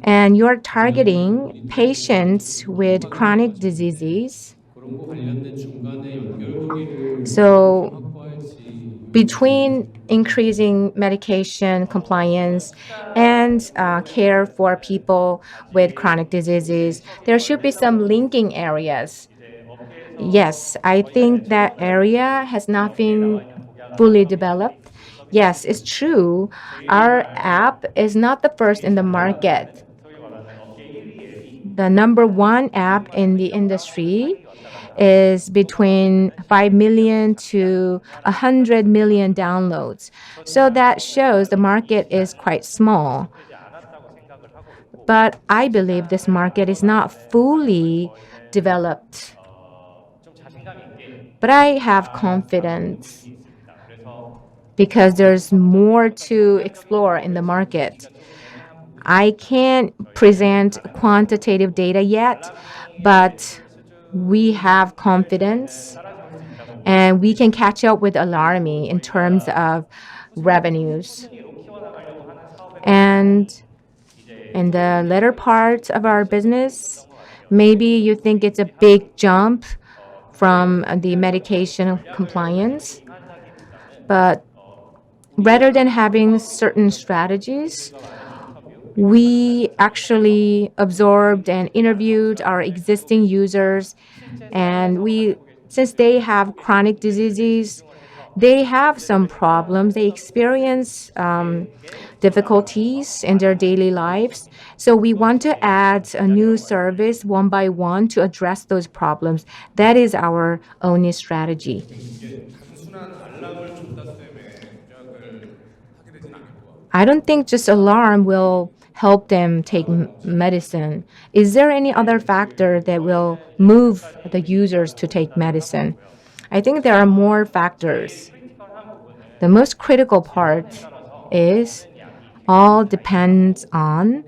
And you're targeting patients with chronic diseases. 그런 거 관련된 중간에 연결고리를 So, 확보할지 between increasing medication compliance and care for people with chronic diseases, there should be some linking areas. Yes, I think that area has not been fully developed. Yes, it's true. Our app is not the first in the market. The number one app in the industry is between 5 million to 100 million downloads. So that shows the market is quite small. But I believe this market is not fully developed. But I have confidence because there's more to explore in the market. I can't present quantitative data yet, but we have confidence and we can catch up with Alarmy in terms of revenues. And in the latter part of our business, maybe you think it's a big jump from the medication compliance, but rather than having certain strategies, we actually absorbed and interviewed our existing users, and since they have chronic diseases, they have some problems. They experience difficulties in their daily lives. So we want to add a new service one by one to address those problems. That is our only strategy. 이게 단순한 알람을 줬다 쌤에 공약을 하게 되진 않겠고 I don't think just alarm will help them take medicine. Is there any other factor that will move the users to take medicine? I think there are more factors. The most critical part is all depends on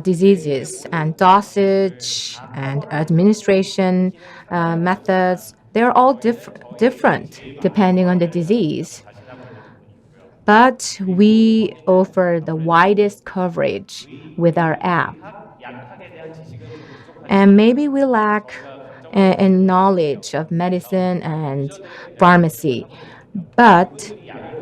diseases and dosage and administration methods. They're all different depending on the disease. But we offer the widest coverage with our app. And maybe we lack in knowledge of medicine and pharmacy. But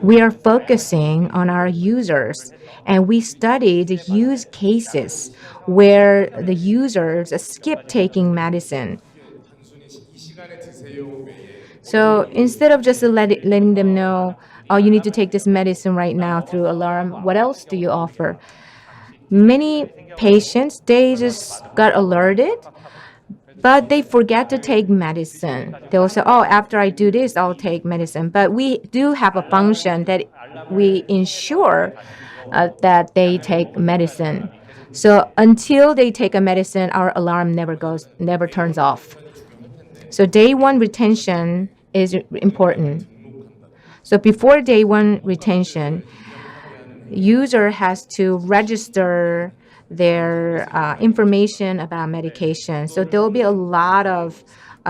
we are focusing on our users, and we study the use cases where the users skip taking medicine. 단순히 이 시간에 드세요 외에 So instead of just letting them know, oh, you need to take this medicine right now through alarm, what else do you offer? Many patients, they just got alerted, but they forget to take medicine. They will say, oh, after I do this, I'll take medicine. But we do have a function that we ensure that they take medicine. So until they take a medicine, our alarm never turns off. So day one retention is important. So before day one retention, user has to register their information about medication. So there will be a lot of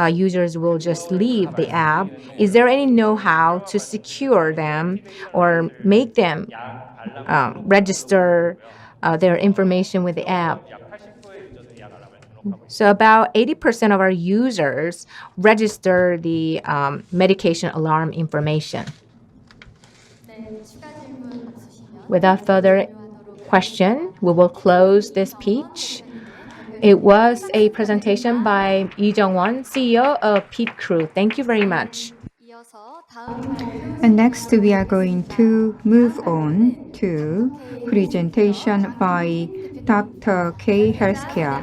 users will just leave the app. Is there any know-how to secure them or make them register their information with the app? So about 80% of our users register the medication alarm information. 네, 추가 질문 없으시면 Without further 종료하도록 question, we will close this speech. It was a presentation by Lee Jung-won, CEO of Pete Crew. Thank you very much. 이어서 다음 발표 And next, we are going to move on to presentation by Dr. K Healthcare.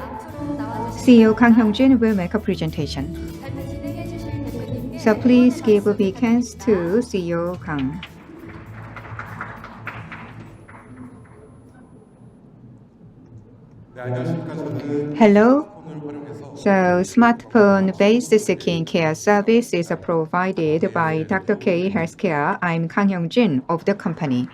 CEO Kang Hyung-jin will make a presentation. 발표 진행해 주실 대표님께 So please give a big hands to CEO Kang. 네, 안녕하십니까. 저는 Hello. 폰을 활용해서 So smartphone-based skincare service is provided by Dr. K Healthcare. I'm Kang Hyung-jin of the company.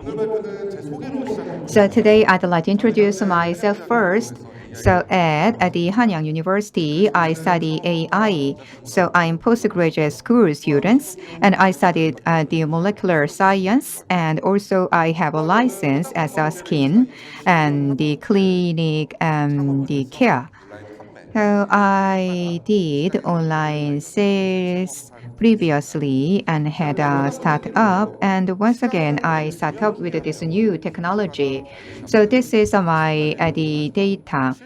오늘 발표는 제 소개로 시작해볼게요. So today I'd like to introduce myself first. So at the Hanyang University, I study AI. So I'm postgraduate school students, and I studied the molecular science, and also I have a license as a skin and the clinic and the care. So I did online sales previously and had a startup, and once again I start up with this new technology. So this is my the data.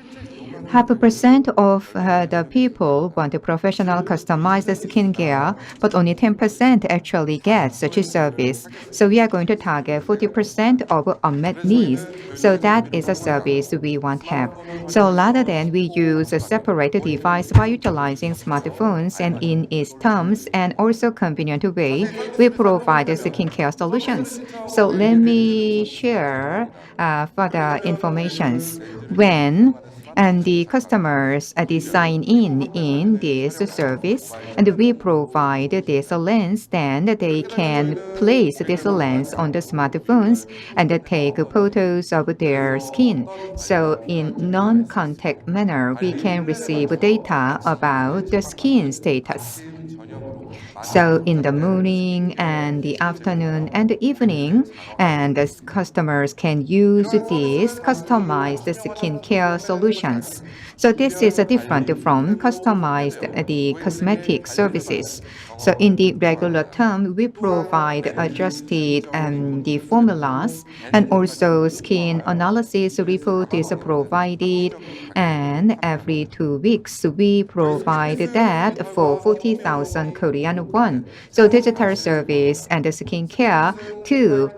0.5% of the people want a professional customized skincare, but only 10% actually get such a service. So we are going to target 40% of unmet needs. So that is a service we want to have. So rather than we use a separate device by utilizing smartphones and in its terms and also convenient way, we provide skincare solutions. So let me share further informations. When and the customers they sign in this service, and we provide this lens, then they can place this lens on the smartphones and take photos of their skin. So in non-contact manner, we can receive data about the skin status. So in the morning and the afternoon and the evening, and the customers can use these customized skincare solutions. So this is different from customized the cosmetic services. So in the regular term, we provide adjusted the formulas, and also skin analysis report is provided, and every 2 weeks we provide that for 40,000 Korean won. So digital service and the skincare, two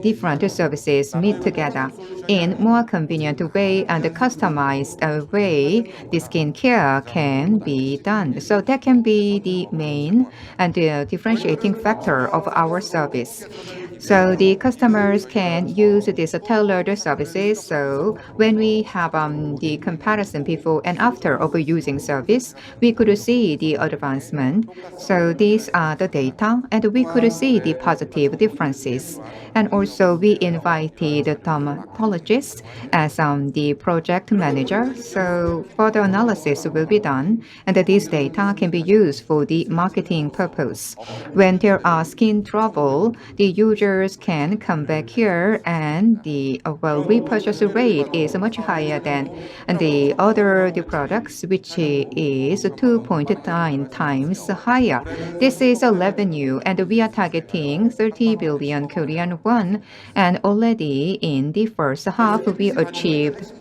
different services meet together in more convenient way and customized way. The skincare can be done. So that can be the main and the differentiating factor of our service. So the customers can use these tailored services. So when we have the comparison before and after of using service, we could see the advancement. So these are the data, and we could see the positive differences. And also we invited dermatologists as the project manager. So further analysis will be done, and this data can be used for the marketing purpose. When there are skin trouble, the users can come back here, and the repurchase rate is much higher than the other products, which is 2.9 times higher. This is a revenue, and we are targeting 30 billion Korean won, and already in the first half we achieved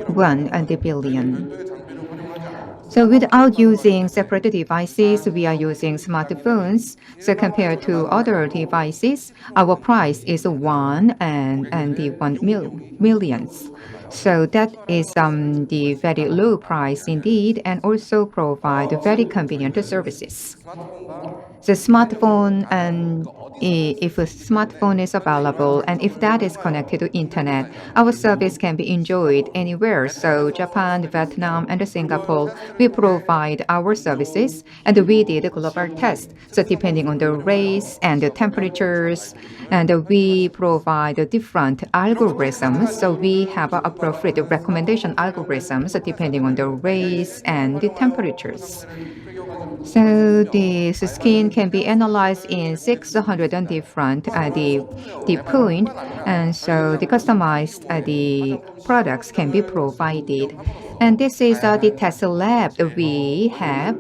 1 billion. So without using separate devices, we are using smartphones. So compared to other devices, our price is 1 and the 1 millions. So that is the very low price indeed, and also provide very convenient services. the smartphone, and if a smartphone is available and if that is connected to internet, our service can be enjoyed anywhere. So Japan, Vietnam, and Singapore, we provide our services, and we did a global test. So depending on the race and the temperatures, and we provide different algorithms. So we have appropriate recommendation algorithms depending on the race and the temperatures. So this skin can be analyzed in 600 different the point, and so the customized the products can be provided. And this is the test lab that we have.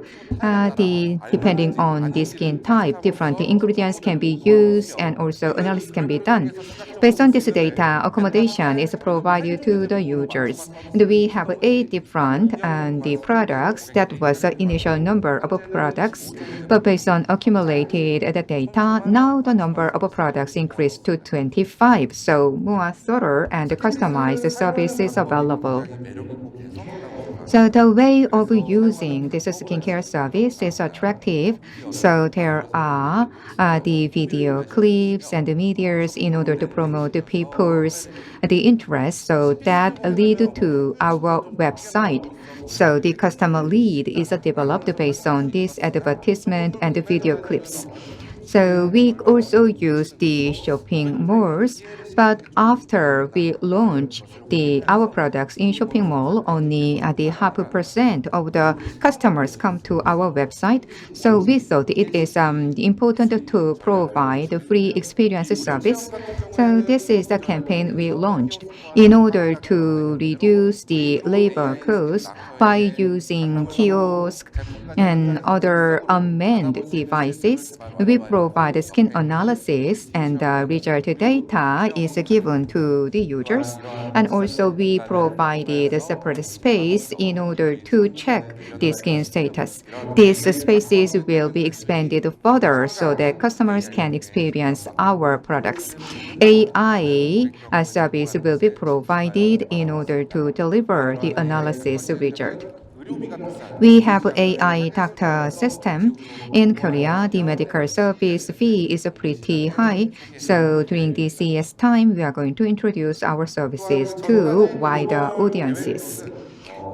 The depending on the skin type, different ingredients can be used, and also analysis can be done. Based on this data, accommodation is provided to the users. And we have 8 different the products. That was the initial number of products. But based on accumulated the data, now the number of products increased to 25. So more thorough and customized service is available. So the way of using this skincare service is attractive. So there are the video clips and the medias in order to promote the people's the interest. So that lead to our website. So the customer lead is developed based on this advertisement and the video clips. So we also use the shopping malls, but after we launch our products in shopping mall, only the 0.5% of the customers come to our website. So we thought it is important to provide a free experience service. So this is the campaign we launched in order to reduce the labor cost by using kiosks and other unmanned devices. We provide skin analysis, and the result data is given to the users. And also we provided a separate space in order to check the skin status. These spaces will be expanded further so that customers can experience our products. AI service will be provided in order to deliver the analysis result. We have AI doctor system. In Korea, the medical service fee is pretty high. So during the CES time, we are going to introduce our services to wider audiences.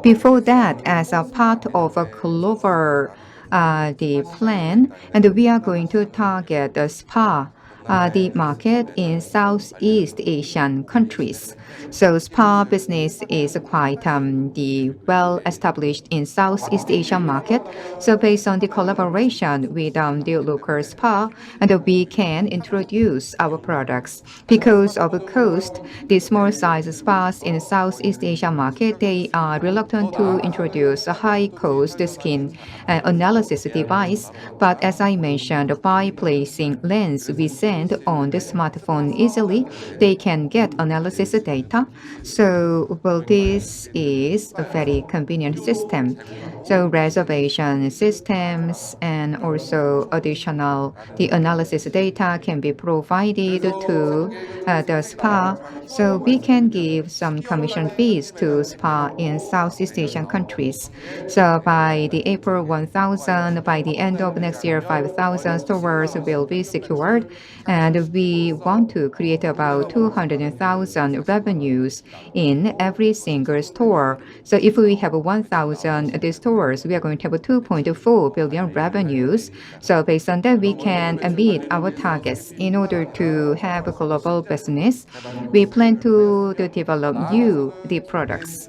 Before that, as a part of a global the plan, and we are going to target the spa the market in Southeast Asian countries. So spa business is quite the well established in Southeast Asian market. So based on the collaboration with the local spa, and we can introduce our products. Because of the cost, the small size spas in Southeast Asian market, they are reluctant to introduce a high cost skin analysis device. But as I mentioned, by placing lens we send on the smartphone easily, they can get analysis data. So, well, this is a very convenient system. So reservation systems and also additional the analysis data can be provided to the spa. So we can give some commission fees to spa in Southeast Asian countries. So by the April 1000, by the end of next year, 5,000 stores will be secured. And we want to create about 200,000 revenues in every single store. So if we have 1,000 these stores, we are going to have 2.4 billion revenues. So based on that, we can meet our targets. In order to have a global business, we plan to develop new products.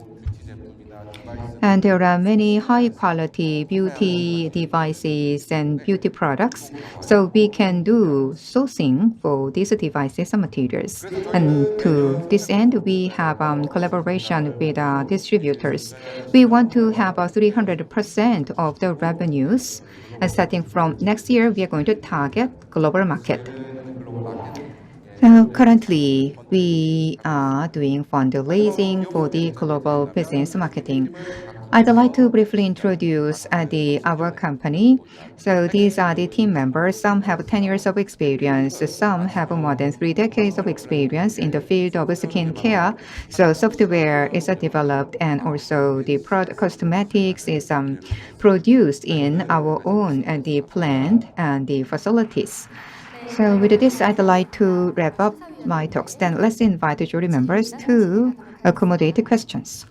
And there are many high quality beauty devices and beauty products. So we can do sourcing for these devices and materials. And to this end, we have collaboration with distributors. We want to have 300% of the revenues. And starting from next year, we are going to target global market. Currently, we are doing fundraising for the global business marketing. I'd like to briefly introduce our company. So these are the team members. Some have 10 years of experience. Some have more than 3 decades of experience in the field of skincare. So software is developed and also the product cosmetics is produced in our own the plant and the facilities. So with this, I'd like to wrap up my talks. Then let's invite the jury members to accommodate the questions.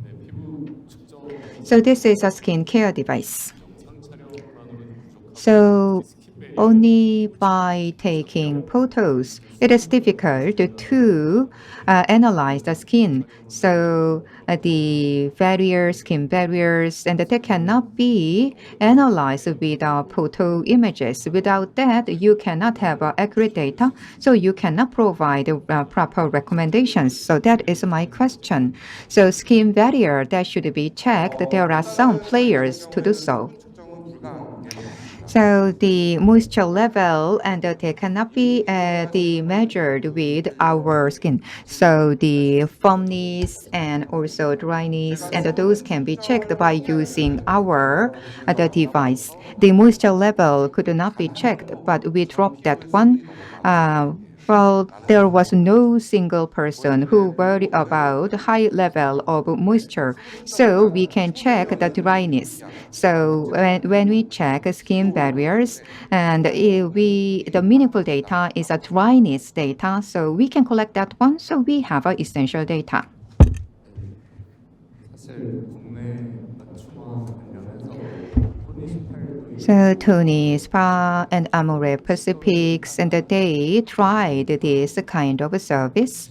네, 피부 측정에 So this is a skincare device. 영상 촬영만으로는 부족합니다. So 스킨 베리어 only by taking photos, it is difficult to analyze the skin. So the skin barriers, and that cannot be analyzed with photo images. Without that, you cannot have accurate data. So you cannot provide proper recommendations. So that is my question. So skin barrier that should be checked. There are some players to do so. 측정은 불가능해요. So the moisture level and they cannot be measured with our skin. So the firmness and also dryness and those can be checked by using our the device. The moisture level could not be checked, but we dropped that one. Well, there was no single person who worried about high level of moisture, so we can check the dryness. So when we check skin barriers, and the meaningful data is a dryness data, so we can collect that one. So we have essential data. 사실 국내 맞춤화 관련해서 토니 18도 So Tony Spa and Amore Pacifics, and they tried this kind of service,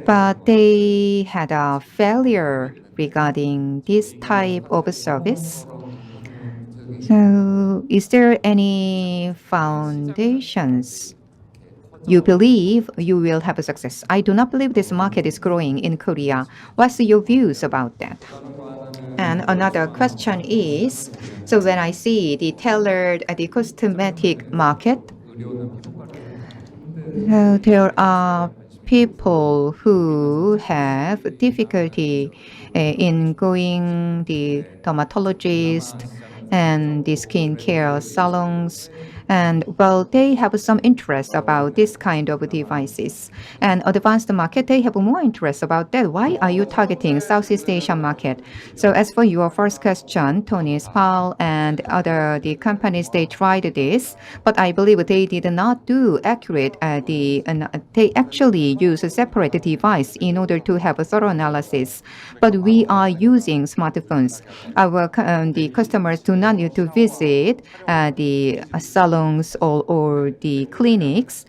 but they had a failure regarding this type of service. So is there any foundations you believe you will have a success? I do not believe this market is growing in Korea. What's your views about that? And another question is, so when I see the tailored the cosmetic market, there are people who have difficulty in going the dermatologist and the skincare salons. And well, they have some interest about this kind of devices. And advanced market, they have more interest about that. Why are you targeting Southeast Asian market? So as for your first question, Tony Spa and the companies, they tried this, but I believe they did not do accurate. They actually use a separate device in order to have a thorough analysis. But we are using smartphones. The customers do not need to visit the salons or the clinics.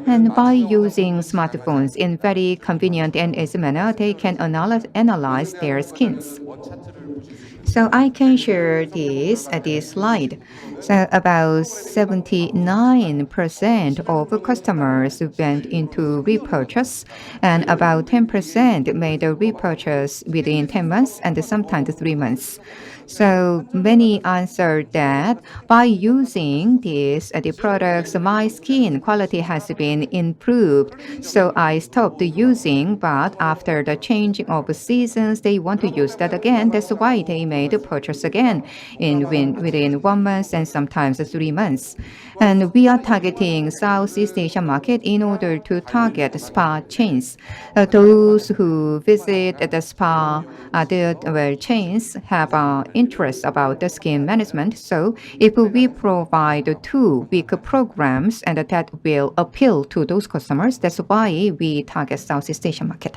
And by using smartphones in very convenient and easy manner, they can analyze their skins. So I can share this slide. So about 79% of customers went into repurchase, and about 10% made a repurchase within 10 months and sometimes 3 months. So many answered that by using the products, my skin quality has been improved. So I stopped using, but after the changing of seasons, they want to use that again. That's why they made a purchase again within 1 month and sometimes 3 months. And we are targeting Southeast Asia market in order to target spa chains. Those who visit the spa, the chains have interest about the skin management. So if we provide 2 week programs, and that will appeal to those customers, that's why we target Southeast Asia market.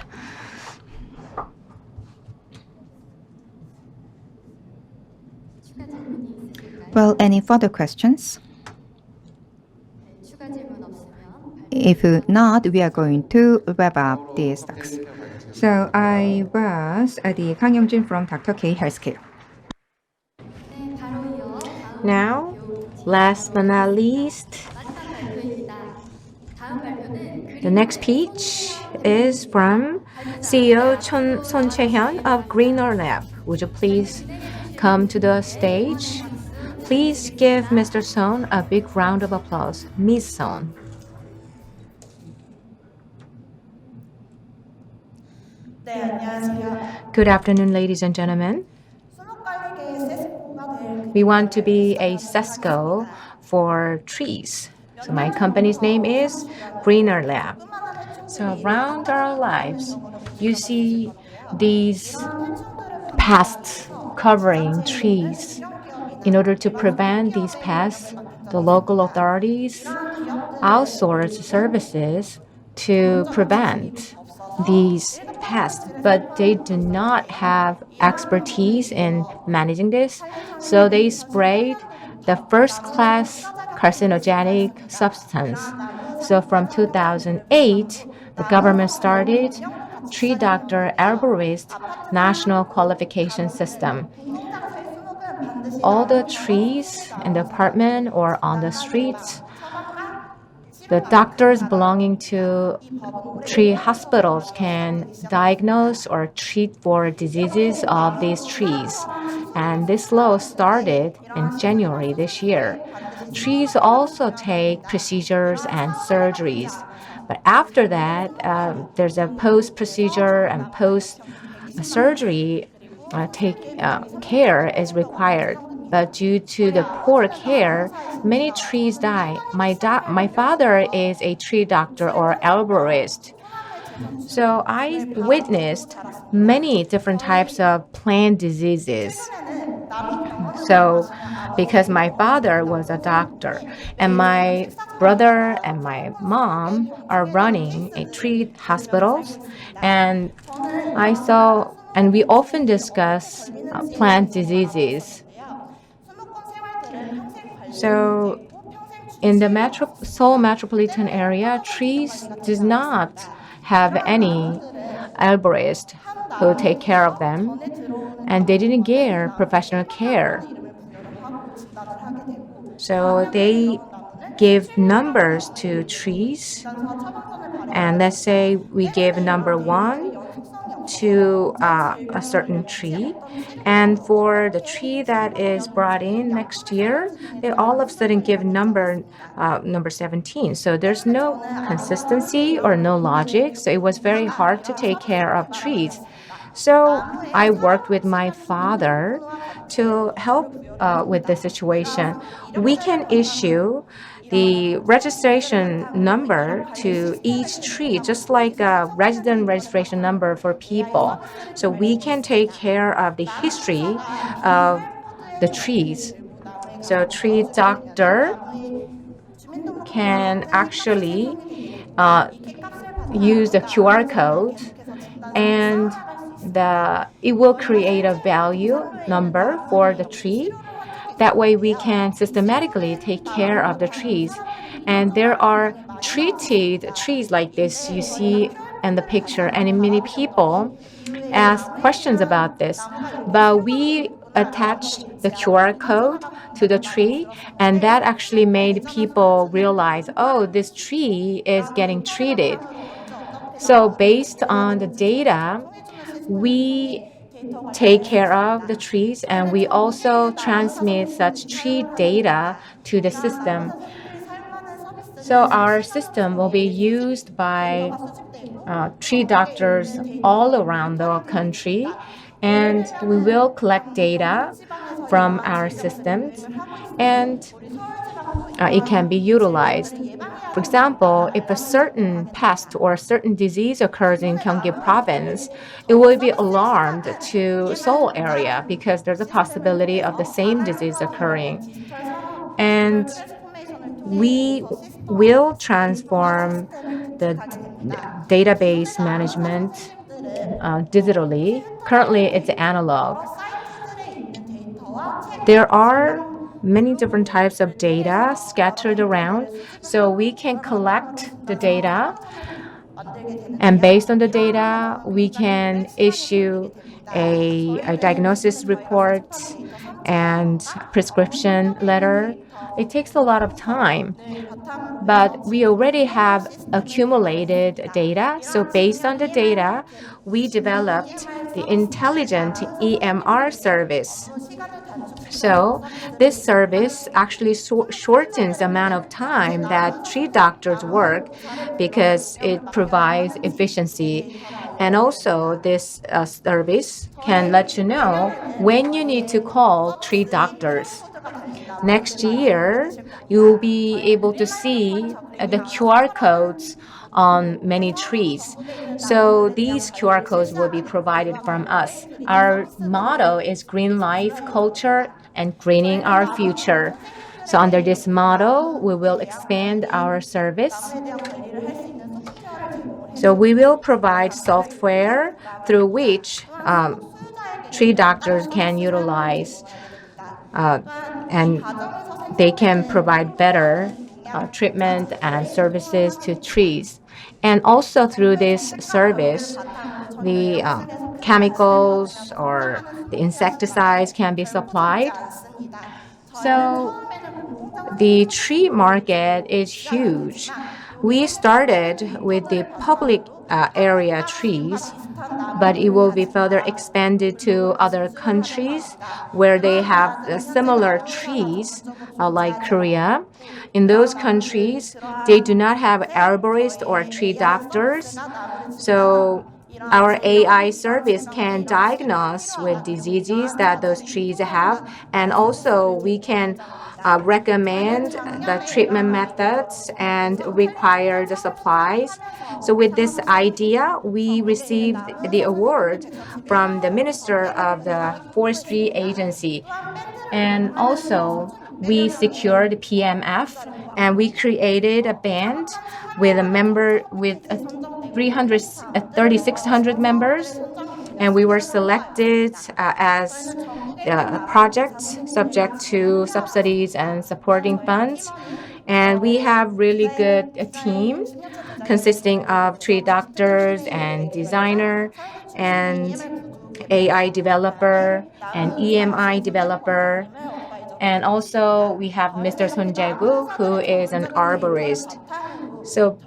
추가 질문이 있으실까요? Well, any further questions? 네, 추가 질문 없으면 If not, we are going to wrap up these talks. So I was the Kang Young-jin from Dr. K Healthcare. 네, 바로 이어 다음 Now, last but not least, 마지막 발표입니다. 다음 발표는 the next speech is from CEO Son Chae-hyun of Greener Lab. Would you please come to the stage? Please give Mr. Son a big round of applause. Ms. Son. 네, 안녕하세요. Good afternoon, ladies and gentlemen. 수목관리계의 세스코가 될 We want to be a CESCO for trees. So my company's name is Greener Lab. So around our lives, you see these pests covering trees. In order to prevent these pests, the local authorities outsource services to prevent these pests, but they do not have expertise in managing this, so they sprayed the first-class carcinogenic substance. So from 2008, the government started Tree Doctor Arborist National Qualification System. All the trees in the apartment or on the streets, the doctors belonging to tree hospitals can diagnose or treat for diseases of these trees. And this law started in January this year. Trees also take procedures and surgeries. But after that, there's a post-procedure and post-surgery care is required. But due to the poor care, many trees die. My father is a tree doctor or arborist. So I witnessed many different types of plant diseases. So because my father was a doctor and my brother and my mom are running a tree hospitals, and we often discuss plant diseases. So in the Seoul metropolitan area, trees does not have any arborist who take care of them, and they didn't get professional care. So they give numbers to trees, and let's say we give number 1 to a certain tree, and for the tree that is brought in next year, they all of a sudden give number 17. So there's no consistency or no logic. So it was very hard to take care of trees. So I worked with my father to help with the situation. We can issue the registration number to each tree, just like a resident registration number for people. So we can take care of the history of the trees. So tree doctor can actually use the QR code, and it will create a value number for the tree. That way we can systematically take care of the trees. And there are treated trees like this you see in the picture, and many people ask questions about this. But we attached the QR code to the tree, and that actually made people realize, oh, this tree is getting treated. So based on the data, we take care of the trees, and we also transmit such tree data to the system. So our system will be used by tree doctors all around the country, and we will collect data from our systems, and it can be utilized. For example, if a certain pest or a certain disease occurs in Gyeonggi province, it will be alarmed to Seoul area because there's a possibility of the same disease occurring. And we will transform the database management digitally. Currently, it's analog. There are many different types of data scattered around, so we can collect the data, and based on the data, we can issue a diagnosis report and prescription letter. It takes a lot of time, but we already have accumulated data. So based on the data, we developed the intelligent EMR service. So this service actually shortens the amount of time that tree doctors work because it provides efficiency. And also this service can let you know when you need to call tree doctors. Next year, you'll be able to see the QR codes on many trees. So these QR codes will be provided from us. Our motto is green life culture and greening our future. So under this motto, we will expand our service. 남에 대한 관리를 할 수 있는 소프트웨어를 제공을 So we will provide 해주는 software through which tree doctors can utilize and they can provide better treatment and services to trees. And also through this service, the chemicals or the insecticides can be supplied. So the tree market is huge. We started with the public area trees, but it will be further expanded to other countries where they have similar trees, like Korea. In those countries, they do not have arborists or tree doctors. So our AI service can diagnose with diseases that those trees have, and also we can recommend the treatment methods and require the supplies. So with this idea, we received the award from the Minister of the Forestry Agency. And also, we secured PMF and we created a band with a member with 3,600 members, and we were selected as projects subject to subsidies and supporting funds. And we have really good team consisting of tree doctors and designer and AI developer and EMI developer. And also we have Mr. Son Jae-gu, who is an arborist. So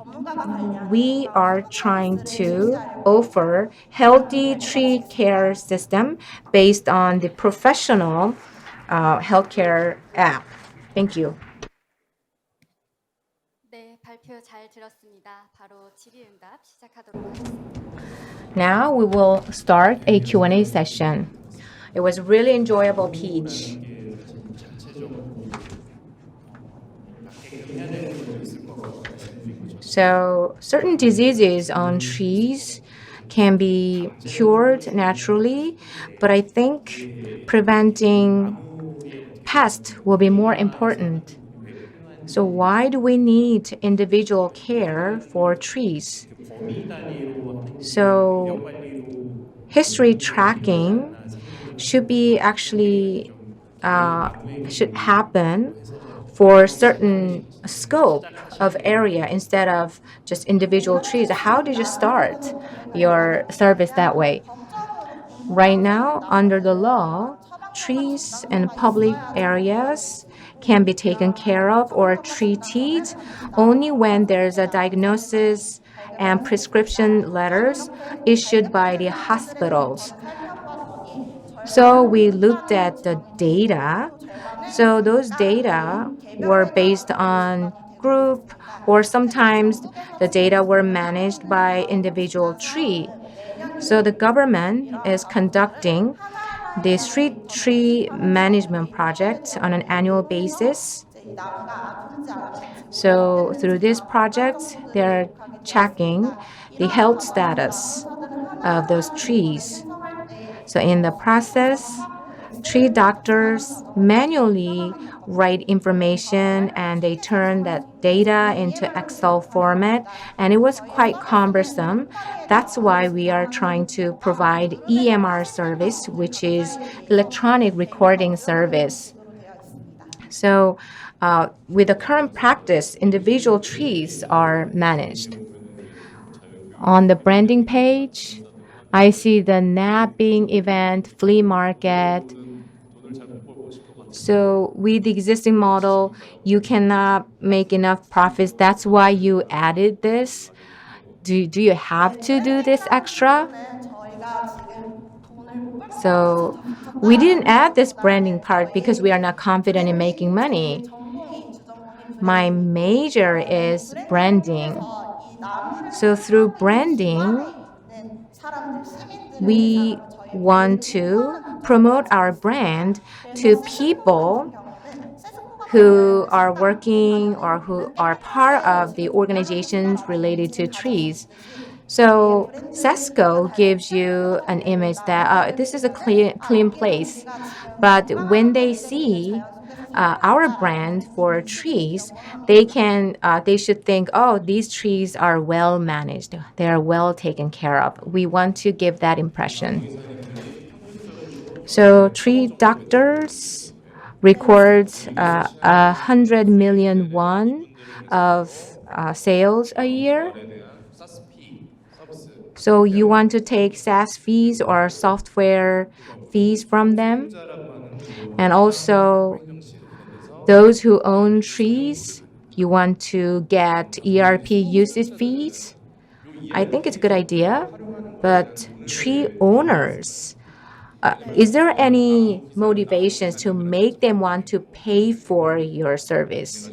we are trying to offer healthy tree care system based on the professional healthcare app. Thank you. 네, 발표 잘 들었습니다. 바로 질의응답 시작하도록 하겠습니다. Now we will start a Q&A session. It was really enjoyable, Peach. So certain diseases on trees can be cured naturally, but I think preventing pests will be more important. So why do we need individual care for trees? So history tracking should be actually should happen for certain scope of area instead of just individual trees. How did you start your service that way? Right now, under the law, trees in public areas can be taken care of or treated only when there's a diagnosis and prescription letters issued by the hospitals. So we looked at the data. So those data were based on group, or sometimes the data were managed by individual tree. So the government is conducting the street tree management project on an annual basis. So through this project, they're checking the health status of those trees. So in the process, tree doctors manually write information and they turn that data into Excel format, and it was quite cumbersome. That's why we are trying to provide EMR service, which is electronic recording service. So with the current practice, individual trees are managed. On the branding page, I see the napping event, flea market. So with the existing model, you cannot make enough profits. That's why you added this. Do you have to do this extra? 저희가 지금 돈을 못 벌 So we didn't add this branding part because we are not confident in making money. 전공이 주전공이 My major is branding. 이 나무를 So through 사용하고 branding, 있는 사람들, 시민들을 we 대상으로 저희 want to promote our brand to people who are working or who are part of the organizations related to trees. So Sesco gives you an image that this is a clean place. But when they see our brand for trees, they should think, oh, these trees are well managed. They are well taken care of. We want to give that impression. So tree doctors records 100 million won of sales a year. 거에 대한 SaaS fee 서비스 So you want to take SaaS fees or software fees from them? 자라고 하는 그 And also 형식 이런 데서 those who own trees, you want to get ERP usage fees? I think it's a good idea, but tree owners, is there any motivations to make them want to pay for your service?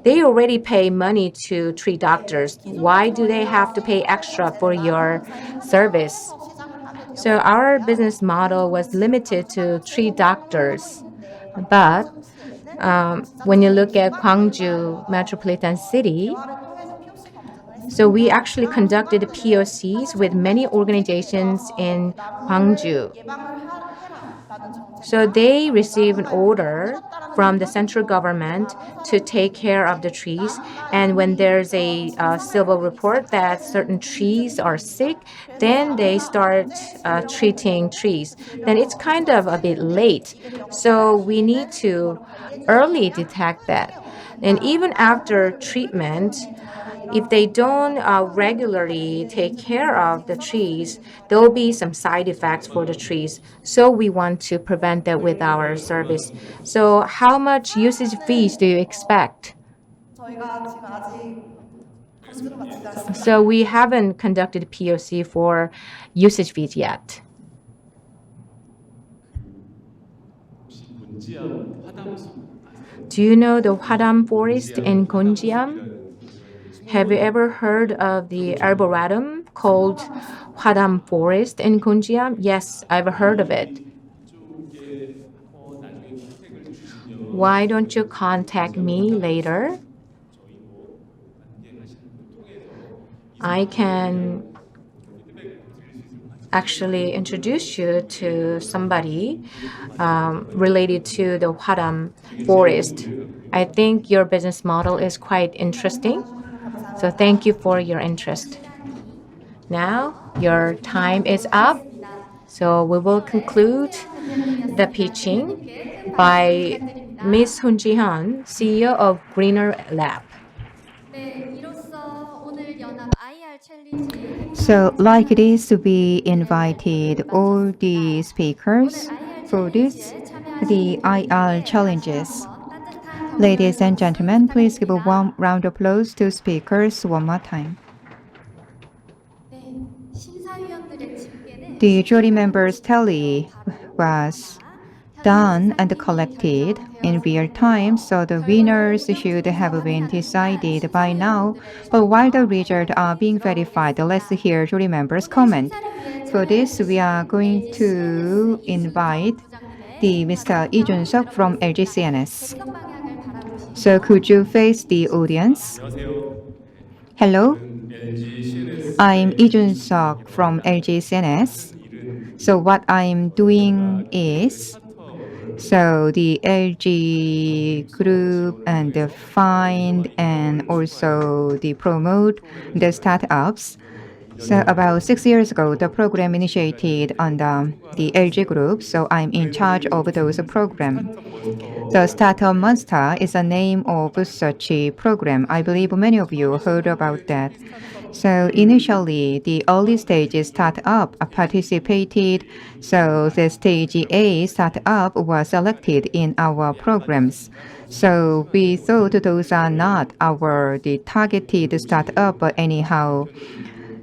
They already pay money to tree doctors. Why do they have to pay extra for your service? So our business model was limited to tree doctors. But when you look at Gwangju metropolitan city, so we actually conducted POCs with many organizations in Gwangju. So they receive an order from the central government to take care of the trees. And when there's a civil report that certain trees are sick, then they start treating trees. Then it's kind of a bit late. So we need to early detect that. And even after treatment, if they don't regularly take care of the trees, there will be some side effects for the trees. So we want to prevent that with our service. So how much usage fees do you expect? 저희가 지금 아직 검증을 마치지 않았습니다. So we haven't conducted POC for usage fees yet. 혹시 곤지암 화담수 Do you know the Hwadam forest in Gonjiam? Have you ever heard of the arboretum called Hwadam Forest in Gonjiam? Yes, I've heard of it. 쪽에 나중에 컨택을 주시면 Why don't you contact me later? 저희 뭐 관계하시는 분 통해서 I can 피드백 드릴 수 있을 것 같아요. actually introduce you to somebody related to the Hwadam Forest. I think your business model is quite interesting. So thank you for your interest. Now your time is up. So we will conclude the pitching by Ms. Hun Ji-hyun, CEO of Greener Lab. 네, 이로써 오늘 연합 IR 챌린지 So, like this, we invited all the speakers for this, the IR challenges. Ladies and gentlemen, please give a warm round of applause to speakers one more time. 네, 심사위원들의 집계는 The jury members' tally was done and collected in real time, so the winners should have been decided by now. But while the results are being verified, let's hear jury members' comment. For this, we are going to invite the Mr. Lee Jun-seok from LGCNS. So could you face the audience? 안녕하세요. Hello, LG CNS I'm Lee Jun-seok from LGCNS. 일은 So what I'm doing is, 스타트업을 so the LG group and the find and also the promote the startups. So about 6 years ago, the program initiated on the LG group. So I'm in charge of those program. The Startup Monster is a name of such a program. I believe many of you heard about that. So initially, the early stage startup participated. So the stage A startup was selected in our programs. So we thought those are not the targeted startup, but anyhow.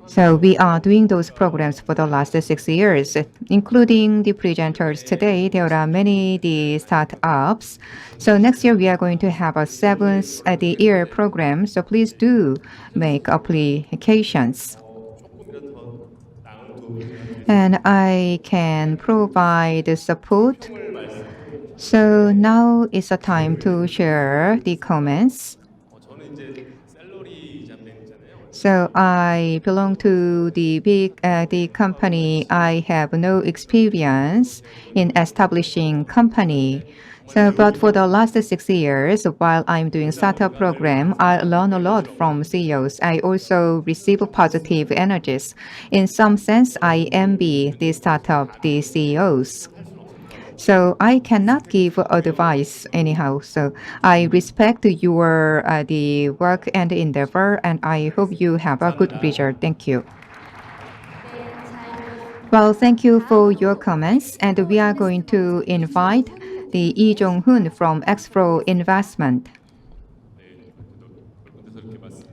So we are doing those programs for the last 6 years, including the presenters today. There are many the startups. So next year we are going to have a seventh the year program. So please do make applications. 조금이라도 더 나은 도움이 제가 드릴 수 And I can provide support. 총을 말씀드리겠습니다. So now is the time to share the comments. 저는 이제 샐러리 잠벤이잖아요. So I belong to the the company. I have no experience in establishing company. So, but for the last 6 years, while I'm doing startup program, I learn a lot from CEOs. I also receive positive energies. In some sense, I envy the startup, the CEOs. So I cannot give advice anyhow. So I respect your the work and endeavor, and I hope you have a good result. Thank you. Well, thank you for your comments, and we are going to invite the Lee Jong-hoon from Xpro Investment. 넓은 데서 이렇게 말씀드리기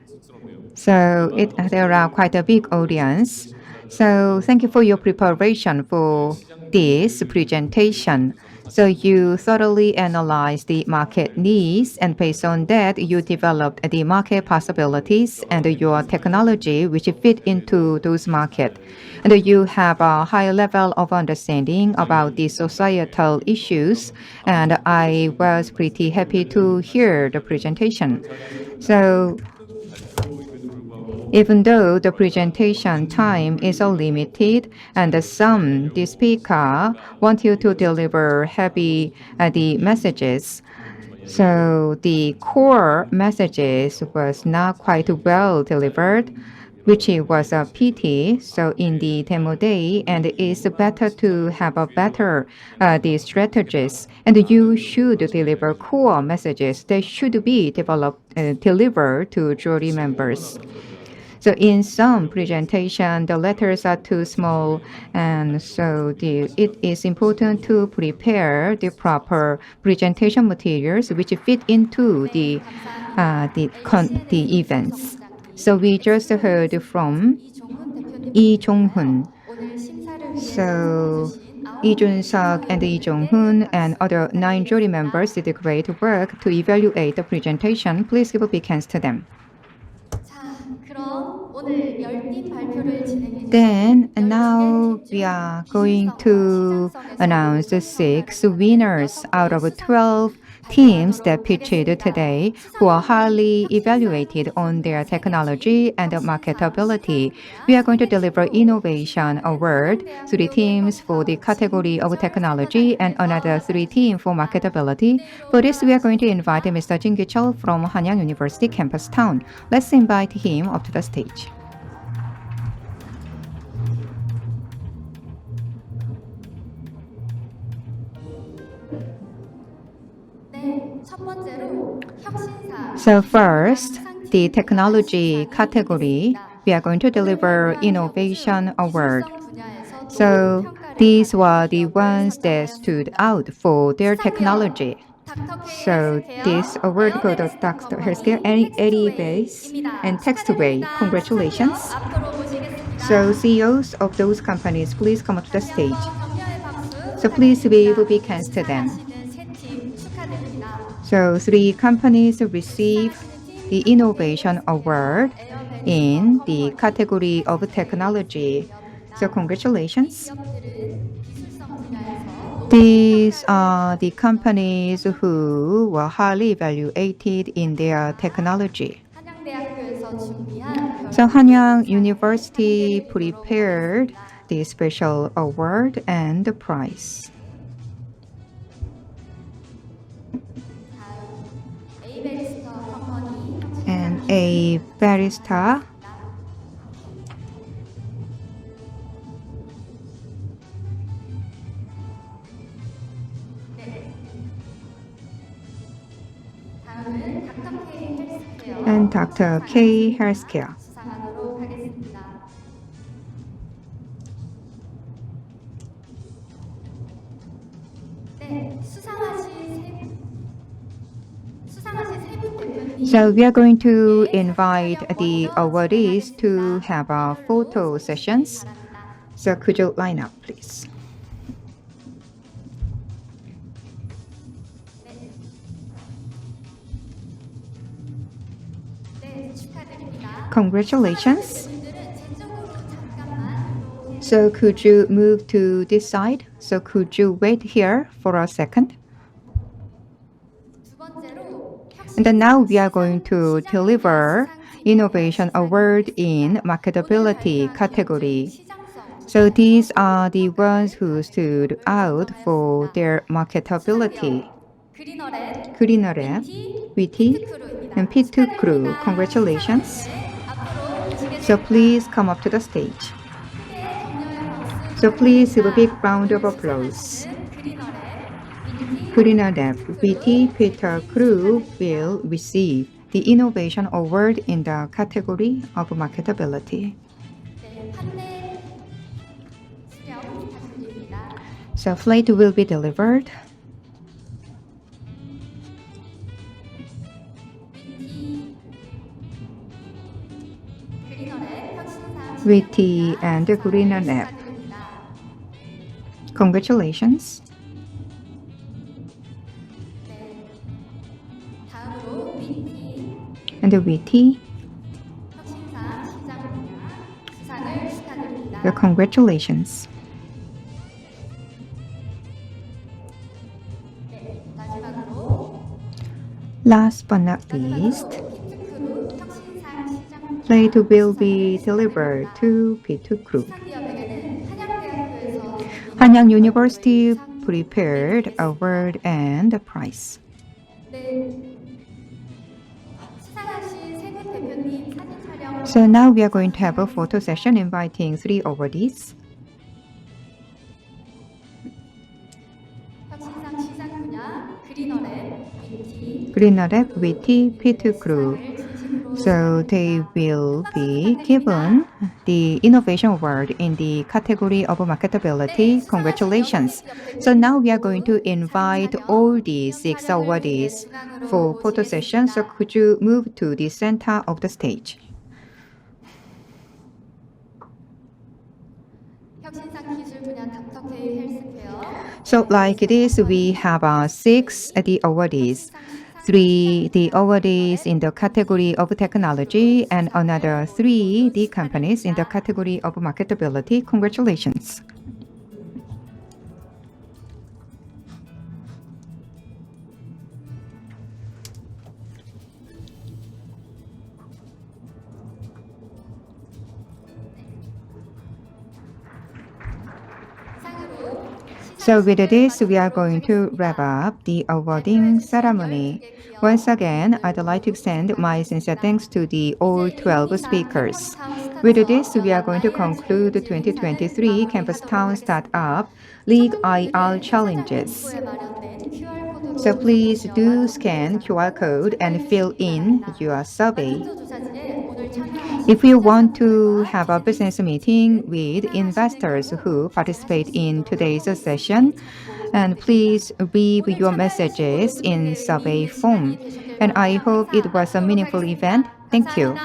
쑥스럽네요. So there are quite a big audience. So thank you for your preparation for this presentation. So you thoroughly analyzed the market needs, and based on that, you developed the market possibilities and your technology which fit into those markets. And you have a high level of understanding about the societal issues, and I was pretty happy to hear the presentation. So even though the presentation time is limited and some the speaker want you to deliver heavy the messages, so the core messages was not quite well delivered, which was a pity. So in the demo day, and it's better to have a better the strategies, and you should deliver core messages that should be delivered to jury members. So in some presentation, the letters are too small, and so it is important to prepare the proper presentation materials which fit into the events. So we just heard from Lee Jong-hoon. So Lee Jun-seok and Lee Jong-hoon and other 9 jury members did great work to evaluate the presentation. Please give a big hands to them. Then now we are going to announce the 6 winners out of 12 teams that pitched today, who are highly evaluated on their technology and marketability. We are going to deliver Innovation Award, 3 teams for the category of technology and another 3 teams for marketability. For this, we are going to invite Mr. Jin Gi-cheol from Hanyang University Campustown. Let's invite him up to the stage. So first, the technology category, we are going to deliver Innovation Award. So these were the ones that stood out for their technology. So this award goes to Dr. Healthcare, Eddie Base, and Textway. Congratulations. So CEOs of those companies, please come up to the stage. So please wave big hands to them. So 3 companies receive the Innovation Award in the category of technology. So congratulations. These are the companies who were highly evaluated in their technology. So Hanyang University prepared the special award and the prize. And a barista. And Dr. K Healthcare. So we are going to invite the awardees to have photo sessions. So could you line up, please? 네, 축하드립니다. Congratulations. 분들은 제 쪽으로 잠깐만 이동해 So could you move to this side? So could you wait here for a second? 두 번째로 And then now we are going to deliver Innovation Award in Marketability category. So these are the ones who stood out for their marketability. 그린어랩, 그린어랩, 위티, and P2 Crew. Congratulations. 앞으로 오시겠습니다. So please come up to the stage. 크게 격려의 박수 So please give a big round of applause. 그린어랩, Greener VT Peter Crew will receive the Innovation Award in the category of marketability. 네, 판넬 수령 부탁드립니다. So flight will be delivered. 그린어랩, 혁신상 VT and Greener Lab. 축하드립니다. Congratulations. 네. 다음으로 위티 And VT, 혁신상 시장 분야 수상을 축하드립니다. congratulations. 네, 마지막으로 Last but not least, 피트크루 혁신상 시장 flight will be delivered to P2 Crew. 기업에게는 한양대학교에서 Hanyang University prepared award and prize. 네. 수상하신 세 분 대표님 사진 촬영 So now we are going to have a photo session inviting 3 awardees. 혁신상 시장 분야 그린어랩, 위티 Greener Lab, VT, P2 Crew. 을 진심으로 So they will be given the Innovation Award in the category of marketability. Congratulations. So now we are going to invite all the 6 awardees for photo session. So could you move to the center of the stage? 혁신상 기술 분야 닥터케이 헬스케어 So like this, we have 6 the awardees. 3 the awardees in the category of technology and another 3 the companies in the category of marketability. Congratulations. 상으로 So with this, we are going to wrap up the awarding ceremony. Once again, I'd like to extend my sincere thanks to the all 12 speakers. With this, we are going to conclude the 2023 Campustown Startup League IR Challenges. So please do scan QR code and fill in your survey. If you want to have a business meeting with investors who participate in today's session, and please leave your messages in survey form. And I hope it was a meaningful event. Thank you.